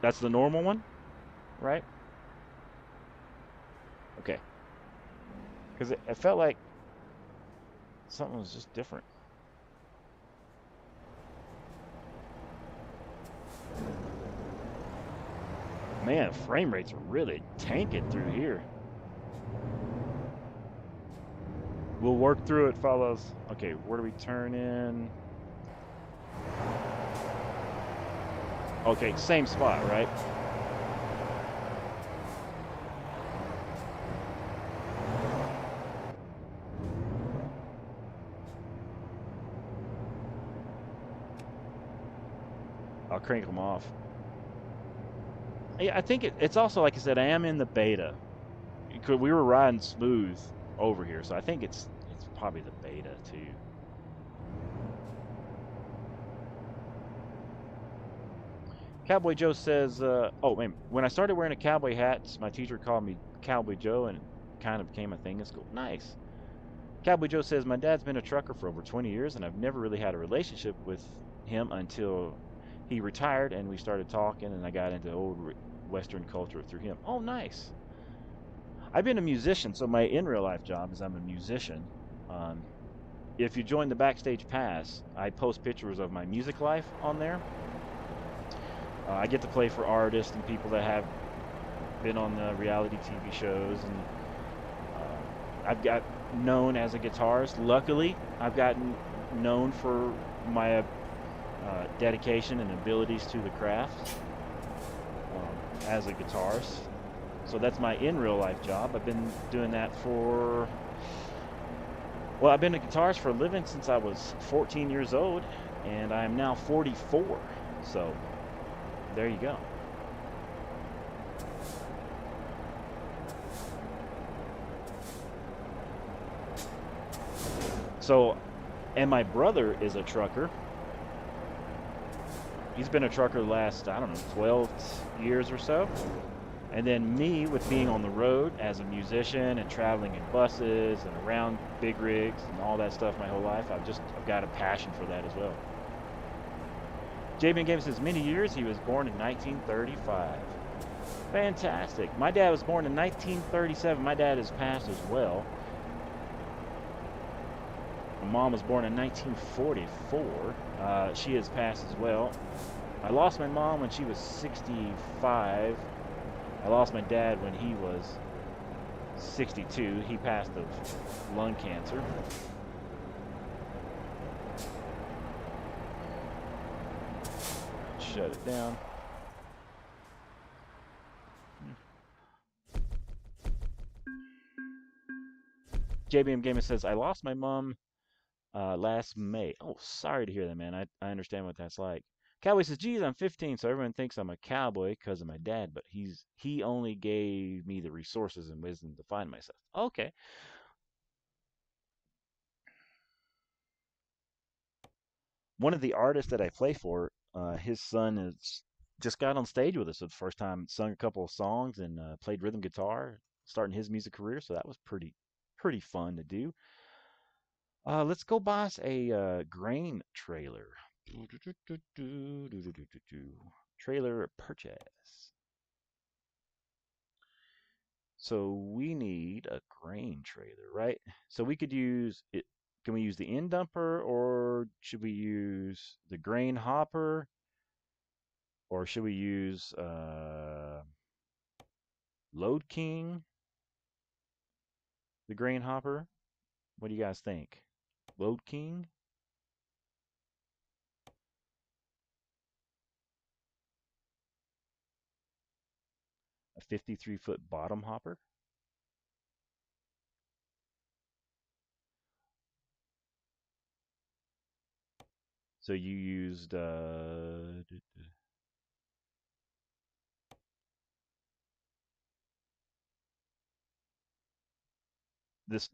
That's the normal one, right? Okay. Because it felt like something was just different. Man, frame rates are really tanking through here. We'll work through it, fellas. Okay, where do we turn in? Okay, same spot, right? I'll crank them off. Yeah, I think it's also, like I said, I am in the beta. We were riding smooth over here, so I think it's probably the beta too. Cowboy Joe says, oh man, when I started wearing a cowboy hat, my teacher called me Cowboy Joe, and it kind of became a thing in school. Nice. Cowboy Joe says, my dad's been a trucker for over 20 years, and I've never really had a relationship with him until he retired, and we started talking, and I got into old Western culture through him. Oh, nice. I've been a musician, so my in real life job is I'm a musician. If you join the Backstage Pass, I post pictures of my music life on there. I get to play for artists and people that have been on the reality TV shows, and I've got known as a guitarist. Luckily, I've gotten known for my dedication and abilities to the craft. as a guitarist. So that's my in real life job. I've been doing that for, well, I've been a guitarist for a living since I was 14 years old, and I am now 44. So there you go. So, and my brother is a trucker. He's been a trucker the last, I don't know, 12 years or so. And then me, with being on the road as a musician and traveling in buses and around big rigs and all that stuff my whole life, I've got a passion for that as well. JBN Games says many years. He was born in 1935. Fantastic. My dad was born in 1937. My dad has passed as well. My mom was born in 1944. She has passed as well. I lost my mom when she was 65. I lost my dad when he was 62. He passed of lung cancer. Shut it down. JBM Gamer says, I lost my mom last May. Oh, sorry to hear that, man. I understand what that's like. Cowboy says, geez, I'm 15, so everyone thinks I'm a cowboy because of my dad, but he only gave me the resources and wisdom to find myself. Okay. One of the artists that I play for, his son is just got on stage with us for the first time, sung a couple of songs and played rhythm guitar, starting his music career. So that was pretty fun to do. Let's go boss a grain trailer. Trailer purchase. So we need a grain trailer, right? So we could use it. Can we use the end dumper or should we use the grain hopper or should we use Load King, the grain hopper? What do you guys think? Load King, a 53-foot bottom hopper? So you used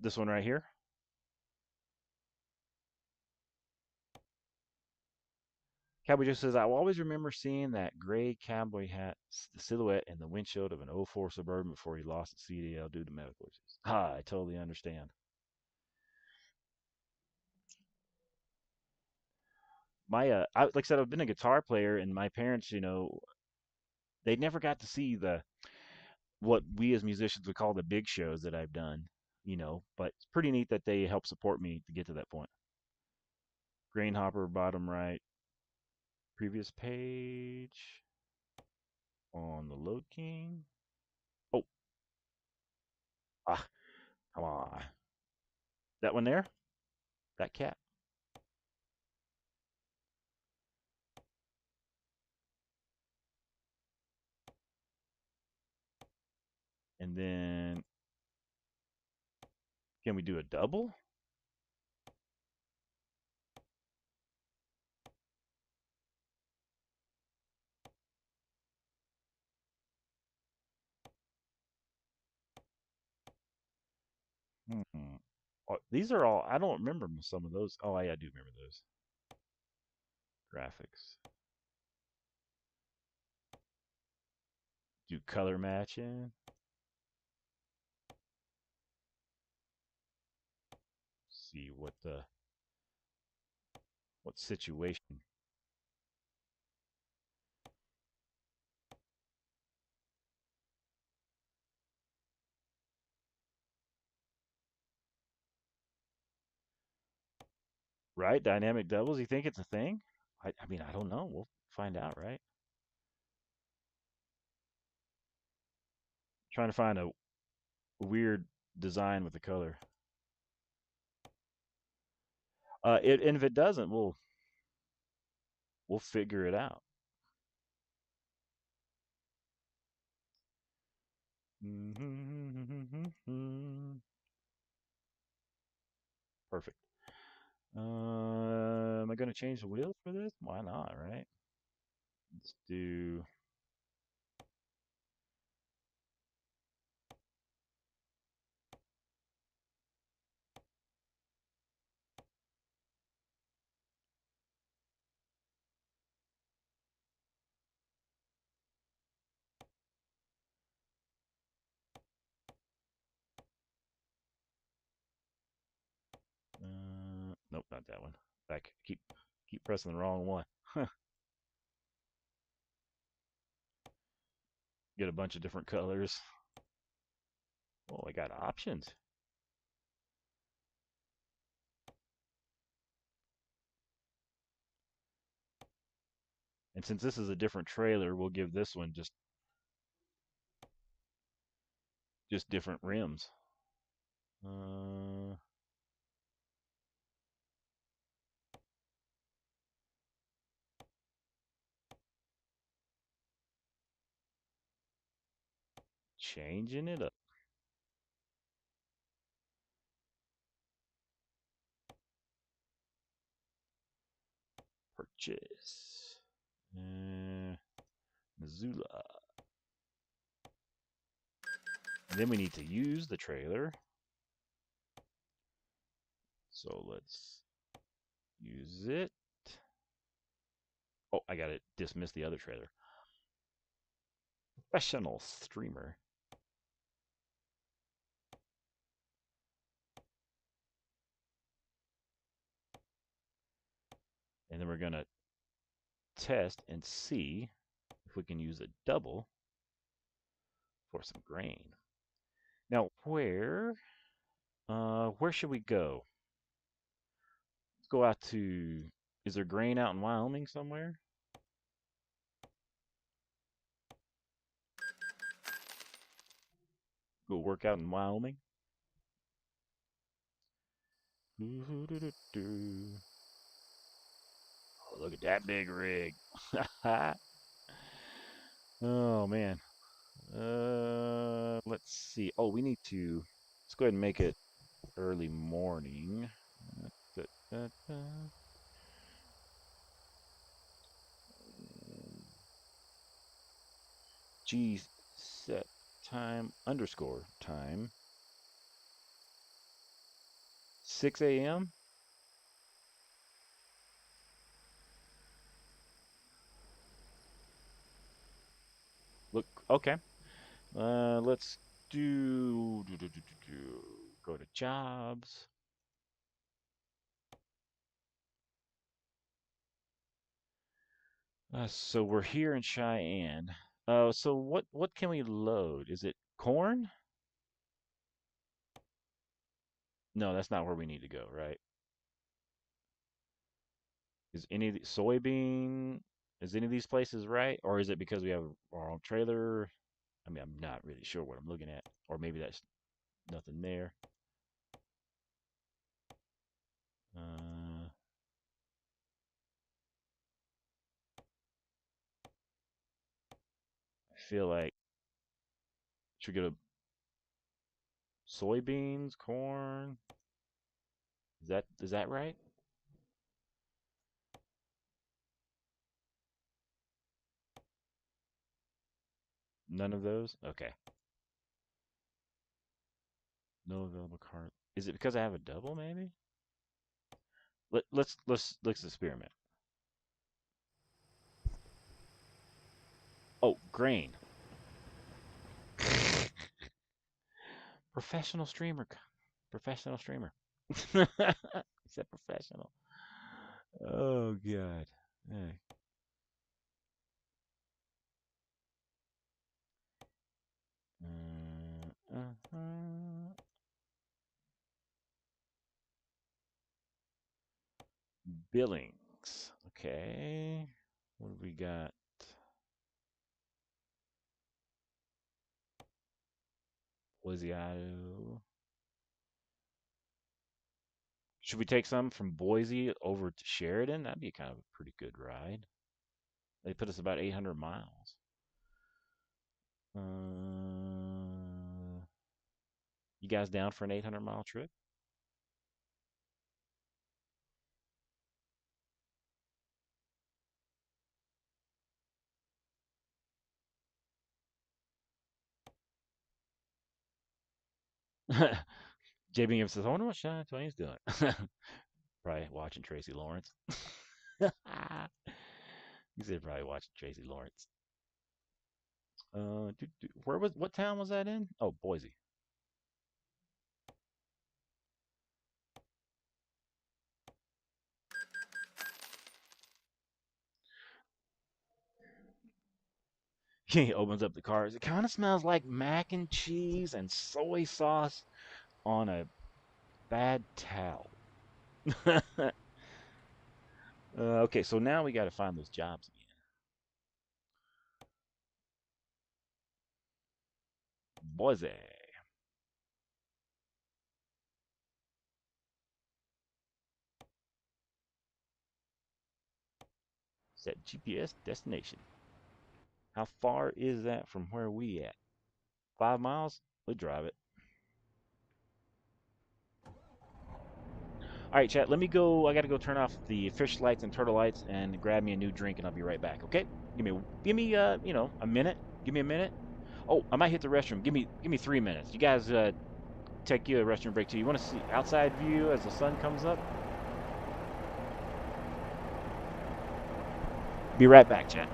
this one right here. Cowboy just says, I will always remember seeing that gray cowboy hat, the silhouette, and the windshield of an '04 Suburban before he lost its CDL due to medical issues. Ah, I totally understand. Like I said, I've been a guitar player, and my parents, they never got to see the what we as musicians would call the big shows that I've done, But it's pretty neat that they help support me to get to that point. Grain hopper, bottom right, previous page on the Load King. Oh, ah, come on. That one there? That cat. And then can we do a double? Hmm. Oh, these are all, I don't remember some of those. Oh, yeah, I do remember those. Graphics. Do color matching. See what situation. Right? Dynamic doubles. You think it's a thing? I mean, I don't know. We'll find out, right? Trying to find a weird design with the color. And if it doesn't, we'll figure it out. Perfect. Am I going to change the wheels for this? Why not, right? Let's do. Nope, not that one. Back. Keep pressing the wrong one. Get a bunch of different colors. Oh, I got options. And since this is a different trailer, we'll give this one just different rims. Uh, Changing it up. Purchase. Missoula. And then we need to use the trailer. So let's use it. Oh, I gotta dismiss the other trailer. Professional streamer. And then we're gonna test and see if we can use a double for some grain. Now, where should we go? Let's go out to, is there grain out in Wyoming somewhere? Go work out in Wyoming. Oh, look at that big rig. Oh man. Let's see. Oh, let's go ahead and make it early morning. Da, da, da. G set time underscore time. 6 a.m. Look, okay. Let's go to jobs. So we're here in Cheyenne. So what can we load? Is it corn? No, that's not where we need to go, right? Is any of the soybean? Is any of these places right, or is it because we have our own trailer? I mean, I'm not really sure what I'm looking at, or maybe that's nothing there. Uh, I feel like should we go to soybeans, corn? Is that right? None of those? Okay. No available card. Is it because I have a double, maybe? Let's experiment. Oh, grain. Professional streamer. Professional streamer. Is that professional? Oh God. Hey. Uh-huh. Billings. Okay. What have we got? Boise, Idaho. Should we take some from Boise over to Sheridan? That'd be kind of a pretty good ride. They put us about 800 miles. You guys down for an 800-mile trip? JB Gibbs says, I wonder what Shania Twain's doing. Probably watching Tracy Lawrence. He said probably watching Tracy Lawrence. What town was that in? Oh, Boise. He opens up the cars. It kind of smells like mac and cheese and soy sauce on a bad towel. Okay, so now we got to find those jobs again. Boise. Set GPS destination. How far is that from where we at? 5 miles? We drive it. All right, chat. Let me go. I got to go turn off the fish lights and turtle lights and grab me a new drink, and I'll be right back. Okay? Give me, a minute. Give me a minute. Oh, I might hit the restroom. Give me 3 minutes. You guys, take you a restroom break too. You want to see outside view as the sun comes up? Be right back, chat.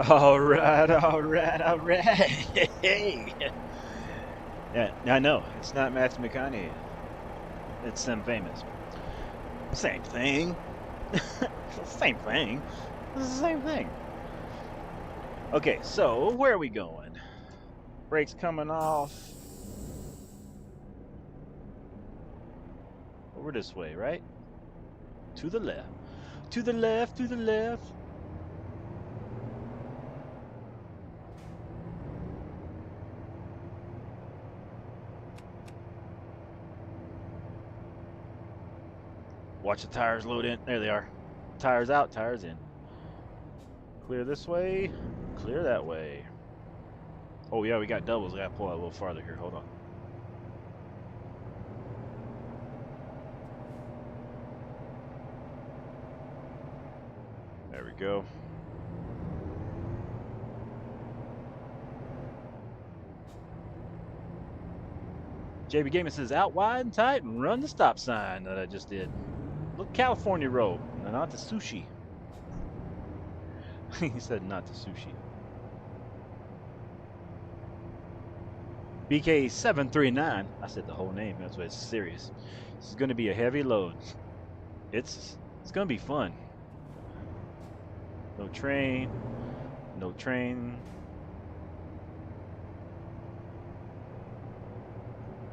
All right, all right, all right. Hey. Yeah, I know. It's not Matthew McConaughey. It's Sim Famous. Same thing. Same thing. It's the same thing. Okay, so where are we going? Brakes coming off. Over this way, right? To the left. To the left, to the left. Watch the tires load in. There they are. Tires out, tires in. Clear this way. Clear that way. Oh yeah, we got doubles. I gotta pull out a little farther here. Hold on. There we go. JB Gaming says, out wide and tight and run the stop sign that I just did. Look, California Road, and not the sushi. He said not the sushi. BK739. I said the whole name. That's why it's serious. This is going to be a heavy load. It's going to be fun. No train. No train.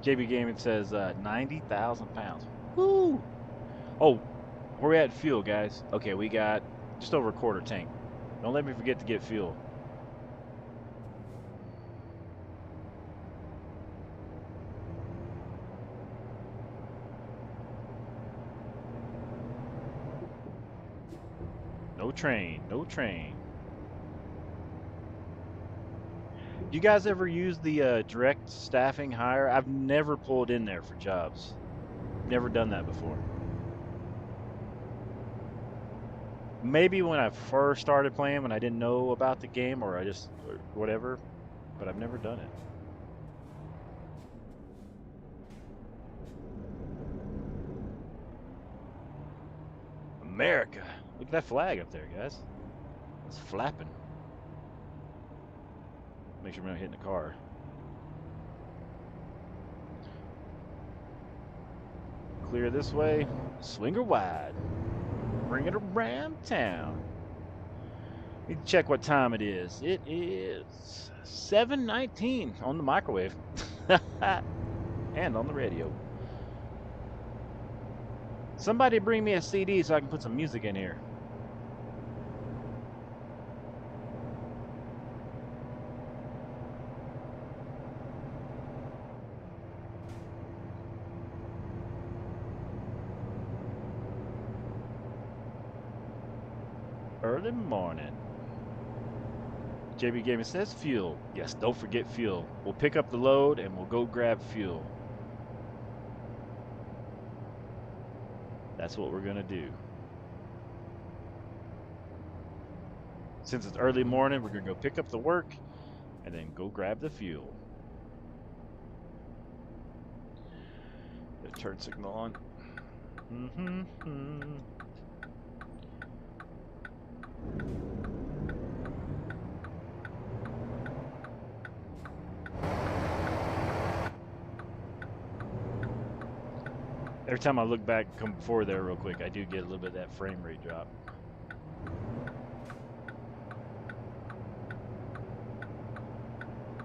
JB Gaming says 90,000 pounds. Woo! Oh, where we at fuel, guys? Okay, we got just over a quarter tank. Don't let me forget to get fuel. No train, no train. You guys ever use the direct staffing hire? I've never pulled in there for jobs. Never done that before. Maybe when I first started playing, when I didn't know about the game, or or whatever, but I've never done it. America. Look at that flag up there, guys. It's flapping. Make sure we're not hitting the car. Clear this way. Swinger wide. Bring it around town. Need to check what time it is. It is 7:19 on the microwave. And on the radio. Somebody bring me a CD so I can put some music in here. Early morning. JB Gaming says fuel. Yes, don't forget fuel. We'll pick up the load and we'll go grab fuel. That's what we're gonna do. Since it's early morning, we're gonna go pick up the work and then go grab the fuel. The turn signal on. Every time I look back, come before there real quick, I do get a little bit of that frame rate drop.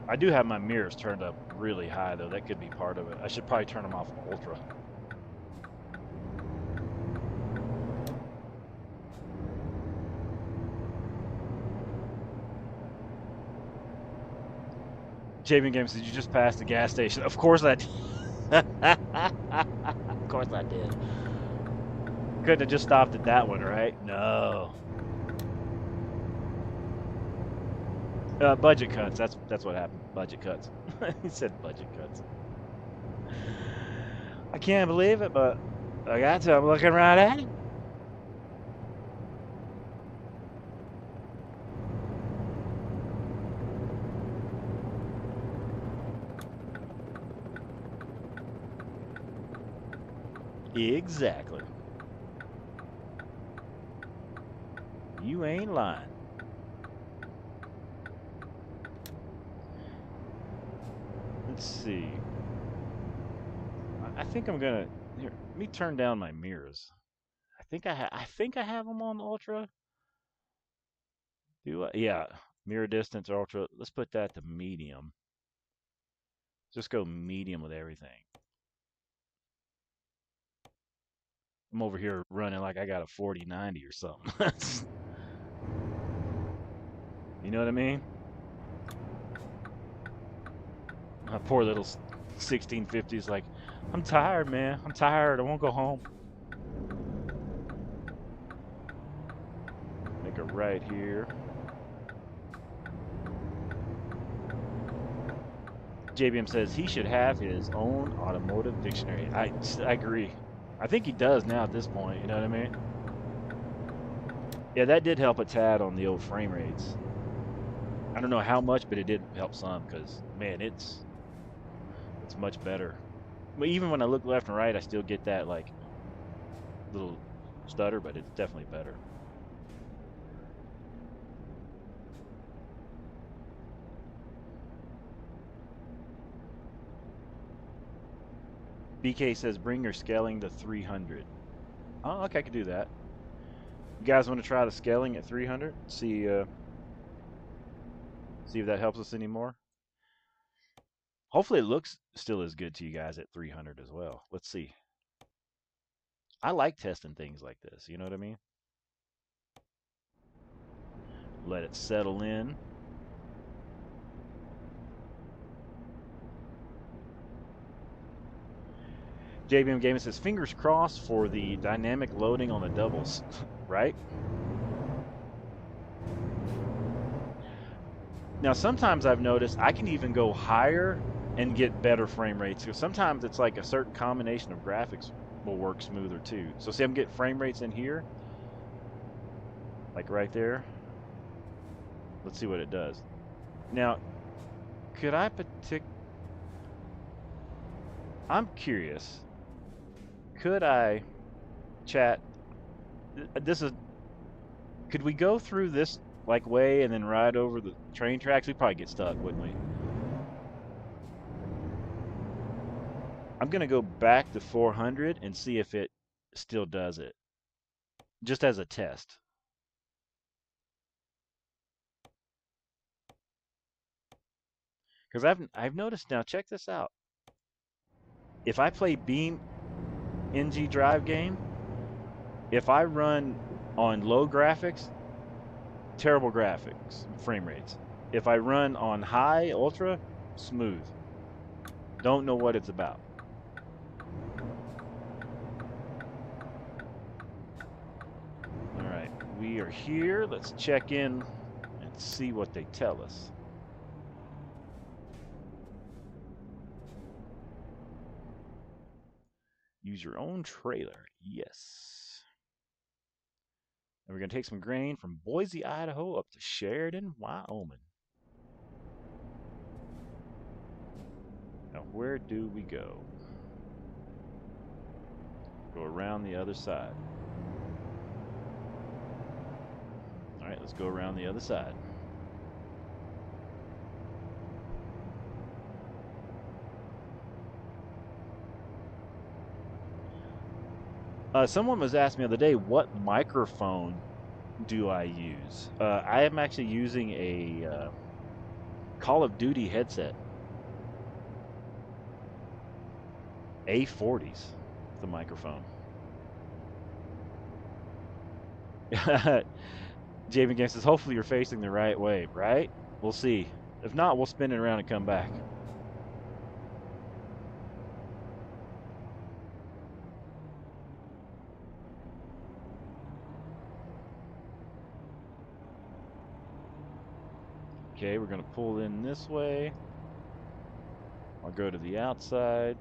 I do have my mirrors turned up really high though. That could be part of it. I should probably turn them off ultra. JB Games, did you just pass the gas station? Of course I did. Of course I did. Couldn't have just stopped at that one, right? No. Budget cuts. That's what happened. Budget cuts. He said budget cuts. I can't believe it, but I got to. I'm looking right at it. Exactly. You ain't lying. Let's see. I think I'm gonna here. Let me turn down my mirrors. I think I have them on ultra. Do I? Yeah, mirror distance ultra. Let's put that to medium. Just go medium with everything. I'm over here running like I got a 4090 or something. You know what I mean? My poor little 1650 is like, I'm tired, man. I'm tired. I won't go home. Make a right here. JBM says he should have his own automotive dictionary. I agree. I think he does now at this point, you know what I mean? Yeah, that did help a tad on the old frame rates. I don't know how much, but it did help some because, man, it's much better. But even when I look left and right, I still get that like little stutter, but it's definitely better. BK says bring your scaling to 300. Oh, okay, I could do that. You guys want to try the scaling at 300? See if that helps us anymore. Hopefully it looks still as good to you guys at 300 as well. Let's see. I like testing things like this, you know what I mean? Let it settle in. JBM Gaming says, fingers crossed for the dynamic loading on the doubles, right? Now, sometimes I've noticed I can even go higher and get better frame rates. Because sometimes it's like a certain combination of graphics will work smoother too. So see, I'm getting frame rates in here, like right there. Let's see what it does. Now, could I I'm curious. Could I, chat, this is, could we go through this like way and then ride over the train tracks? We'd probably get stuck, wouldn't we? I'm going to go back to 400 and see if it still does it, just as a test. Because I've noticed now, check this out. If I play Beam NG Drive game, if I run on low graphics, terrible graphics, frame rates. If I run on high, ultra, smooth. Don't know what it's about. All right, we are here. Let's check in and see what they tell us. Use your own trailer. Yes. And we're going to take some grain from Boise, Idaho up to Sheridan, Wyoming. Now, where do we go? Go around the other side. All right, let's go around the other side. Someone was asking me the other day, what microphone do I use? I am actually using a Call of Duty headset. A40s, the microphone. Javen Game says, hopefully you're facing the right way, right? We'll see. If not, we'll spin it around and come back. Okay, we're going to pull in this way. I'll go to the outside.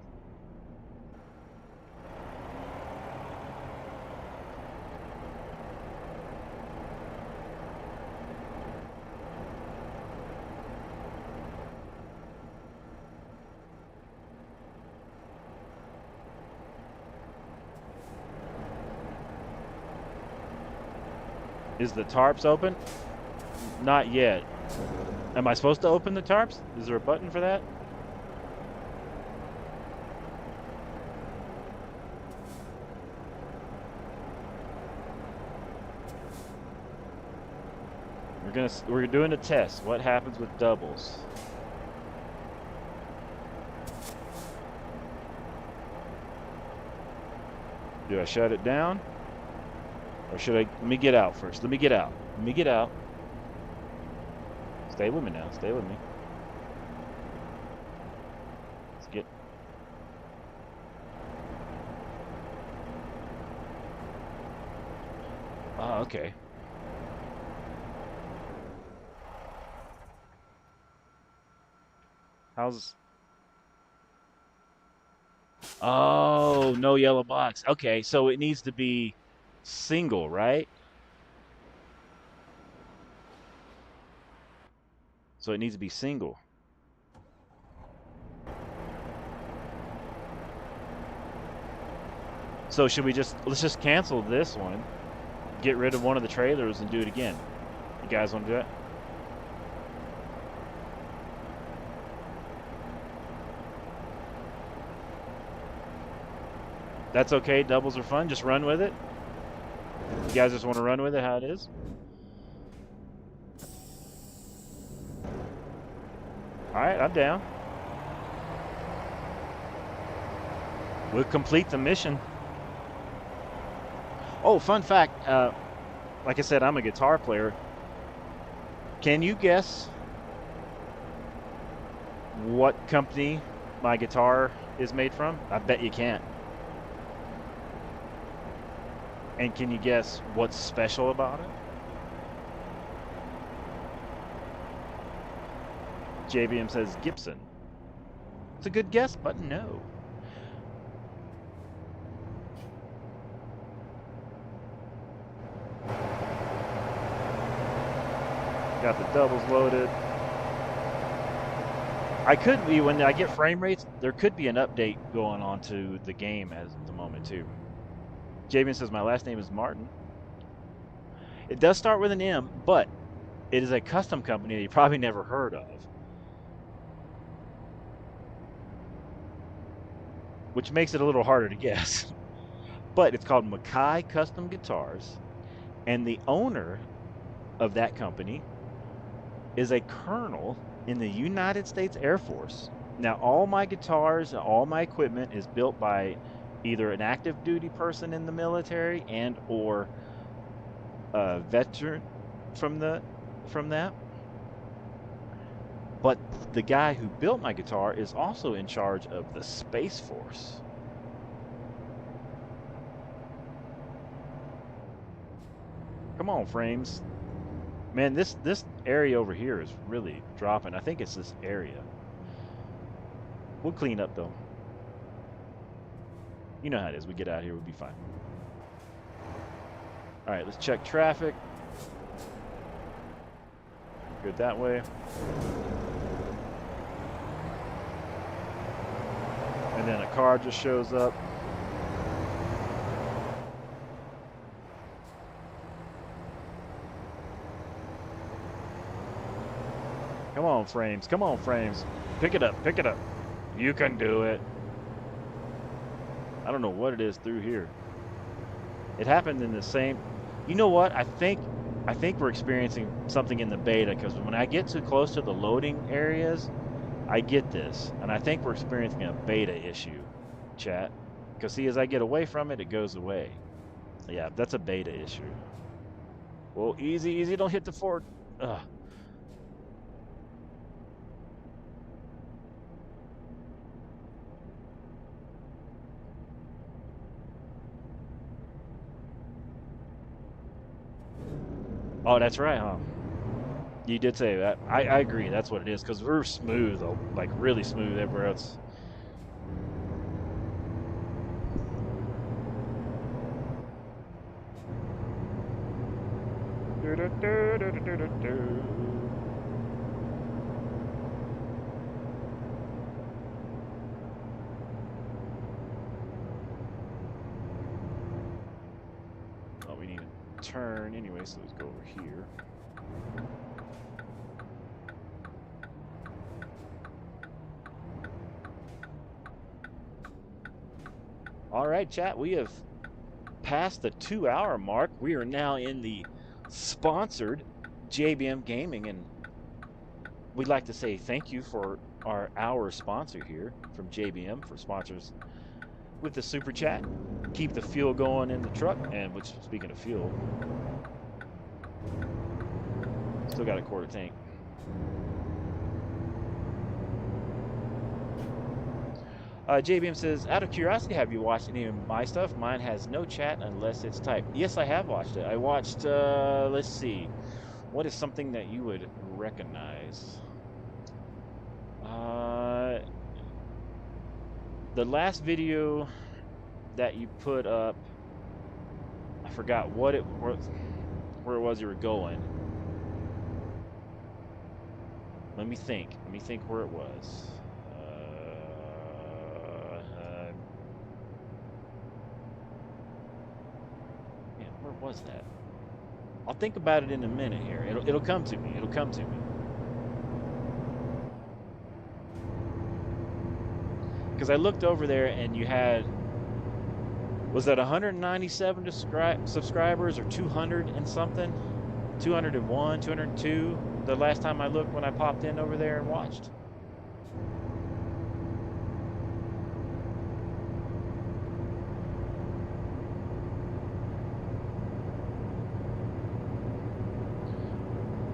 Is the tarps open? Not yet. Am I supposed to open the tarps? Is there a button for that? We're doing a test. What happens with doubles? Do I shut it down? Or should I, let me get out first. Let me get out. Let me get out. Stay with me now. Stay with me. Let's get. Oh, okay. How's. Oh, no yellow box. Okay, so it needs to be single, right? So it needs to be single. So should we let's just cancel this one, get rid of one of the trailers and do it again. You guys want to do it? That's okay, doubles are fun, just run with it. You guys just want to run with it how it is? Alright, I'm down. We'll complete the mission. Oh, fun fact, like I said, I'm a guitar player. Can you guess what company my guitar is made from? I bet you can't. And can you guess what's special about it? JBM says Gibson. It's a good guess, but no. Got the doubles loaded. I could be, when I get frame rates, there could be an update going on to the game at the moment too. JBM says my last name is Martin. It does start with an M, but it is a custom company that you probably never heard of, which makes it a little harder to guess. But it's called Mackay Custom Guitars, and the owner of that company is a colonel in the United States Air Force. Now, all my guitars, all my equipment is built by either an active duty person in the military and or a veteran from that. But the guy who built my guitar is also in charge of the Space Force. Come on, frames. Man, this area over here is really dropping. I think it's this area. We'll clean up though. You know how it is. We get out here, we'll be fine. All right, let's check traffic. Good that way. And then a car just shows up. Come on, frames. Come on, frames. Pick it up. Pick it up. You can do it. I don't know what it is through here. It happened in the same... You know what? I think we're experiencing something in the beta, because when I get too close to the loading areas, I get this. And I think we're experiencing a beta issue, chat. Because see, as I get away from it, it goes away. Yeah, that's a beta issue. Well, easy, easy. Don't hit the forward. Ugh. Oh, that's right, huh? You did say that. I agree. That's what it is, because we're smooth, though, like really smooth everywhere else. Oh, we need to turn anyway, so let's go over here. All right, chat, we have passed the 2-hour mark. We are now in the sponsored JBM Gaming, and we'd like to say thank you for our hour sponsor here from JBM for sponsors with the super chat. Keep the fuel going in the truck, and which, speaking of fuel, still got a quarter tank. JBM says, out of curiosity, have you watched any of my stuff? Mine has no chat unless it's typed. Yes, I have watched it. I watched, let's see. What is something that you would recognize? The last video that you put up, I forgot what it was, where it was you were going. Let me think. Let me think where it was. Yeah, where was that? I'll think about it in a minute here. It'll come to me. It'll come to me. Because I looked over there and you had, was that 197 subscribers or 200 and something? 201, 202 the last time I looked when I popped in over there and watched.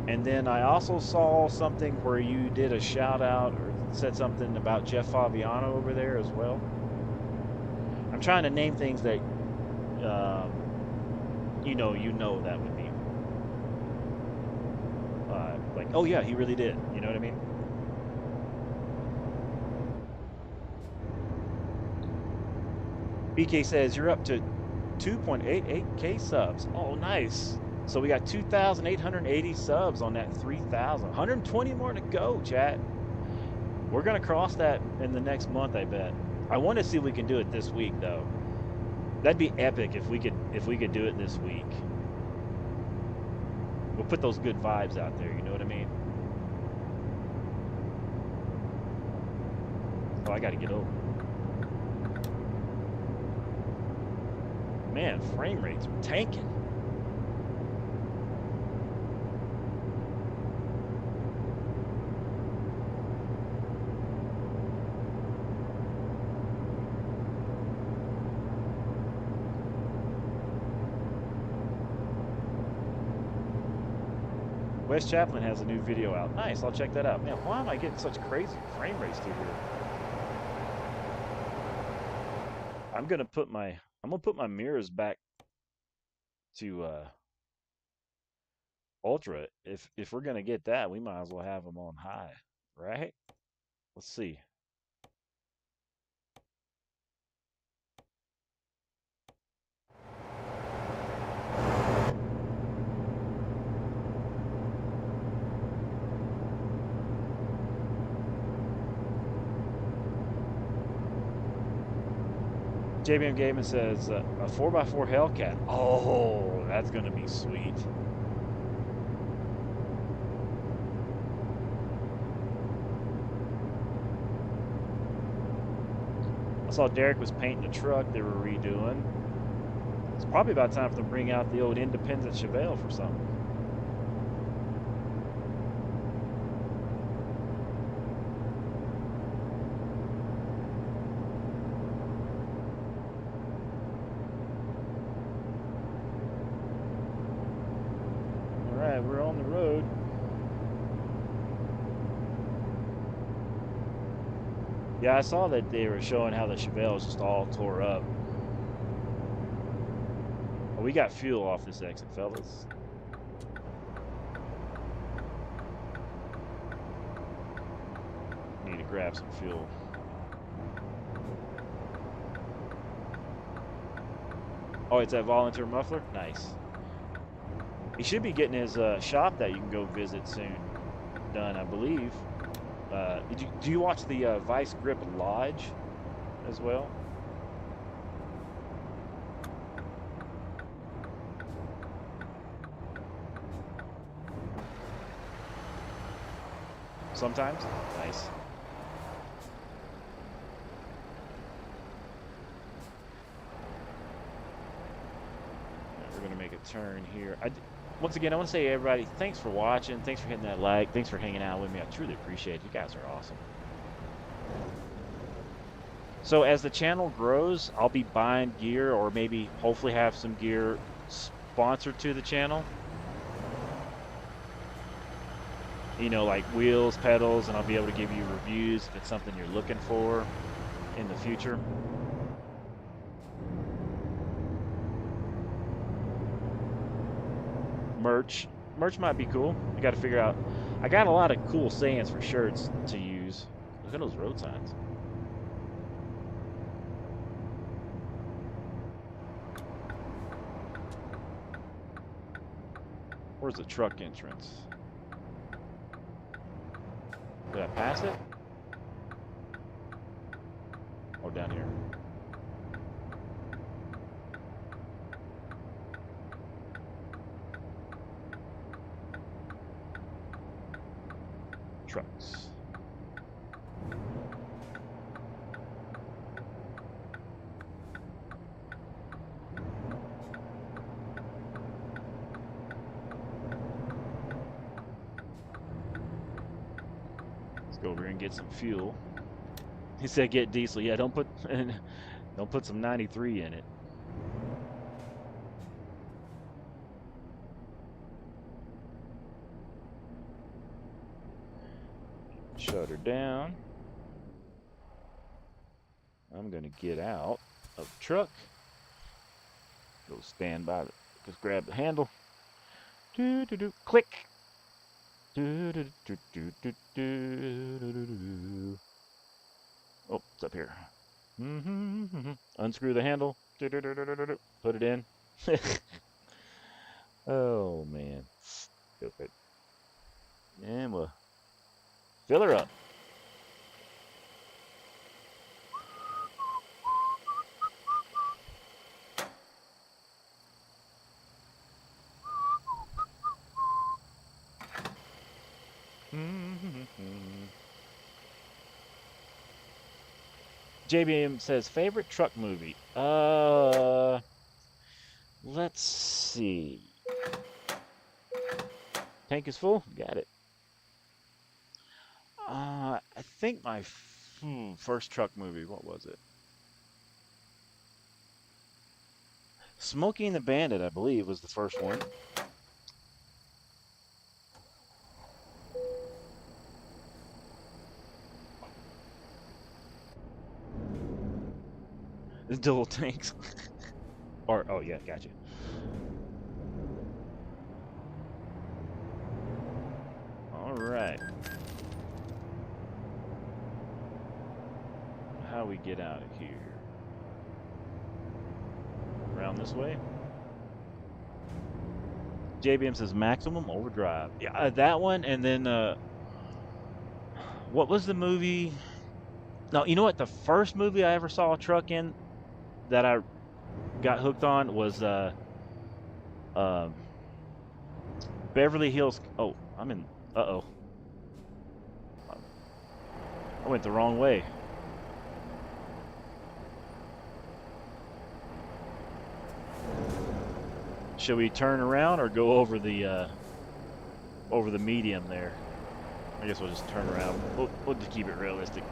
And then I also saw something where you did a shout out or said something about Jeff Fabiano over there as well. I'm trying to name things that you know that would be like, oh yeah, he really did. You know what I mean? BK says you're up to 2.88K subs. Oh, nice. So we got 2,880 subs on that 3,000. 120 more to go, chat. We're gonna cross that in the next month, I bet. I want to see if we can do it this week, though. That'd be epic if we could do it this week. We'll put those good vibes out there. You know what I mean? Oh, I got to get over. Man, frame rates are tanking. Wes Chaplin has a new video out. Nice, I'll check that out. Man, why am I getting such crazy frame rates through here? I'm gonna put my mirrors back to ultra. If we're gonna get that, we might as well have them on high, right? Let's see. JBM Gaming says a 4x4 Hellcat. Oh, that's gonna be sweet. I saw Derek was painting a truck they were redoing. It's probably about time for them to bring out the old Independent Chevelle for something. All right, we're on the road. Yeah, I saw that they were showing how the Chevelle is just all tore up. Oh, we got fuel off this exit, fellas. Need to grab some fuel. Oh, it's that volunteer muffler? Nice. He should be getting his shop that you can go visit soon done, I believe. Do you watch the Vice Grip Lodge as well? Sometimes? Nice. We're going to make a turn here. Once again, I want to say, everybody, thanks for watching. Thanks for hitting that like. Thanks for hanging out with me. I truly appreciate it. You guys are awesome. So as the channel grows, I'll be buying gear, or maybe hopefully have some gear sponsored to the channel. You know, like wheels, pedals, and I'll be able to give you reviews if it's something you're looking for in the future. Merch might be cool. I got to figure out. I got a lot of cool sayings for shirts to use. Look at those road signs. Where's the truck entrance? Pass it? Oh, down here. Trucks. Let's go over here and get some fuel. He said get diesel. Yeah, don't put some 93 in it. Shut her down. I'm gonna get out of the truck. Go stand by the. Just grab the handle. Do do do. Click. Do do do do do do do do. Oh, it's up here. Unscrew the handle. Do do do do do do. Put it in. Oh man, stupid. And we'll fill her up. JBM says favorite truck movie. Let's see. Tank is full. Got it. I think my first truck movie. What was it? Smokey and the Bandit, I believe, was the first one. The dual tanks. Or, oh yeah, gotcha. Alright. How we get out of here? Around this way? JBM says Maximum Overdrive. Yeah, that one, and then, what was the movie? No, you know what? The first movie I ever saw a truck in that I got hooked on was Beverly Hills. Oh, I'm in. Uh-oh. I went the wrong way. Should we turn around or go over the medium there? I guess we'll just turn around. We'll just keep it realistic.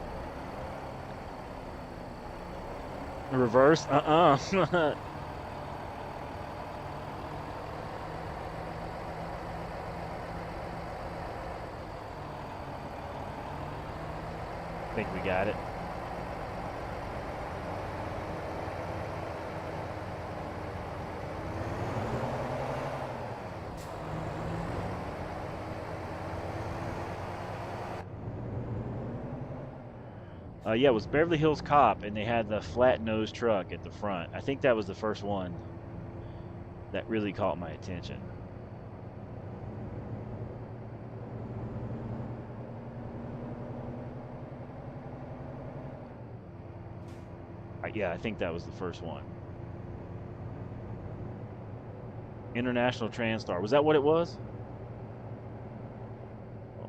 Reverse? I think we got it. Yeah, it was Beverly Hills Cop, and they had the flat nose truck at the front. I think that was the first one that really caught my attention. Yeah, I think that was the first one. International Transtar. Was that what it was? Oh.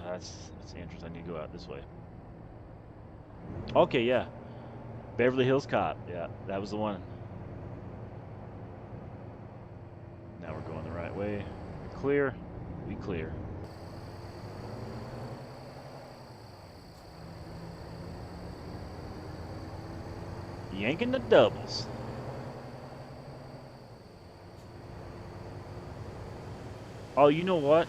That's interesting. I need to go out this way. Okay, yeah. Beverly Hills Cop. Yeah, that was the one. Now we're going the right way. We clear. We clear. Yanking the doubles. Oh, you know what?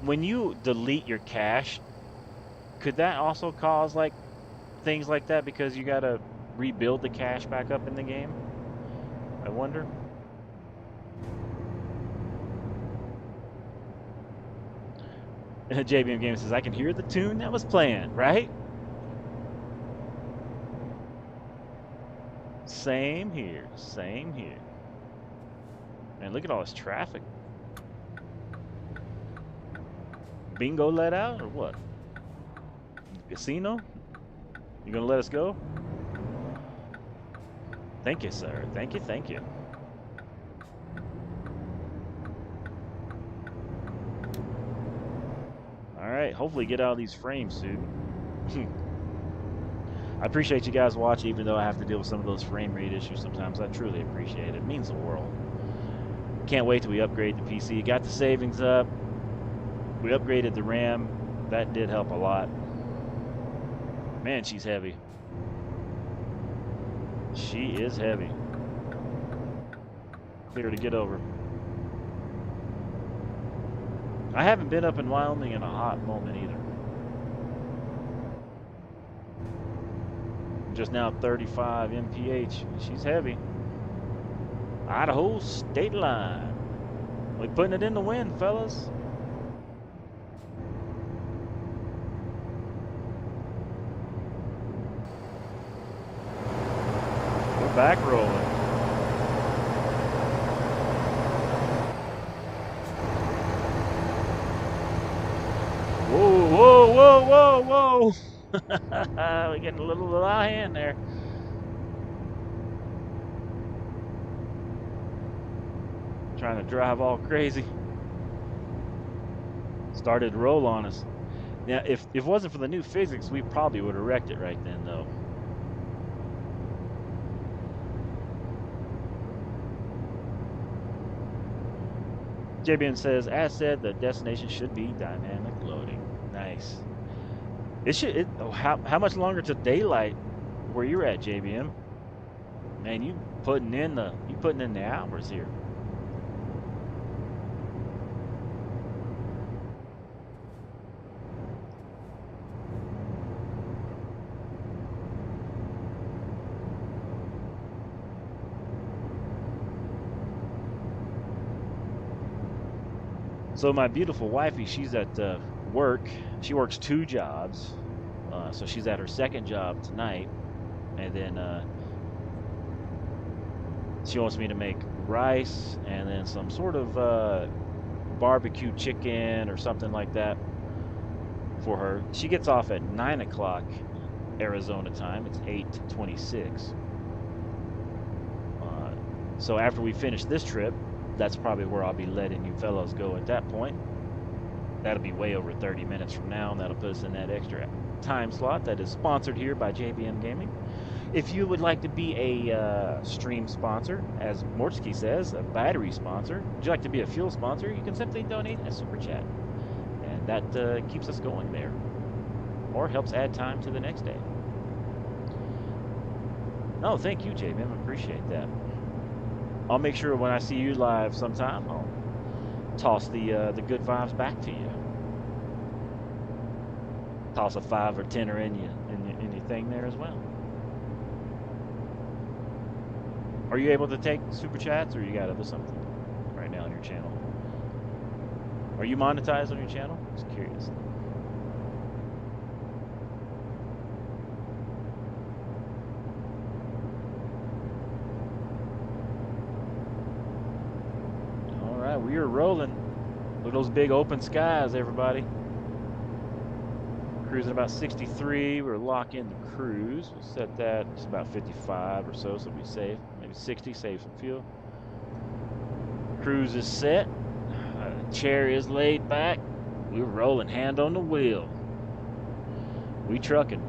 When you delete your cache, could that also cause like things like that because you gotta rebuild the cache back up in the game? I wonder. JBM Games says I can hear the tune that was playing, right? Same here, same here. Man, look at all this traffic. bingo let out or what? Casino? You gonna let us go? Thank you, sir. Thank you, thank you. Alright, hopefully get out of these frames soon. I appreciate you guys watching, even though I have to deal with some of those frame rate issues sometimes. I truly appreciate it. It means the world. Can't wait till we upgrade the PC. Got the savings up. We upgraded the RAM. That did help a lot. Man, she's heavy. She is heavy. Clear to get over. I haven't been up in Wyoming in a hot moment either. Just now 35 mph. She's heavy. Idaho state line. We putting it in the wind, fellas. We're back rolling. Whoa, whoa, whoa, whoa, whoa. We're getting a little out of hand there. Trying to drive all crazy. Started to roll on us. Now, if it wasn't for the new physics, we probably would have wrecked it right then, though. JBN says, as said, the destination should be dynamic loading. Nice. It should. How much longer to daylight where you're at, JBM? Man, you putting in the hours here. So my beautiful wifey, she's at work. She works 2 jobs. So she's at her second job tonight. And then she wants me to make rice and then some sort of barbecue chicken or something like that for her. She gets off at 9 o'clock Arizona time. It's 8:26. So after we finish this trip, that's probably where I'll be letting you fellows go at that point. That'll be way over 30 minutes from now, and that'll put us in that extra time slot that is sponsored here by JBM Gaming. If you would like to be a stream sponsor, as Mortsky says, a battery sponsor, would you like to be a fuel sponsor, you can simply donate a super chat. And that keeps us going there, or helps add time to the next day. No, thank you, JBM. I appreciate that. I'll make sure when I see you live sometime, I'll toss the good vibes back to you. Toss a 5 or 10 in your thing there as well. Are you able to take super chats, or you got other something right now on your channel? Are you monetized on your channel? Just curious. We are rolling. Look at those big open skies, everybody. Cruising about 63. We're lock in the cruise. We'll set that. It's about 55 or so, so we'll be safe. Maybe 60, save some fuel. Cruise is set. Chair is laid back. We're rolling, hand on the wheel. We trucking.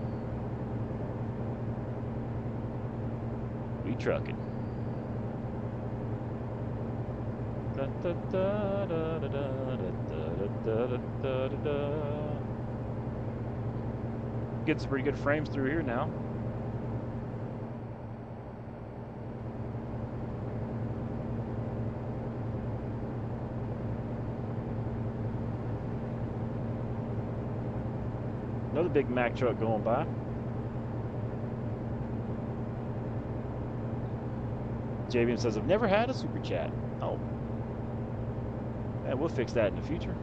We trucking. Getting some pretty good frames through here now. Another big Mack truck going by. Javian says, I've never had a super chat. Oh. Yeah, we'll fix that in the future.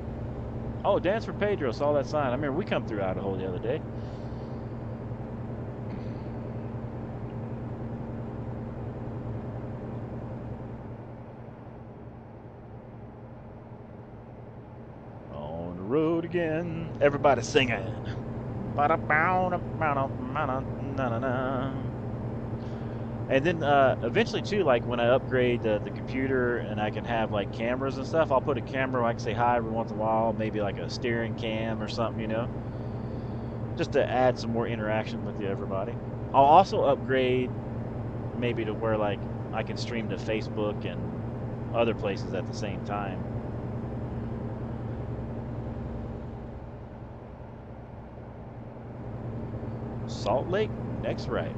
Oh, Dance for Pedro, saw that sign. I remember we come through Idaho the other day. On the road again. Everybody singing. And then eventually too, like when I upgrade the computer and I can have like cameras and stuff, I'll put a camera where I can say hi every once in a while, maybe like a steering cam or something, you know, just to add some more interaction with everybody. I'll also upgrade maybe to where like I can stream to Facebook and other places at the same time. Salt Lake, next right.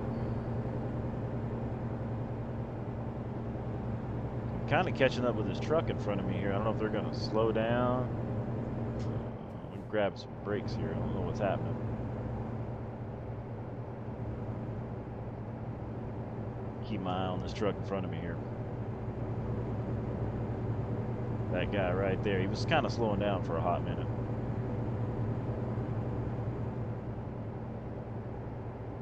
Kind of catching up with this truck in front of me here. I don't know if they're going to slow down. I'm going to grab some brakes here. I don't know what's happening. Keep my eye on this truck in front of me here. That guy right there, he was kind of slowing down for a hot minute.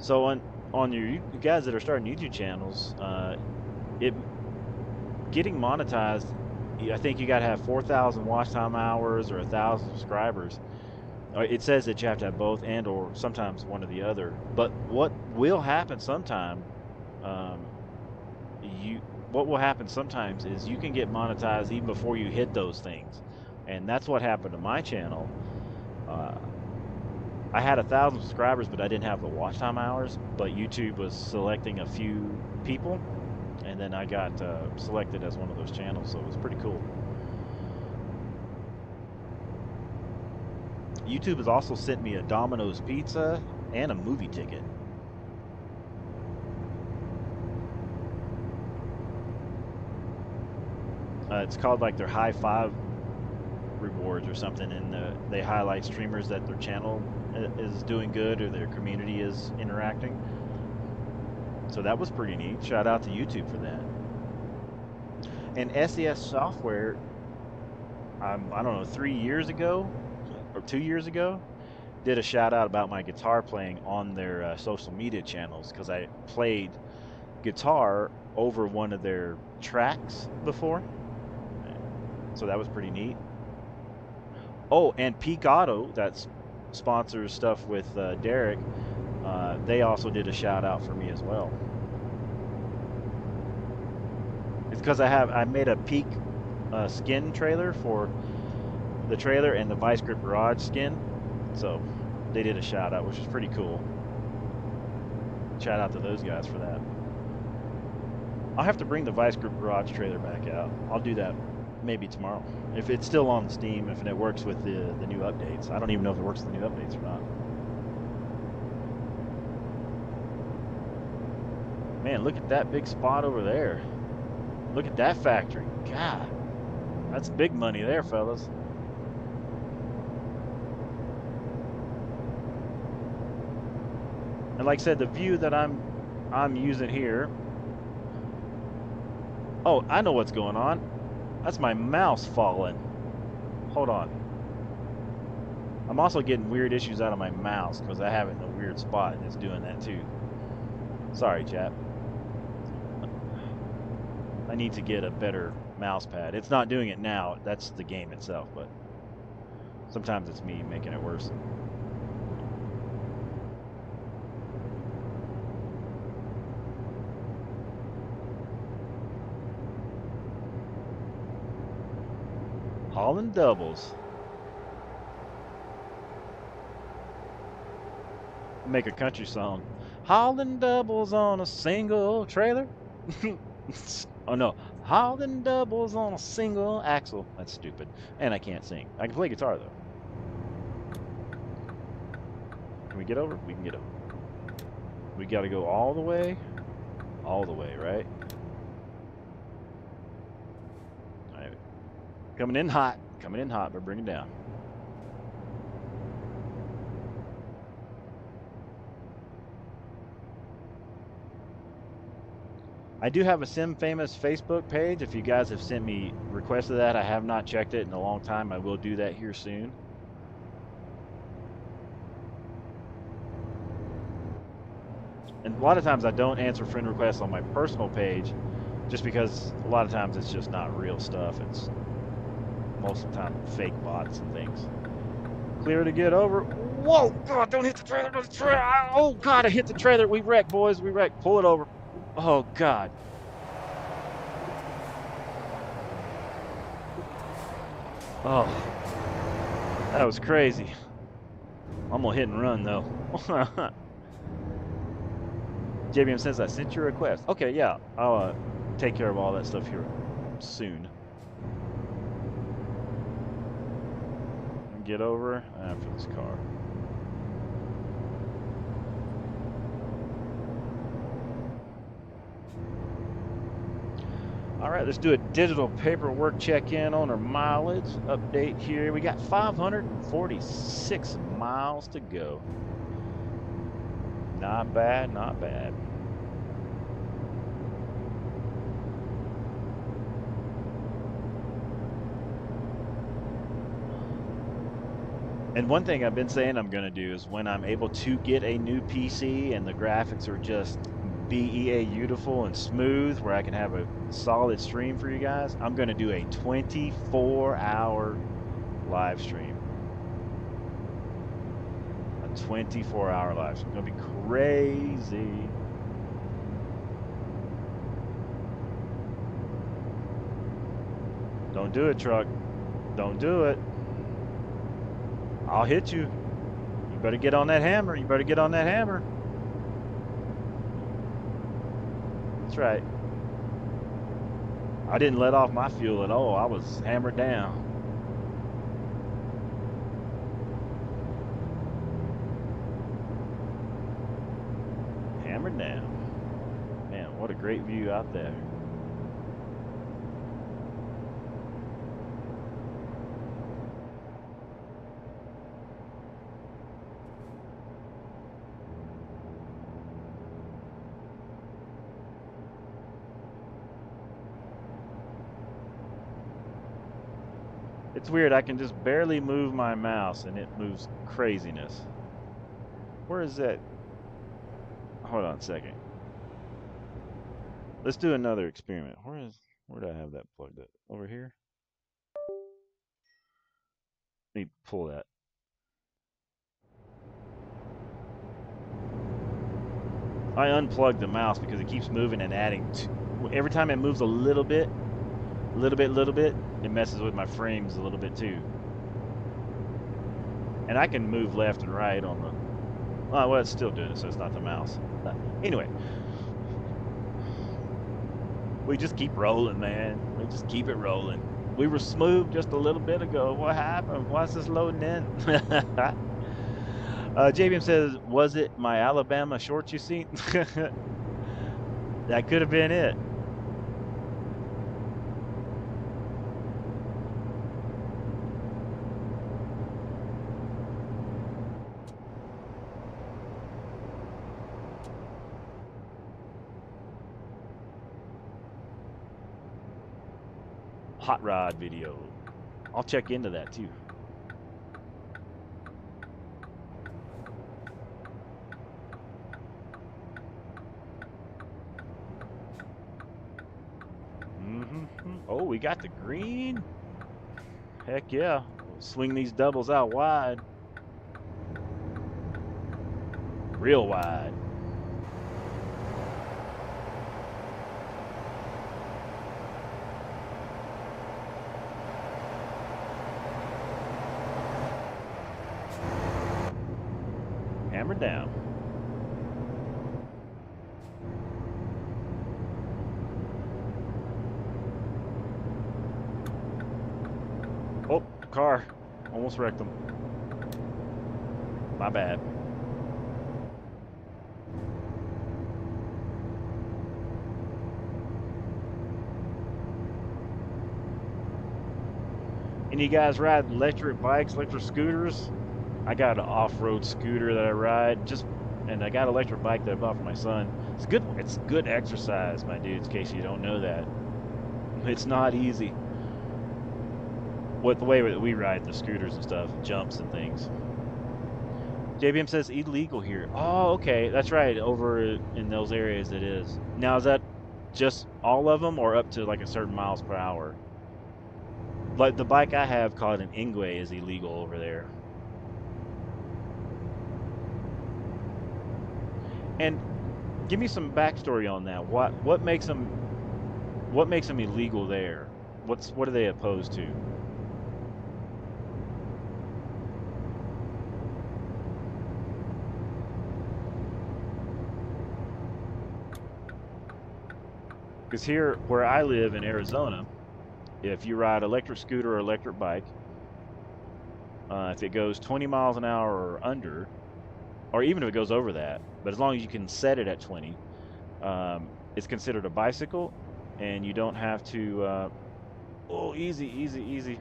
So on you guys that are starting YouTube channels, getting monetized, I think you got to have 4,000 watch time hours or 1,000 subscribers. It says that you have to have both and or sometimes one or the other. But what will happen sometime, what will happen sometimes is you can get monetized even before you hit those things. And that's what happened to my channel. I had 1,000 subscribers, but I didn't have the watch time hours. But YouTube was selecting a few people, and then I got selected as one of those channels, so it was pretty cool. YouTube has also sent me a Domino's pizza and a movie ticket. It's called like their high five rewards or something, and they highlight streamers that their channel is doing good or their community is interacting. So that was pretty neat. Shout out to YouTube for that. And SES Software, I don't know, 3 years ago or 2 years ago, did a shout out about my guitar playing on their social media channels because I played guitar over one of their tracks before. So that was pretty neat. Oh, and Peak Auto, that sponsors stuff with Derek, they also did a shout out for me as well. It's because I made a Peak skin trailer for the trailer and the Vice Grip Garage skin, so they did a shout out, which is pretty cool. Shout out to those guys for that. I'll have to bring the Vice Grip Garage trailer back out. I'll do that maybe tomorrow, if it's still on Steam, if it works with the new updates. I don't even know if it works with the new updates or not. Man, look at that big spot over there. Look at that factory. God, that's big money there, fellas. And like I said, the view that I'm using here. Oh, I know what's going on. That's my mouse falling. Hold on. I'm also getting weird issues out of my mouse because I have it in a weird spot and it's doing that too. Sorry, chap. I need to get a better mouse pad. It's not doing it now. That's the game itself, but sometimes it's me making it worse. Hauling doubles. Make a country song. Hauling doubles on a single trailer. Oh no, hauling doubles on a single axle. That's stupid. And I can't sing. I can play guitar though. Can we get over? We can get over. We gotta go all the way. All the way, right? Alright. Coming in hot, but bring it down. I do have a Sim Famous Facebook page. If you guys have sent me requests of that, I have not checked it in a long time. I will do that here soon. And a lot of times I don't answer friend requests on my personal page just because a lot of times it's just not real stuff. It's most of the time fake bots and things. clear to get over. Whoa, God, don't hit the trailer. Don't hit the trailer. Oh, God, I hit the trailer. We wrecked, boys. We wrecked. Pull it over. Oh, God. Oh, that was crazy. I'm going to hit and run, though. JBM says, I sent you a request. Okay, yeah. I'll take care of all that stuff here soon. Get over after this car. All right, let's do a digital paperwork check-in on our mileage update here. We got 546 miles to go. Not bad, not bad. And one thing I've been saying I'm going to do is when I'm able to get a new PC and the graphics are just BEA beautiful and smooth where I can have a solid stream for you guys, I'm going to do a 24-hour live stream. A 24-hour live stream. It's going to be crazy. Don't do it, truck. Don't do it. I'll hit you. You better get on that hammer. You better get on that hammer. That's right. I didn't let off my fuel at all. I was hammered down. Hammered down. Man, what a great view out there. It's weird, I can just barely move my mouse and it moves craziness. Where is that? Hold on a second. Let's do another experiment. Where do I have that plugged up? Over here? Let me pull that. I unplugged the mouse because it keeps moving and adding. Every time it moves a little bit, it messes with my frames a little bit too. And I can move left and right on the... well, it's still doing it, so it's not the mouse. Anyway. We just keep rolling, man. We just keep it rolling. We were smooth just a little bit ago. What happened? Why is this loading in? JBM says, was it my Alabama shorts you seen? That could have been it. Hot rod video. I'll check into that too. Oh, we got the green. Heck yeah. We'll swing these doubles out wide. Real wide. Hammer down. Oh, car. Almost wrecked them. My bad. And you guys ride electric bikes, electric scooters? I got an off-road scooter that I ride, and I got an electric bike that I bought for my son. It's good. It's good exercise, my dudes. In case you don't know that, it's not easy. With the way that we ride the scooters and stuff, jumps and things. JBM says illegal here. Oh, okay, that's right. Over in those areas, it is. Now, is that just all of them, or up to like a certain miles per hour? Like the bike I have called an Ingwe is illegal over there. And give me some backstory on that. What makes them illegal there? What are they opposed to? Because here, where I live in Arizona, if you ride electric scooter or electric bike, if it goes 20 miles an hour or under, or even if it goes over that, but as long as you can set it at 20, it's considered a bicycle, and you don't have to. Oh, easy, easy, easy.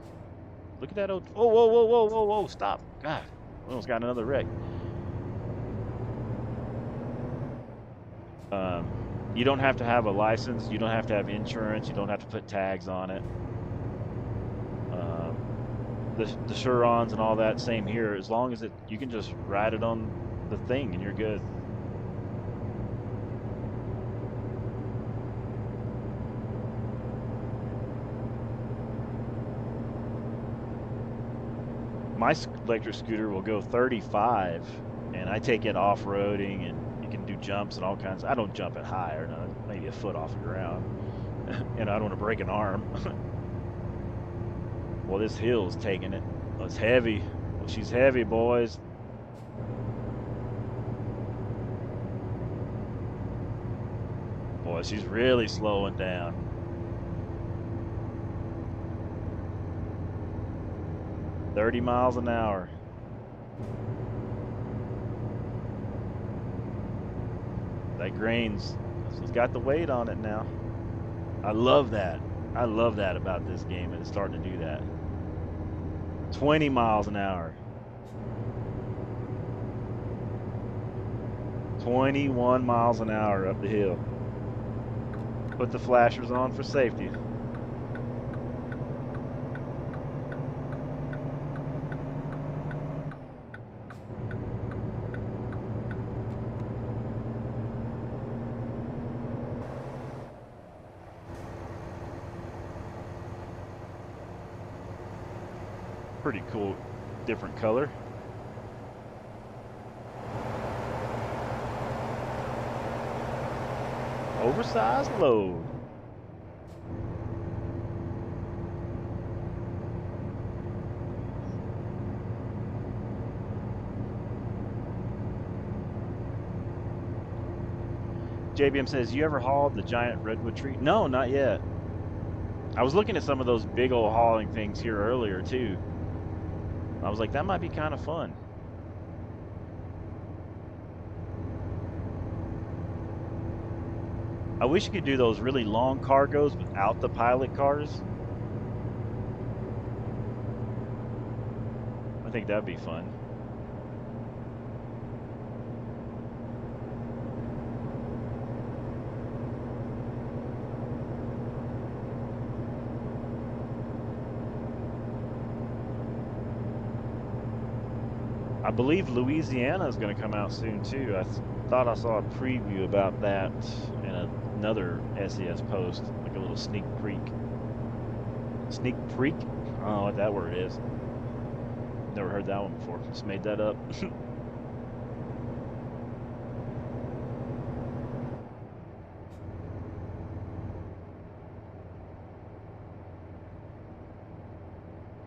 Look at that old. Oh, whoa, whoa, whoa, whoa, whoa! Stop! God, we almost got another wreck. Um, you don't have to have a license. You don't have to have insurance. You don't have to put tags on it. The Churons and all that, same here. As long as you can just ride it on the thing and you're good. My electric scooter will go 35, and I take it off-roading, and you can do jumps and all kinds. I don't jump it high or not, maybe a foot off the ground, and I don't want to break an arm. Well, this hill's taking it. Oh, it's heavy. Well, she's heavy, boys. Boy, she's really slowing down. "30 miles an hour. That grain's it's got the weight on it now. I love that. I love that about this game, and it's starting to do that. 20 miles an hour. 21 miles an hour up the hill. Put the flashers on for safety. Pretty cool, different color. Oversized load. JBM says, "You ever hauled the giant redwood tree?" No, not yet. I was looking at some of those big old hauling things here earlier too. I was like, that might be kind of fun. I wish you could do those really long cargoes without the pilot cars. I think that'd be fun. I believe Louisiana is going to come out soon too. I thought I saw a preview about that in another SES post, like a little sneak peek. Sneak peek? I don't know what that word is. Never heard that one before. Just made that up.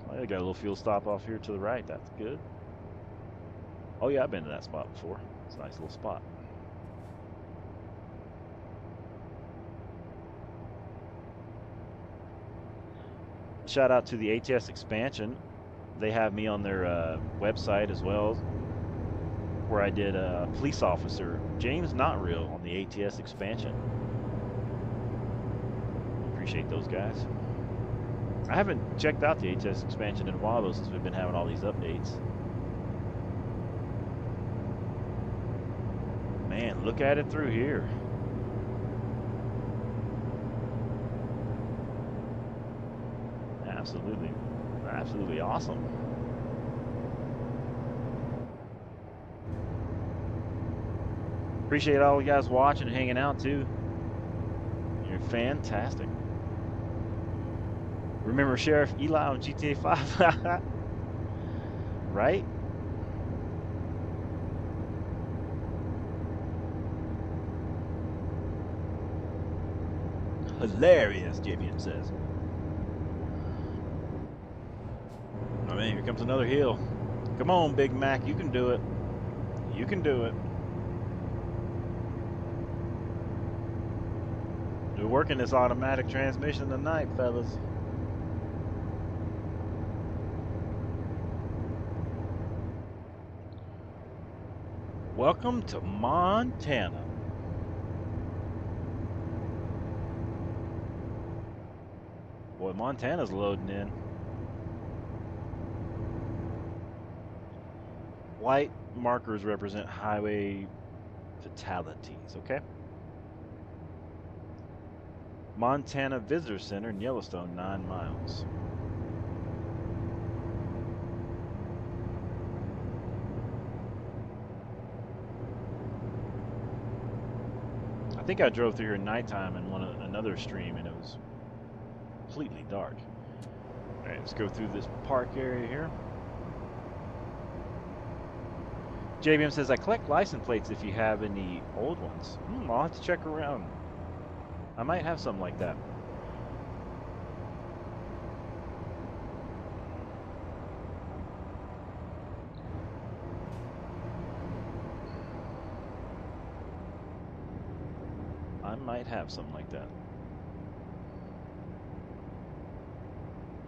Oh, they got a little fuel stop off here to the right. That's good. Oh yeah, I've been to that spot before. It's a nice little spot. Shout out to the ATS expansion. They have me on their website as well, where I did a police officer, James Not Real, on the ATS expansion. Appreciate those guys. I haven't checked out the ATS expansion in a while though, since we've been having all these updates. Man, look at it through here. Absolutely, absolutely awesome. Appreciate all you guys watching and hanging out too. You're fantastic. Remember Sheriff Eli on GTA 5? Right? Hilarious, JBM says. Oh man, here comes another hill. Come on, Big Mac, you can do it. You can do it. We're working this automatic transmission tonight, fellas. Welcome to Montana. Boy, Montana's loading in. White markers represent highway fatalities, okay? Montana Visitor Center in Yellowstone, 9 miles. I think I drove through here at nighttime in another stream and it was completely dark. All right, let's go through this park area here. JBM says, I collect license plates if you have any old ones. I'll have to check around. I might have something like that. I might have something like that.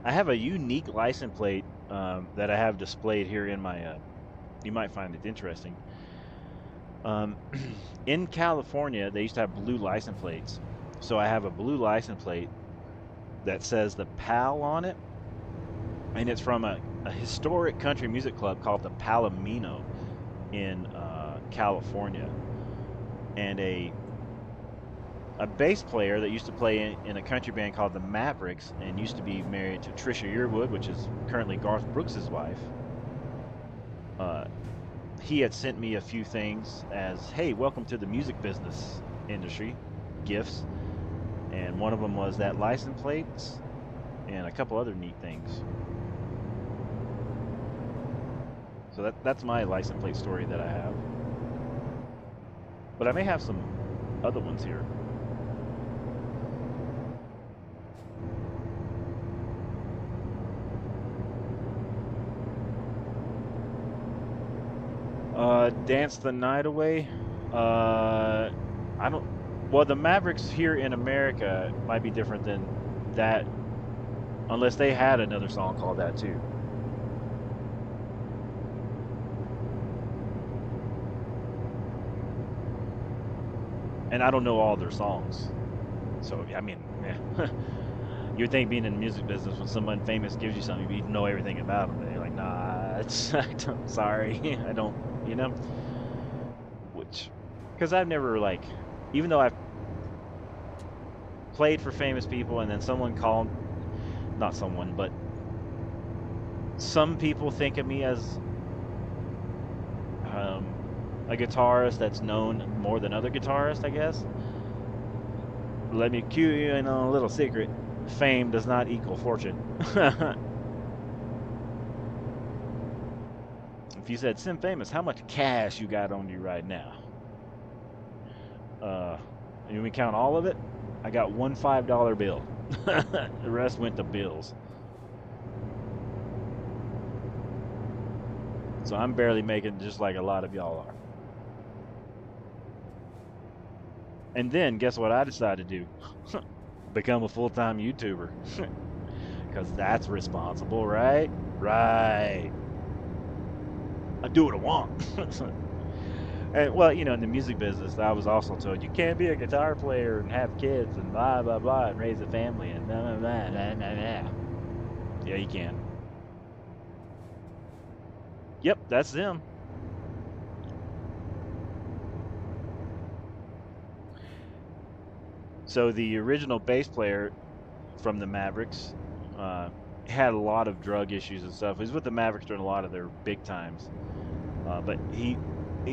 I have a unique license plate that I have displayed here in my, you might find it interesting. In California, they used to have blue license plates. So I have a blue license plate that says the PAL on it. And it's from a historic country music club called the Palomino in California. And a bass player that used to play in a country band called the Mavericks and used to be married to Trisha Yearwood, which is currently Garth Brooks' wife. He had sent me a few things as, hey, welcome to the music business industry, gifts. And one of them was that license plates and a couple other neat things. So that's my license plate story that I have. But I may have some other ones here. Dance the night away. I don't. Well, the Mavericks here in America might be different than that, unless they had another song called that too. And I don't know all their songs, so I mean, yeah. You'd think being in the music business, when someone famous gives you something, you know everything about them. But you're like, nah, it's sorry, I don't, you know. Which, because I've never like, even though I've played for famous people, and then someone called, not someone, but some people think of me as a guitarist that's known more than other guitarists, I guess. Let me cue you in on a little secret. Fame does not equal fortune. If you said, Sim Famous, how much cash you got on you right now? And we count all of it, I got one $5 bill. The rest went to bills. So I'm barely making just like a lot of y'all are. And then guess what I decided to do? Become a full-time YouTuber. Because that's responsible, right? Right. I do what I want. And, well, you know, in the music business, I was also told you can't be a guitar player and have kids and blah, blah, blah, and raise a family and blah, blah, blah, blah, blah, blah. Yeah, you can. Yep, that's them. So the original bass player from the Mavericks had a lot of drug issues and stuff. He was with the Mavericks during a lot of their big times. But he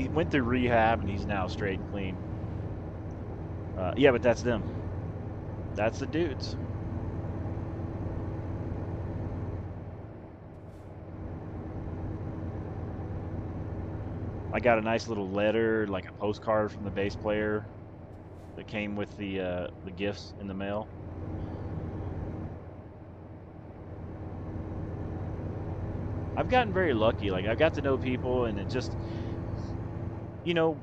went through rehab and he's now straight and clean. Yeah, but that's them. That's the dudes. I got a nice little letter, like a postcard from the bass player that came with the gifts in the mail. I've gotten very lucky. Like, I got to know people, and it just, you know,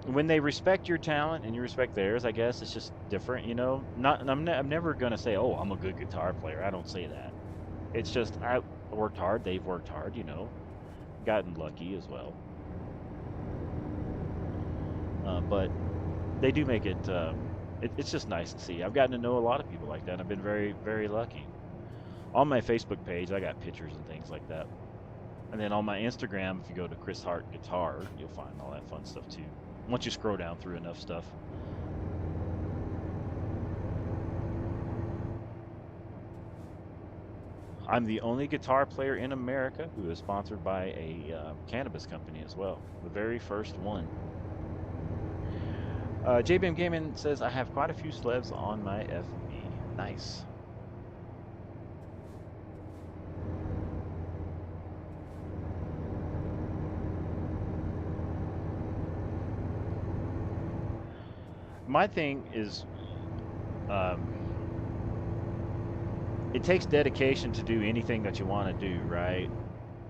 when they respect your talent and you respect theirs, I guess it's just different, you know. Not, I'm never gonna say, "Oh, I'm a good guitar player." I don't say that. It's just I worked hard. They've worked hard, you know. Gotten lucky as well. But they do make it, it's just nice to see. I've gotten to know a lot of people like that. I've been very, very lucky. On my Facebook page, I got pictures and things like that. And then on my Instagram, if you go to Chris Hart Guitar, you'll find all that fun stuff too. Once you scroll down through enough stuff. I'm the only guitar player in America who is sponsored by a cannabis company as well. The very first one. JBM Gaming says, I have quite a few sleds on my FB. Nice. My thing is, it takes dedication to do anything that you want to do, right?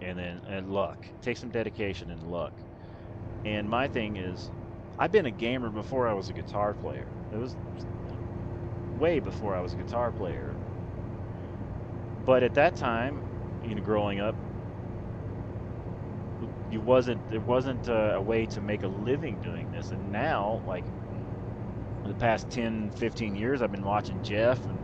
And luck. It takes some dedication and luck. And my thing is, I've been a gamer before I was a guitar player. It was way before I was a guitar player. But at that time, you know, growing up, there wasn't a way to make a living doing this. And now, like, the past 10, 15 years, I've been watching Jeff and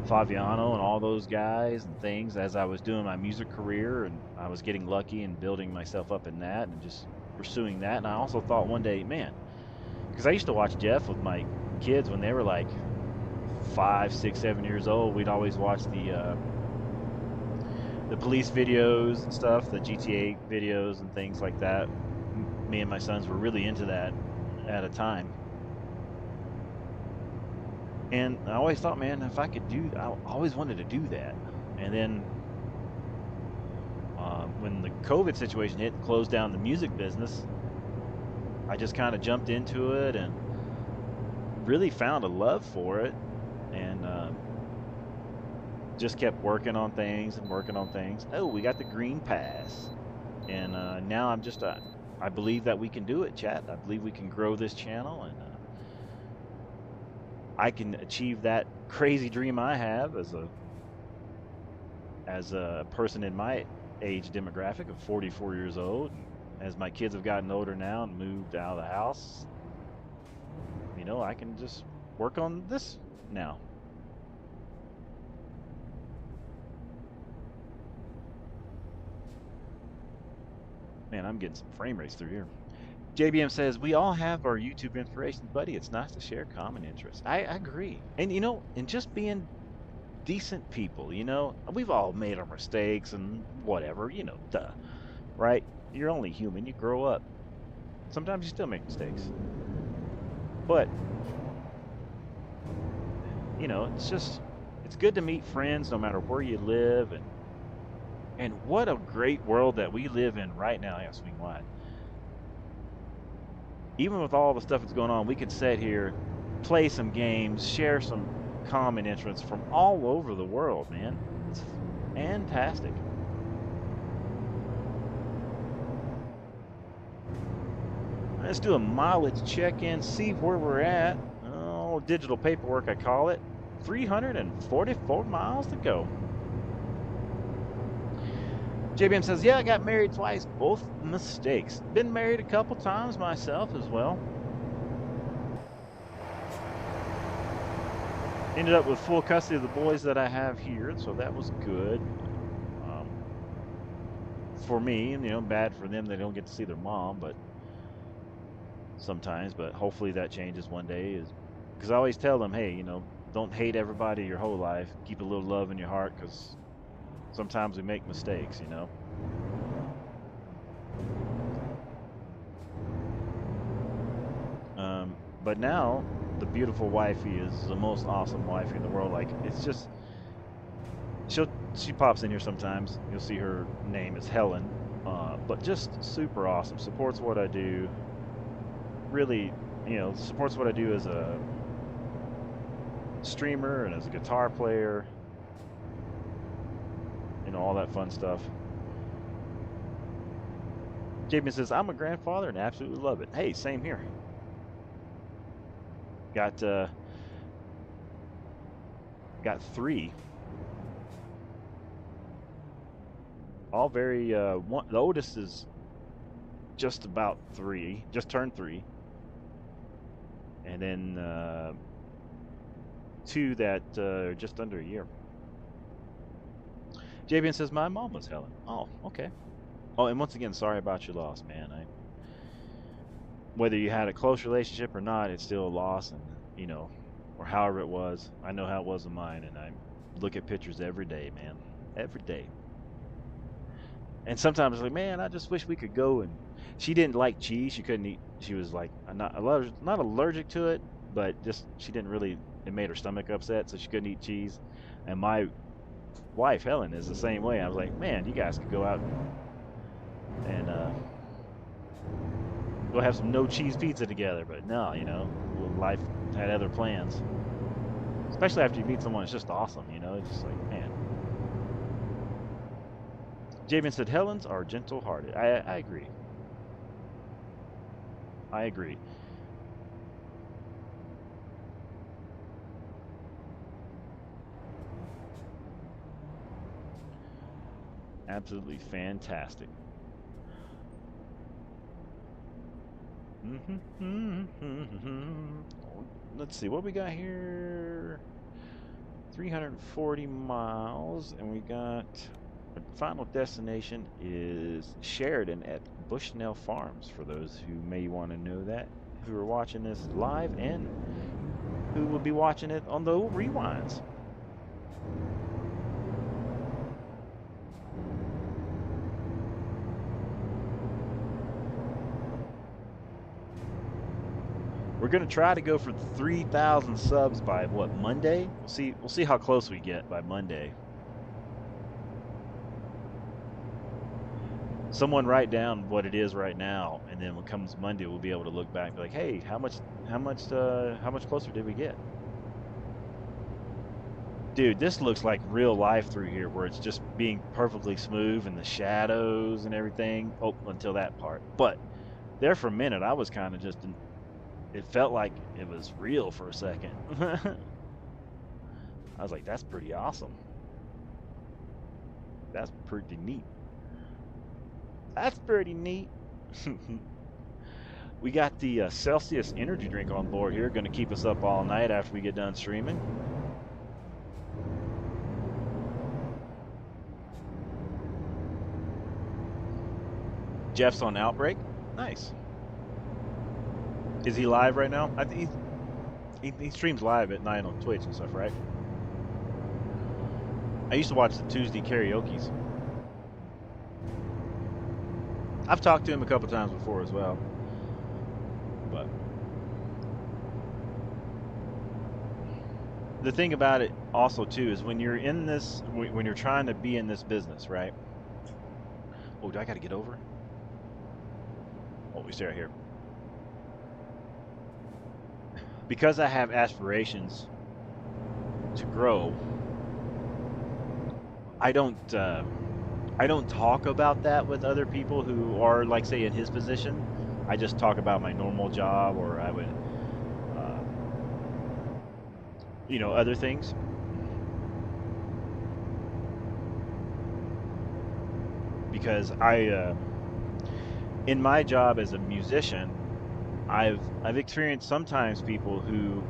Fabiano and all those guys and things as I was doing my music career, and I was getting lucky and building myself up in that and just pursuing that. And I also thought one day, man, because I used to watch Jeff with my kids when they were like 5, 6, 7 years old. We'd always watch the police videos and stuff, the GTA videos and things like that. Me and my sons were really into that at a time. And I always thought, man, if I could do, I always wanted to do that. And then when the COVID situation hit and closed down the music business, I just kind of jumped into it and really found a love for it, and just kept working on things and working on things. Oh, we got the green pass, and now I'm just, I believe that we can do it, chat. I believe we can grow this channel, and I can achieve that crazy dream I have as a person in my age demographic of 44 years old. As my kids have gotten older now and moved out of the house, you know, I can just work on this now. Man, I'm getting some frame rates through here. JBM says, we all have our YouTube inspirations, buddy. It's nice to share common interests. I agree. And, you know, and just being decent people, you know, we've all made our mistakes and whatever, you know, duh, right? You're only human. You grow up. Sometimes you still make mistakes. But, you know, it's good to meet friends no matter where you live. And what a great world that we live in right now. Yeah, swing wide. Even with all the stuff that's going on, we could sit here, play some games, share some common interests from all over the world, man. It's fantastic. Let's do a mileage check-in, see where we're at. Oh, digital paperwork, I call it. 344 miles to go. JBM says, yeah, I got married twice, both mistakes. Been married a couple times myself as well. Ended up with full custody of the boys that I have here, so that was good. For me, you know, bad for them, they don't get to see their mom, but sometimes, but hopefully that changes one day. Is because I always tell them, hey, you know, don't hate everybody your whole life. Keep a little love in your heart, because sometimes we make mistakes, you know. But now, the beautiful wifey is the most awesome wifey in the world. Like, it's just, she pops in here sometimes. You'll see her name is Helen, but just super awesome. Supports what I do. Really you know, supports what I do as a streamer and as a guitar player, you know, all that fun stuff. Jamin says, I'm a grandfather and absolutely love it. Hey, same here. Got 3. All very, the oldest is just about 3, just turned 3. And then 2 that are just under a year. Javian says, my mom was Helen. Oh, okay. Oh, and once again, sorry about your loss, man. Whether you had a close relationship or not, it's still a loss, and you know, or however it was. I know how it was with mine, and I look at pictures every day, man, every day. And sometimes it's like, man, I just wish we could go. And she didn't like cheese. She couldn't eat. She was like not allergic to it, but just she didn't really. It made her stomach upset, so she couldn't eat cheese. And my wife Helen is the same way. I was like, man, you guys could go out and go have some no cheese pizza together. But no, you know, life had other plans. Especially after you meet someone that's just awesome, you know. It's just like, man. Javen said Helens are gentle-hearted. I agree. I agree. Absolutely fantastic. Let's see what we got here. 340 miles, and we got our final destination is Sheridan at Bushnell Farms. For those who may want to know that, who are watching this live and who will be watching it on the rewinds. We're gonna try to go for 3,000 subs by what, Monday? We'll see how close we get by Monday. Someone write down what it is right now, and then when it comes Monday, we'll be able to look back and be like, hey, how much closer did we get? Dude, this looks like real life through here, where it's just being perfectly smooth and the shadows and everything. Oh, until that part. But there for a minute, I was kind of just it felt like it was real for a second. I was like, that's pretty awesome. That's pretty neat. That's pretty neat. We got the Celsius energy drink on board here. Going to keep us up all night after we get done streaming. Jeff's on Outbreak. Nice. Is he live right now? I think he streams live at night on Twitch and stuff, right? I used to watch the Tuesday karaoke's. I've talked to him a couple times before as well. But the thing about it also too is when you're in this, when you're trying to be in this business, right? Oh, do I got to get over? Oh, we stay right here. Because I have aspirations to grow, I don't talk about that with other people who are, like, say, in his position. I just talk about my normal job, or I would, you know, other things. Because in my job as a musician, I've experienced sometimes people who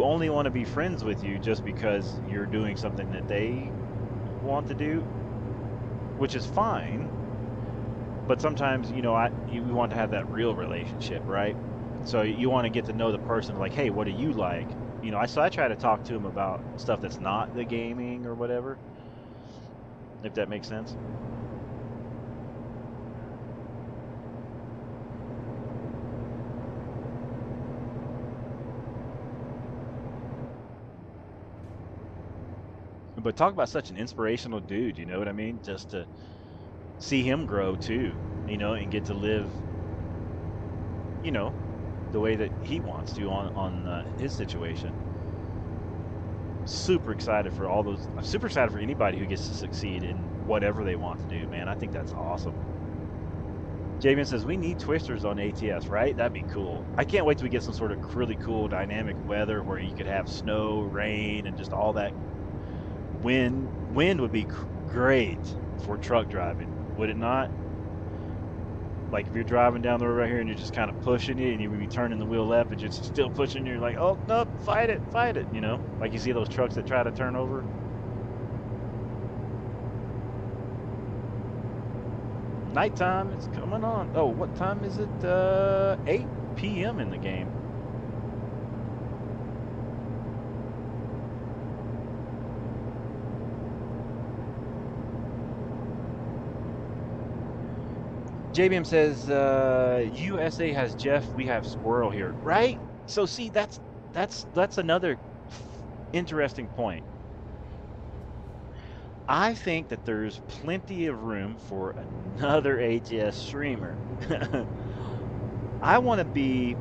only want to be friends with you just because you're doing something that they want to do, which is fine. But sometimes, you know, we want to have that real relationship, right? So you want to get to know the person, like, hey, what do you like? You know, so I try to talk to him about stuff that's not the gaming or whatever, if that makes sense. But talk about such an inspirational dude, you know what I mean? Just to see him grow too, you know, and get to live, you know, the way that he wants to on his situation. Super excited for all those. I'm super excited for anybody who gets to succeed in whatever they want to do, man. I think that's awesome. Javian says, we need twisters on ATS, right? That'd be cool. I can't wait till we get some sort of really cool dynamic weather where you could have snow, rain, and just all that wind. Wind would be great for truck driving, would it not? Like if you're driving down the road right here and you're just kind of pushing it and you would be turning the wheel left, but you're still pushing, you're like, oh, no, fight it, you know? Like you see those trucks that try to turn over. Nighttime is coming on. Oh, what time is it? 8 p.m. in the game. JBM says, USA has Jeff, we have Squirrel here, right? So see, that's another interesting point. I think that there's plenty of room for another ATS streamer. I want to be,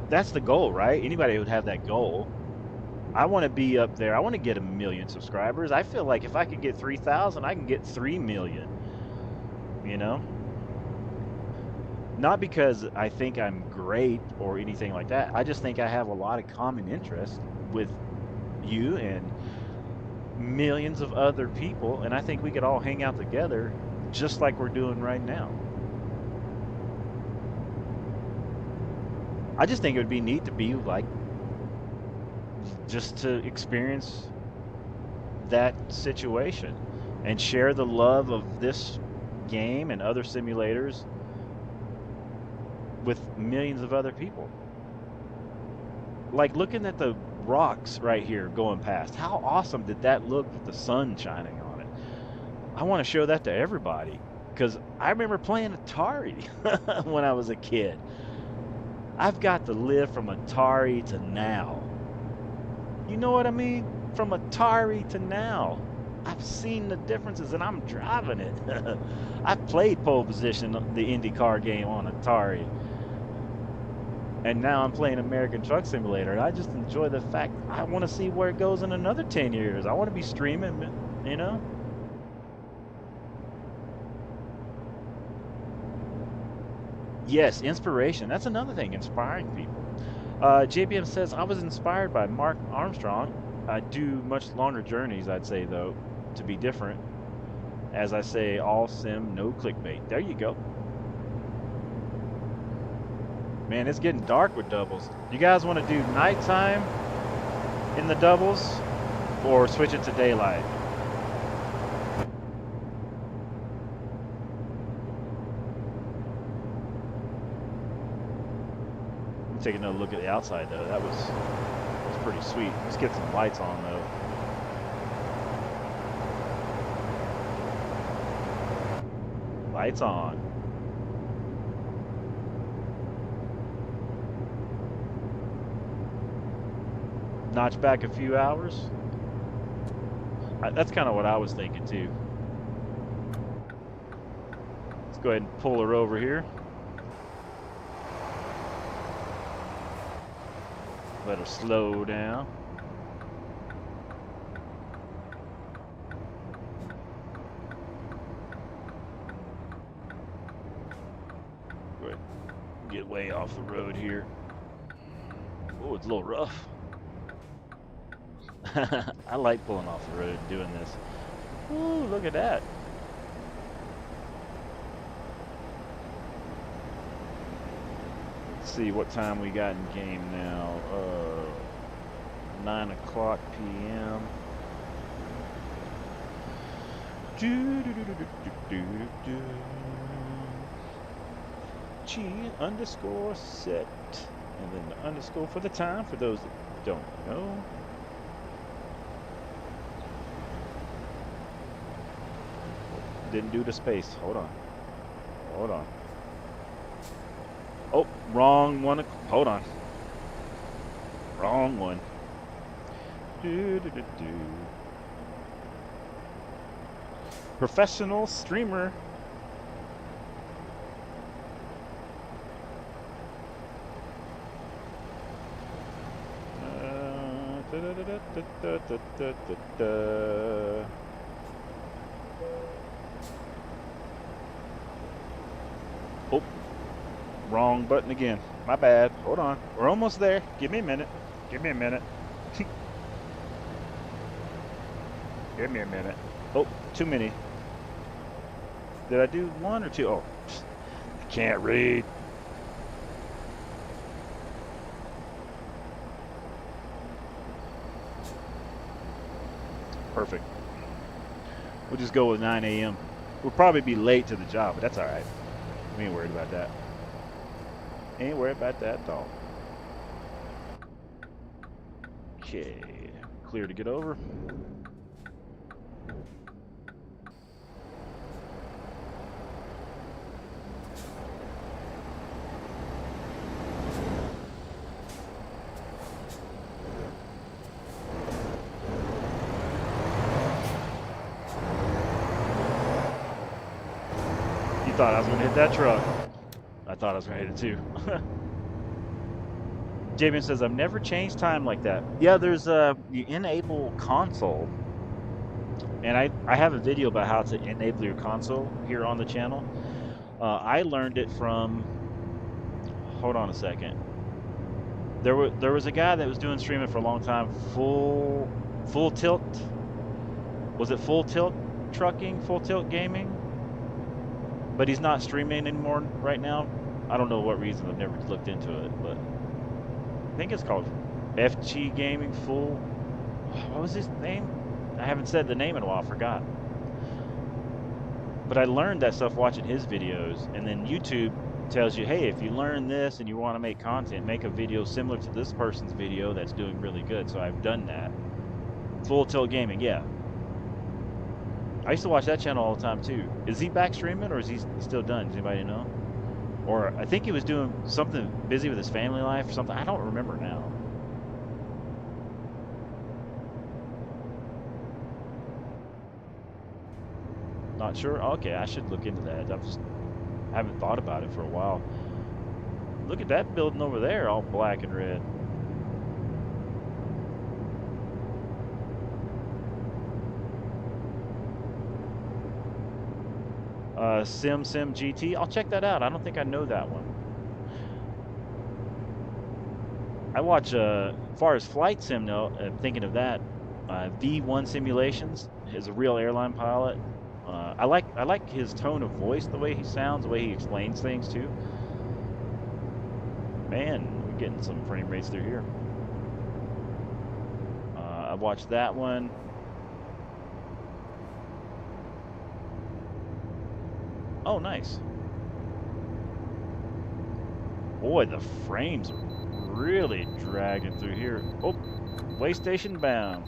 that's the goal, right? Anybody would have that goal. I want to be up there. I want to get 1 million subscribers. I feel like if I could get 3,000, I can get 3 million. You know? Not because I think I'm great or anything like that. I just think I have a lot of common interest with you and millions of other people, and I think we could all hang out together just like we're doing right now. I just think it would be neat to be like, just to experience that situation and share the love of this game and other simulators with millions of other people. Like looking at the rocks right here going past, how awesome did that look with the sun shining on it? I want to show that to everybody because I remember playing Atari when I was a kid. I've got to live from Atari to now. You know what I mean? From Atari to now. I've seen the differences and I'm driving it. I've played pole position, the IndyCar game on Atari. And now I'm playing American Truck Simulator. And I just enjoy the fact I want to see where it goes in another 10 years. I want to be streaming, you know? Yes, inspiration. That's another thing, inspiring people. JPM says, I was inspired by Mark Armstrong. I do much longer journeys, I'd say, though, to be different. As I say, all sim, no clickbait. There you go. Man, it's getting dark with doubles. You guys want to do nighttime in the doubles or switch it to daylight? Take another look at the outside though. That was pretty sweet. Let's get some lights on though. Lights on. Notch back a few hours. That's kind of what I was thinking too. Let's go ahead and pull her over here. Let her slow down. Go ahead. Get way off the road here. Oh, it's a little rough. I like pulling off the road and doing this. Ooh, look at that. Let's see what time we got in game now. 9 o'clock p.m. G_set. And then the underscore for the time for those that don't know. Didn't do the space. Hold on. Hold on. Oh, wrong one. Hold on. Wrong one. Professional streamer. Oh, wrong button again. My bad. Hold on. We're almost there. Give me a minute. Give me a minute. Give me a minute. Oh, too many. Did I do one or two? Oh, I can't read. Perfect. We'll just go with 9 a.m. We'll probably be late to the job, but that's all right. We ain't worried about that. Ain't worried about that at all. Okay, clear to get over. You thought I was gonna hit that truck. I thought I was gonna hit it too. Javian says, I've never changed time like that. Yeah, there's the enable console. And I have a video about how to enable your console here on the channel. I learned it from, hold on a second. There was a guy that was doing streaming for a long time, full tilt. Was it Full Tilt Trucking, Full Tilt Gaming? But he's not streaming anymore right now. I don't know what reason. I've never looked into it, but I think it's called FG Gaming Full. What was his name? I haven't said the name in a while. I forgot. But I learned that stuff watching his videos, and then YouTube tells you, hey, if you learn this and you want to make content, make a video similar to this person's video that's doing really good. So I've done that. Full Tilt Gaming, yeah. I used to watch that channel all the time too. Is he back streaming or is he still done? Does anybody know? Or I think he was doing something busy with his family life or something. I don't remember now. Not sure? Okay, I should look into that. I haven't thought about it for a while. Look at that building over there, all black and red. Sim GT. I'll check that out. I don't think I know that one. I watch, as far as flight sim, though, thinking of that, V1 Simulations is a real airline pilot. I like his tone of voice, the way he sounds, the way he explains things too. Man, we're getting some frame rates through here. I watched that one. Oh, nice. Boy, the frames are really dragging through here. Oh, way station bound.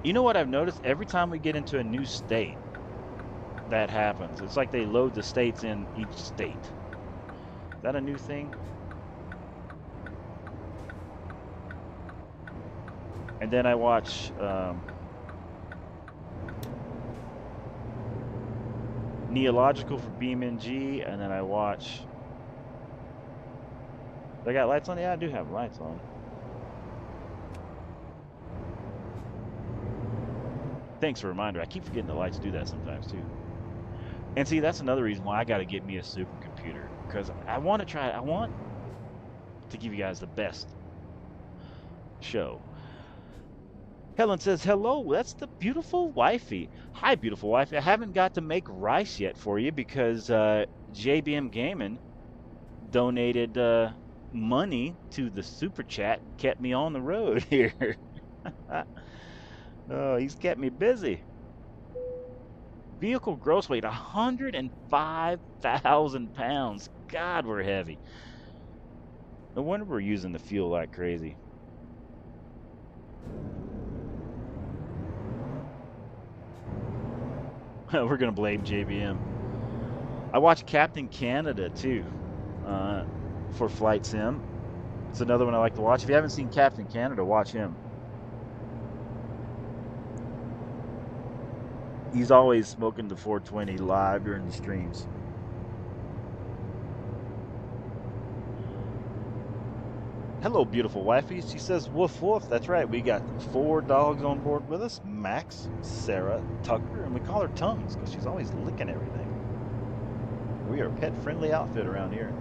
You know what I've noticed? Every time we get into a new state, that happens. It's like they load the states in each state. Is that a new thing? And then I watch Neological for BeamNG, and then I watch. They got lights on? Yeah, I do have lights on. Thanks for the reminder. I keep forgetting the lights do that sometimes too. And see, that's another reason why I got to get me a supercomputer, because I want to give you guys the best show. Helen says, hello, that's the beautiful wifey. Hi, beautiful wifey. I haven't got to make rice yet for you because JBM Gaming donated money to the super chat, kept me on the road here. Oh, he's kept me busy. Vehicle gross weight, 105,000 pounds. God, we're heavy. No wonder we're using the fuel like crazy. We're going to blame JBM. I watch Captain Canada, too, for Flight Sim. It's another one I like to watch. If you haven't seen Captain Canada, watch him. He's always smoking the 420 live during the streams. Hello, beautiful wifey. She says, woof woof. That's right. We got 4 dogs on board with us: Max, Sarah, Tucker, and we call her Tongues because she's always licking everything. We are a pet-friendly outfit around here.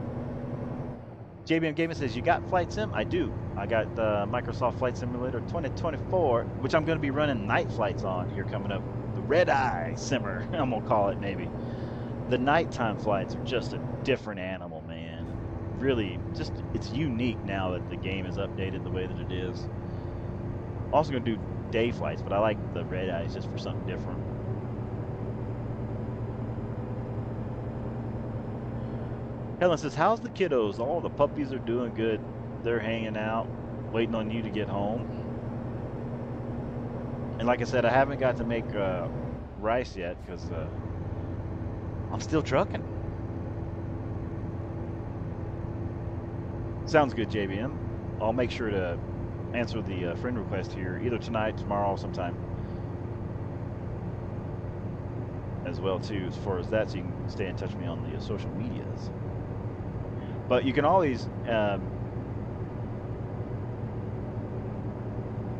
JBM Gaming says, you got Flight Sim? I do. I got Microsoft Flight Simulator 2024, which I'm going to be running night flights on here coming up. The Red Eye Simmer, I'm going to call it maybe. The nighttime flights are just a different animal, man. Really, just, it's unique now that the game is updated the way that it is. Also going to do day flights, but I like the Red Eyes just for something different. Helen says, how's the kiddos? All the puppies are doing good. They're hanging out, waiting on you to get home. And like I said, I haven't got to make rice yet because I'm still trucking. Sounds good, JBM. I'll make sure to answer the friend request here either tonight, tomorrow, sometime. As well, too, as far as that, so you can stay in touch with me on the social medias. But you can always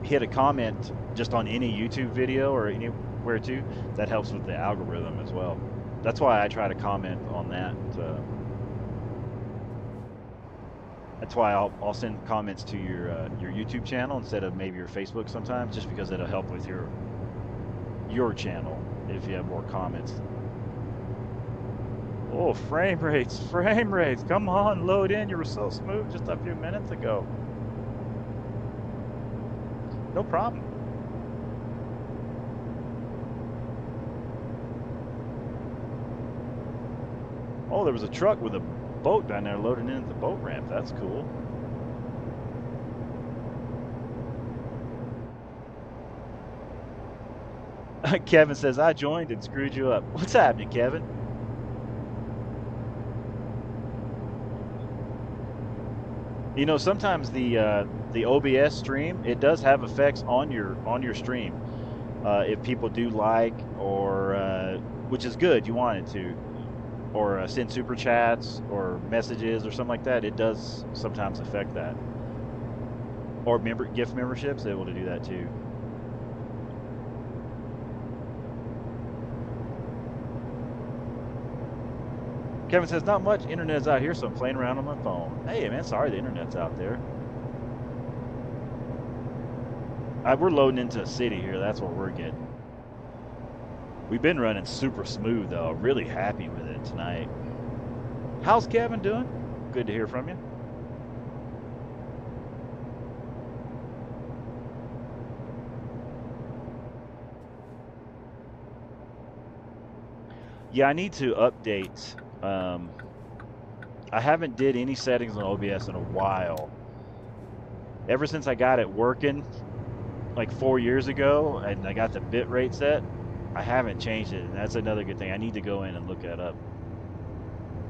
hit a comment just on any YouTube video or anywhere too. That helps with the algorithm as well. That's why I try to comment on that. That's why I'll send comments to your YouTube channel instead of maybe your Facebook sometimes, just because it'll help with your channel if you have more comments. Oh, frame rates, come on, load in. You were so smooth just a few minutes ago. No problem. Oh, there was a truck with a boat down there loading into the boat ramp. That's cool. Kevin says, I joined and screwed you up. What's happening, Kevin? You know, sometimes the OBS stream, it does have effects on your stream. If people do like, or which is good, you want it to, or send super chats or messages or something like that, it does sometimes affect that. Or gift memberships, able to do that too. Kevin says, not much internet's out here, so I'm playing around on my phone. Hey, man, sorry the internet's out there. We're loading into a city here. That's what we're getting. We've been running super smooth, though. Really happy with it tonight. How's Kevin doing? Good to hear from you. Yeah, I need to update. I haven't did any settings on OBS in a while. Ever since I got it working like 4 years ago and I got the bit rate set, I haven't changed it, and that's another good thing. I need to go in and look that up.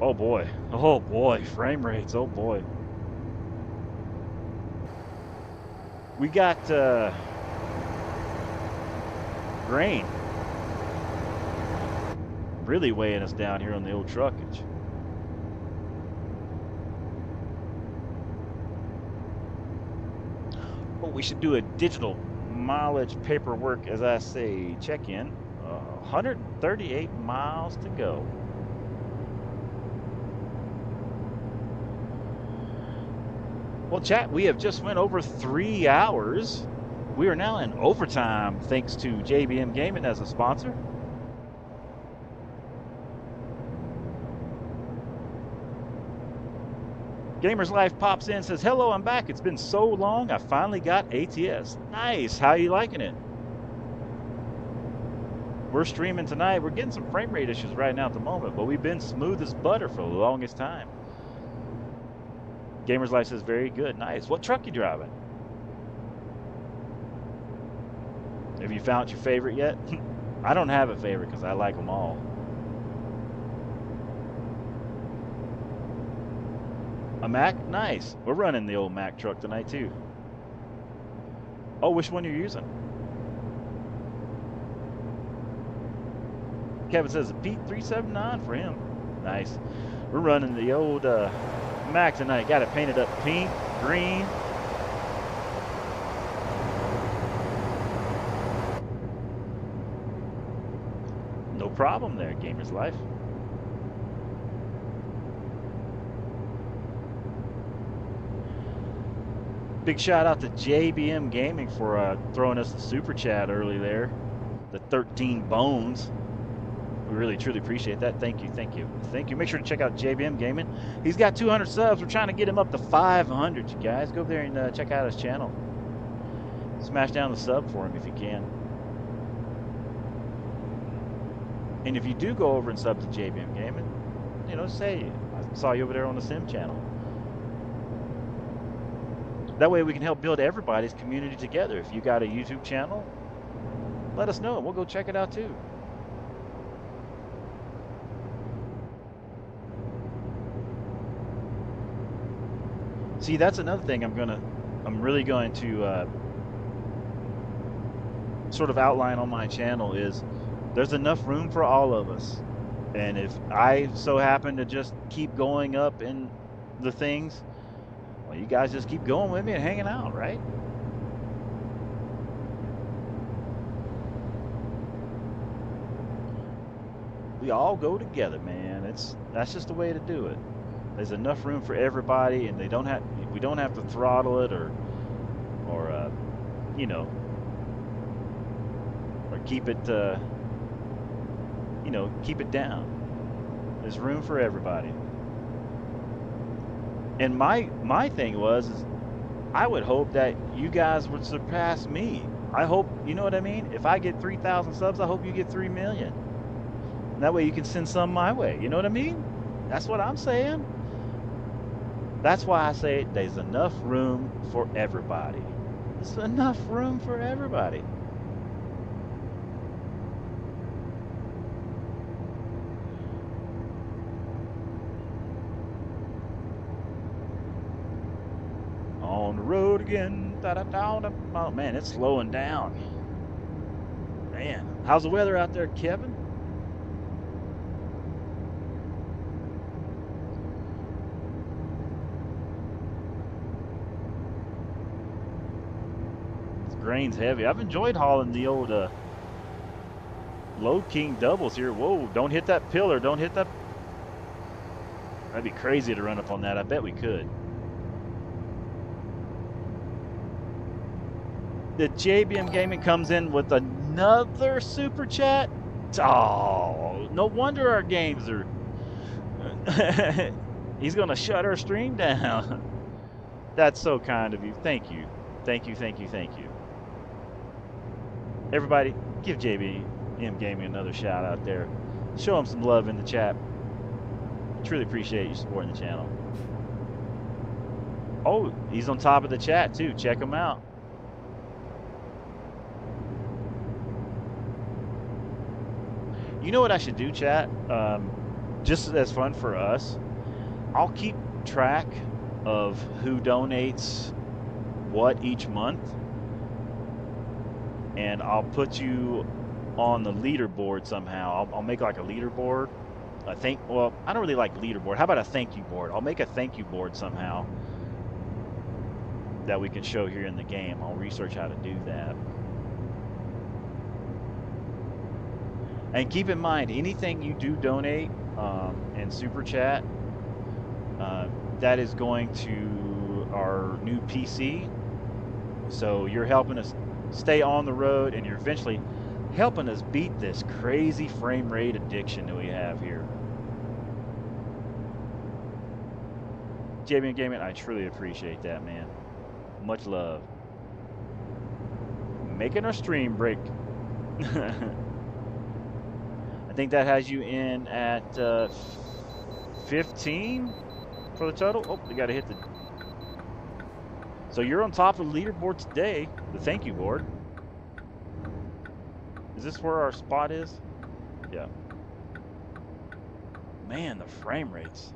Oh boy, frame rates, oh boy. We got grain really weighing us down here on the old truckage. Oh, we should do a digital mileage paperwork, as I say, check-in. 138 miles to go. Well, chat, we have just went over 3 hours. We are now in overtime thanks to JBM Gaming as a sponsor. Gamers Life pops in and says, hello, I'm back. It's been so long. I finally got ATS. Nice. How are you liking it? We're streaming tonight. We're getting some frame rate issues right now at the moment, but we've been smooth as butter for the longest time. Gamers Life says, very good. Nice. What truck you driving? Have you found your favorite yet? I don't have a favorite because I like them all. A Mac? Nice. We're running the old Mac truck tonight too. Oh, which one you're using? Kevin says a Pete 379 for him. Nice. We're running the old Mac tonight. Got it painted up pink. green. No problem there, Gamer's Life. Big shout out to JBM Gaming for throwing us the super chat early there. The 13 bones. We really truly appreciate that. Thank you, thank you, thank you. Make sure to check out JBM Gaming. He's got 200 subs. We're trying to get him up to 500, you guys. Go there and check out his channel. Smash down the sub for him if you can. And if you do go over and sub to JBM Gaming, you know, say, I saw you over there on the Sim channel. That way we can help build everybody's community together. If you got a YouTube channel, let us know. We'll go check it out too. See, that's another thing I'm really going to sort of outline on my channel is there's enough room for all of us. And if I so happen to just keep going up in the things, well, you guys just keep going with me and hanging out, right? We all go together, man. That's just the way to do it. There's enough room for everybody, and we don't have to throttle it or you know, or keep it you know, keep it down. There's room for everybody. And my thing was is I would hope that you guys would surpass me. I hope, you know what I mean? If I get 3,000 subs, I hope you get 3 million. And that way you can send some my way. You know what I mean? That's what I'm saying. That's why I say there's enough room for everybody. There's enough room for everybody. On the road again. Oh man, it's slowing down. Man, how's the weather out there, Kevin? This grain's heavy. I've enjoyed hauling the old Load King doubles here. Whoa, don't hit that pillar. Don't hit that. That'd be crazy to run up on that. I bet we could. The JBM Gaming comes in with another super chat. Oh, no wonder our games are. He's gonna shut our stream down. That's so kind of you. Thank you. Thank you, thank you, thank you. Everybody, give JBM Gaming another shout out there. Show him some love in the chat. Truly appreciate you supporting the channel. Oh, he's on top of the chat too. Check him out. You know what I should do, chat? Just as fun for us, I'll keep track of who donates what each month, and I'll put you on the leaderboard somehow. I'll make like a leaderboard. Well, I don't really like leaderboard. How about a thank you board? I'll make a thank you board somehow that we can show here in the game. I'll research how to do that. And keep in mind, anything you do donate in Super Chat, that is going to our new PC. So you're helping us stay on the road, and you're eventually helping us beat this crazy frame rate addiction that we have here. JBM Gaming, I truly appreciate that, man. Much love. Making our stream break. I think that has you in at 15 for the total. Oh, we got to hit the. So you're on top of the leaderboard today, the thank you board. Is this where our spot is? Yeah. Man, the frame rates.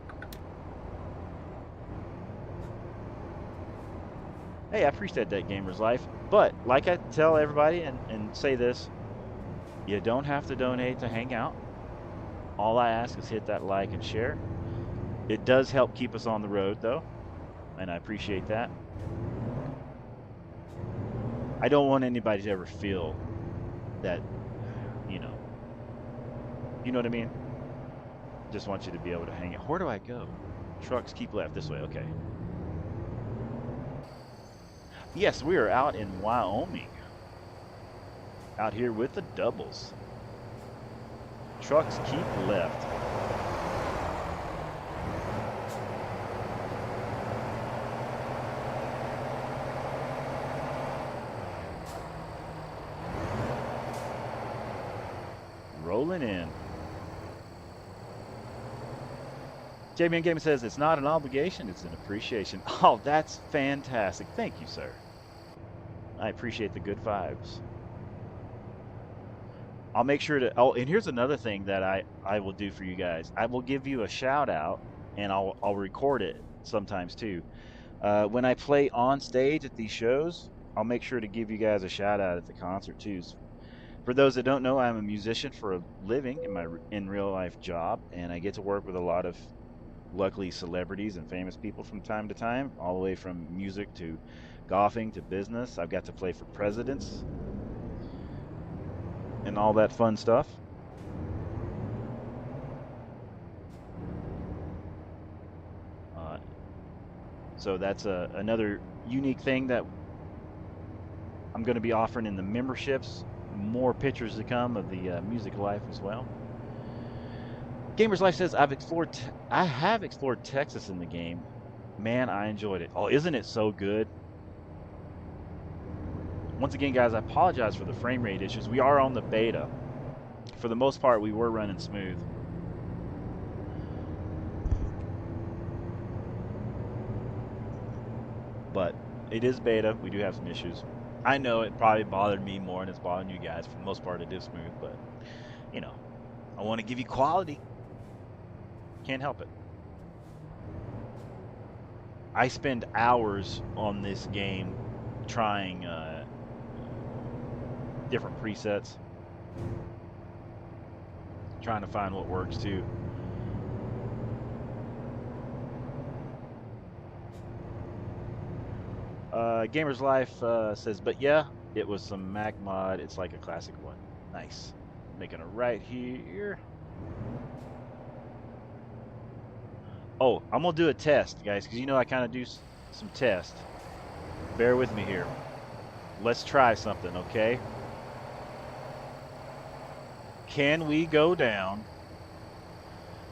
Hey, I appreciate that, Gamer's Life. But like I tell everybody and say this, you don't have to donate to hang out. All I ask is hit that like and share. It does help keep us on the road, though. and I appreciate that. I don't want anybody to ever feel that, you know, you know what I mean? Just want you to be able to hang it. Where do I go? Trucks keep left this way. Okay. Yes, we are out in Wyoming. Out here with the doubles. Trucks keep left. Rolling in. JBN Gaming says it's not an obligation, it's an appreciation. Oh, that's fantastic. Thank you, sir. I appreciate the good vibes. I'll make sure to, oh, and here's another thing that I will do for you guys. I will give you a shout out, and I'll record it sometimes too. When I play on stage at these shows, I'll make sure to give you guys a shout out at the concert too. For those that don't know, I'm a musician for a living in my real life job, and I get to work with a lot of, luckily, celebrities and famous people from time to time, all the way from music to golfing to business. I've got to play for presidents and all that fun stuff. So that's another unique thing that I'm going to be offering in the memberships. More pictures to come of the music life as well. Gamers Life says I have explored Texas in the game. Man, I enjoyed it. Oh, isn't it so good? Once again, guys, I apologize for the frame rate issues. We are on the beta. For the most part, we were running smooth. But it is beta. We do have some issues. I know it probably bothered me more than it's bothering you guys. For the most part, it is smooth, but, you know, I want to give you quality. Can't help it. I spend hours on this game trying different presets, trying to find what works too. Gamers Life says, but yeah, it was some Mac mod. It's like a classic one. Nice. Making a right here. Oh, I'm gonna do a test, guys, because you know I kind of do some tests. Bear with me here. Let's try something, okay? Can we go down?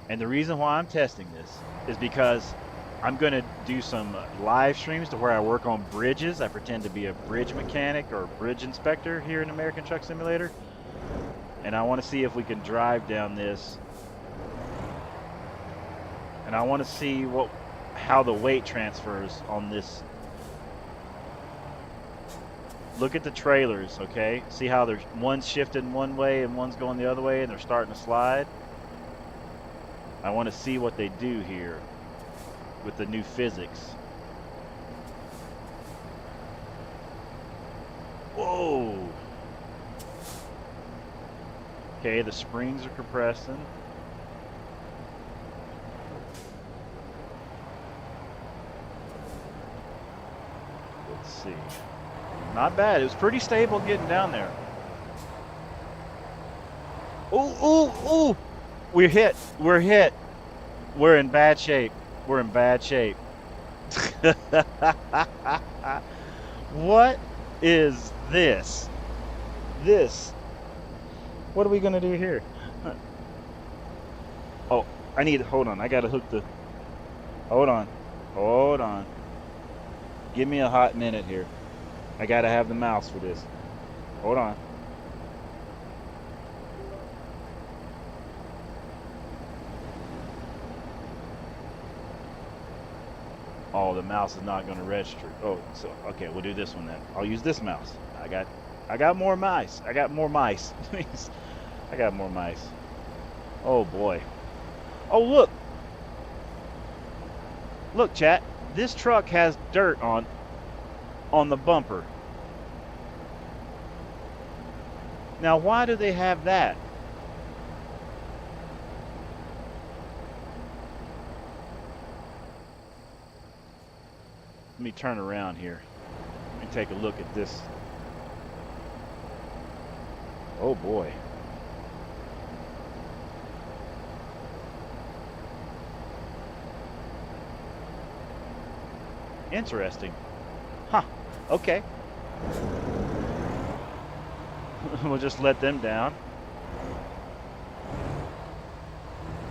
And the reason why I'm testing this is because I'm going to do some live streams to where I work on bridges. I pretend to be a bridge mechanic or bridge inspector here in American Truck Simulator. And I want to see if we can drive down this. And I want to see how the weight transfers on this. Look at the trailers, okay? See how there's one's shifting one way and one's going the other way and they're starting to slide? I want to see what they do here with the new physics. Whoa! Okay, the springs are compressing. Let's see. Not bad. It was pretty stable getting down there. Ooh, ooh, ooh! We're hit. We're hit. We're in bad shape. We're in bad shape. What is this? What are we gonna do here? Oh, hold on. I gotta hook the, hold on. Give me a hot minute here. I gotta have the mouse for this. Hold on. Oh, the mouse is not going to register. Oh, so okay, we'll do this one then. I'll use this mouse. I got more mice. I got more mice. I got more mice. Oh boy. Oh look. Look, chat. This truck has dirt on the bumper. Now, why do they have that? me turn around here. Let me take a look at this. Oh boy. Interesting. Huh. Okay. We'll just let them down.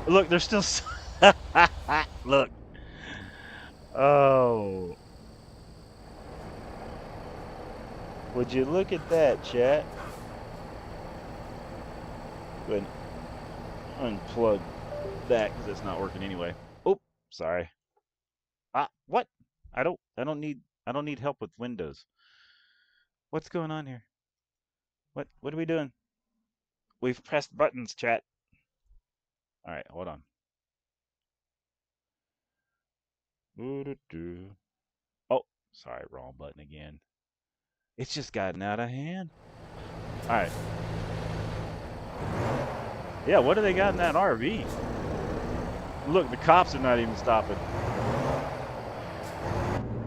Look, they're still... Look. Oh. Would you look at that, chat? Go ahead and unplug that because it's not working anyway. Oh, sorry. What? I don't need help with Windows. What's going on here? What are we doing? We've pressed buttons, chat. All right, hold on. Oh, sorry, wrong button again. It's just gotten out of hand. All right. Yeah, what do they got in that RV? Look, the cops are not even stopping.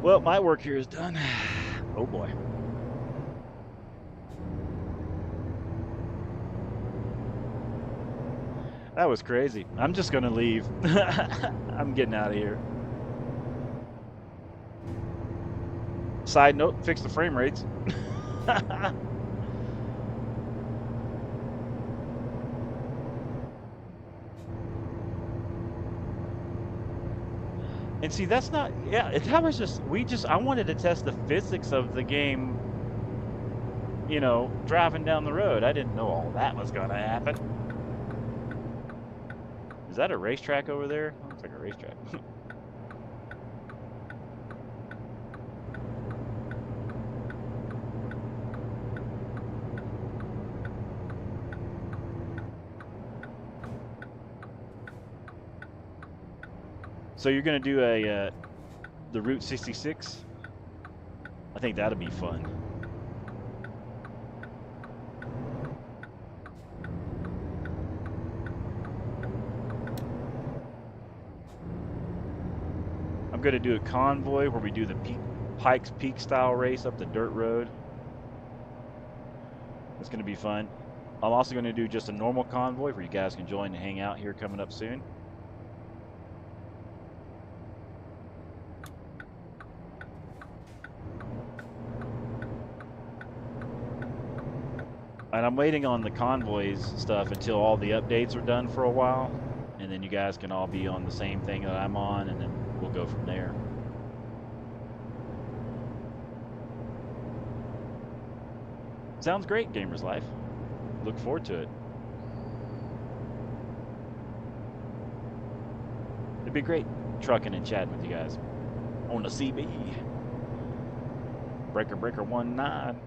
Well, my work here is done. Oh boy. That was crazy. I'm just gonna leave. I'm getting out of here. Side note, fix the frame rates. And see, that's not, yeah, that was just, I wanted to test the physics of the game, you know, driving down the road. I didn't know all that was gonna happen. Is that a racetrack over there? Looks like a racetrack. So you're gonna do the Route 66? I think that'll be fun. I'm gonna do a convoy where we do the Pikes Peak style race up the dirt road. It's gonna be fun. I'm also gonna do just a normal convoy where you guys can join and hang out here coming up soon. And I'm waiting on the convoys stuff until all the updates are done for a while, and then you guys can all be on the same thing that I'm on, and then we'll go from there. Sounds great, Gamers Life. Look forward to it. It'd be great trucking and chatting with you guys on the CB. Breaker 19.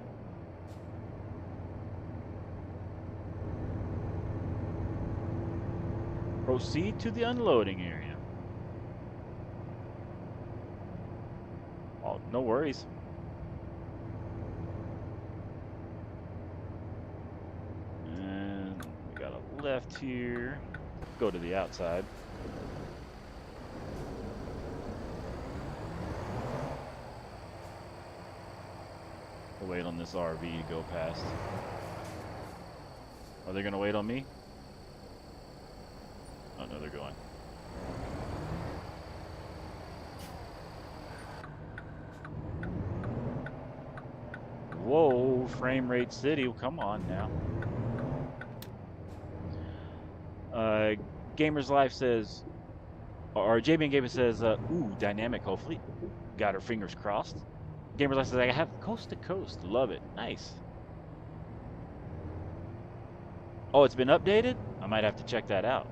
Proceed to the unloading area. Oh, no worries. And we got a left here. Go to the outside. We'll wait on this RV to go past. Are they gonna wait on me? Oh no, they're going. Whoa, frame rate city, come on now. Gamers Life says, or JB Gamer says, ooh, dynamic, hopefully. Got her fingers crossed. Gamers Life says, I have coast to coast, love it, nice. Oh, it's been updated? I might have to check that out.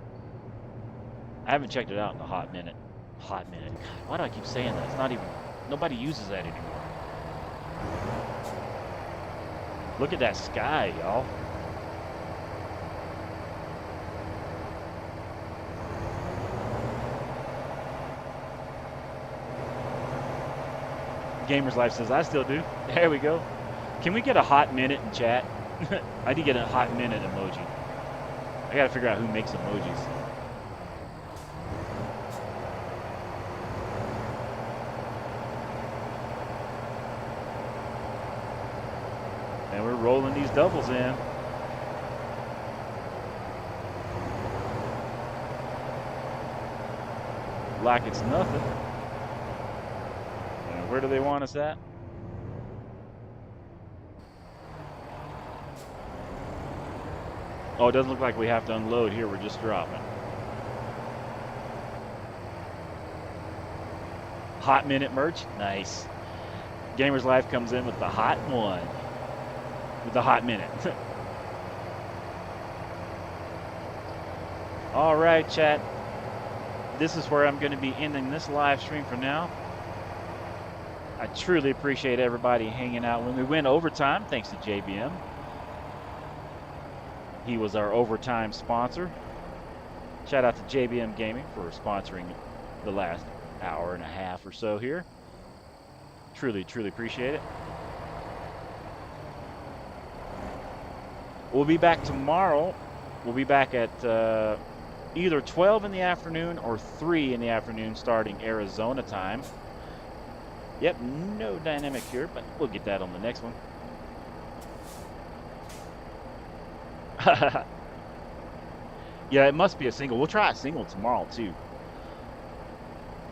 I haven't checked it out in a hot minute. Hot minute. God, why do I keep saying that? It's not even, nobody uses that anymore. Look at that sky, y'all. Gamers Life says, I still do. There we go. Can we get a hot minute in chat? I need to get a hot minute emoji. I gotta figure out who makes emojis. And we're rolling these doubles in. Like it's nothing. And where do they want us at? Oh, it doesn't look like we have to unload here. We're just dropping. Hot minute merch. Nice. Gamers Life comes in with the hot one. With the hot minute. All right, chat. This is where I'm going to be ending this live stream for now. I truly appreciate everybody hanging out. When we went overtime, thanks to JBM. He was our overtime sponsor. Shout out to JBM Gaming for sponsoring the last hour and a half or so here. Truly, truly appreciate it. We'll be back tomorrow. We'll be back at either 12 in the afternoon or 3 in the afternoon starting Arizona time. Yep, no dynamic here, but we'll get that on the next one. Yeah, it must be a single. We'll try a single tomorrow too.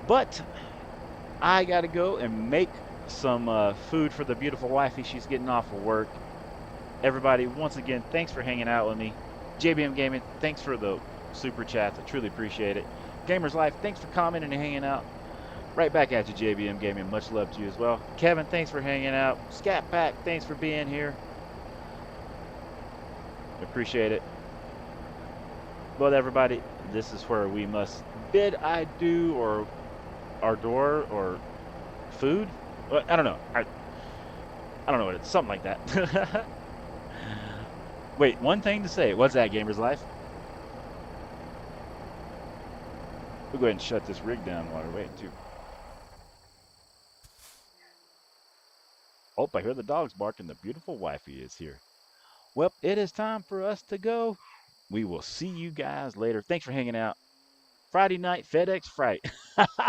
But I gotta go and make some food for the beautiful wifey. She's getting off of work. Everybody, once again, thanks for hanging out with me. JBM Gaming, thanks for the super chats. I truly appreciate it. Gamers Life, thanks for commenting and hanging out. Right back at you, JBM Gaming. Much love to you as well. Kevin, thanks for hanging out. Scat Pack, thanks for being here. Appreciate it. But everybody, this is where we must bid adieu or ardor or food. I don't know. I don't know what it's something like that. Wait, one thing to say. What's that, Gamers Life? We'll go ahead and shut this rig down while we're waiting too. Oh, I hear the dogs barking. The beautiful wifey is here. Well, it is time for us to go. We will see you guys later. Thanks for hanging out. Friday night FedEx Freight.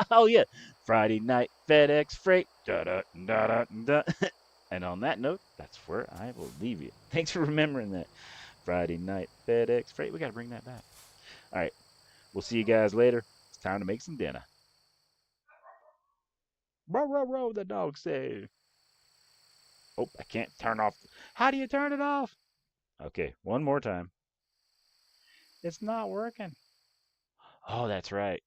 Oh yeah, Friday night FedEx Freight. Da da da da da. And on that note, that's where I will leave you. Thanks for remembering that. Friday night FedEx Freight. We got to bring that back. All right, we'll see you guys later. It's time to make some dinner. Row, row, row, the dog say. Oh, I can't turn off. How do you turn it off? Okay, one more time. It's not working. Oh, that's right.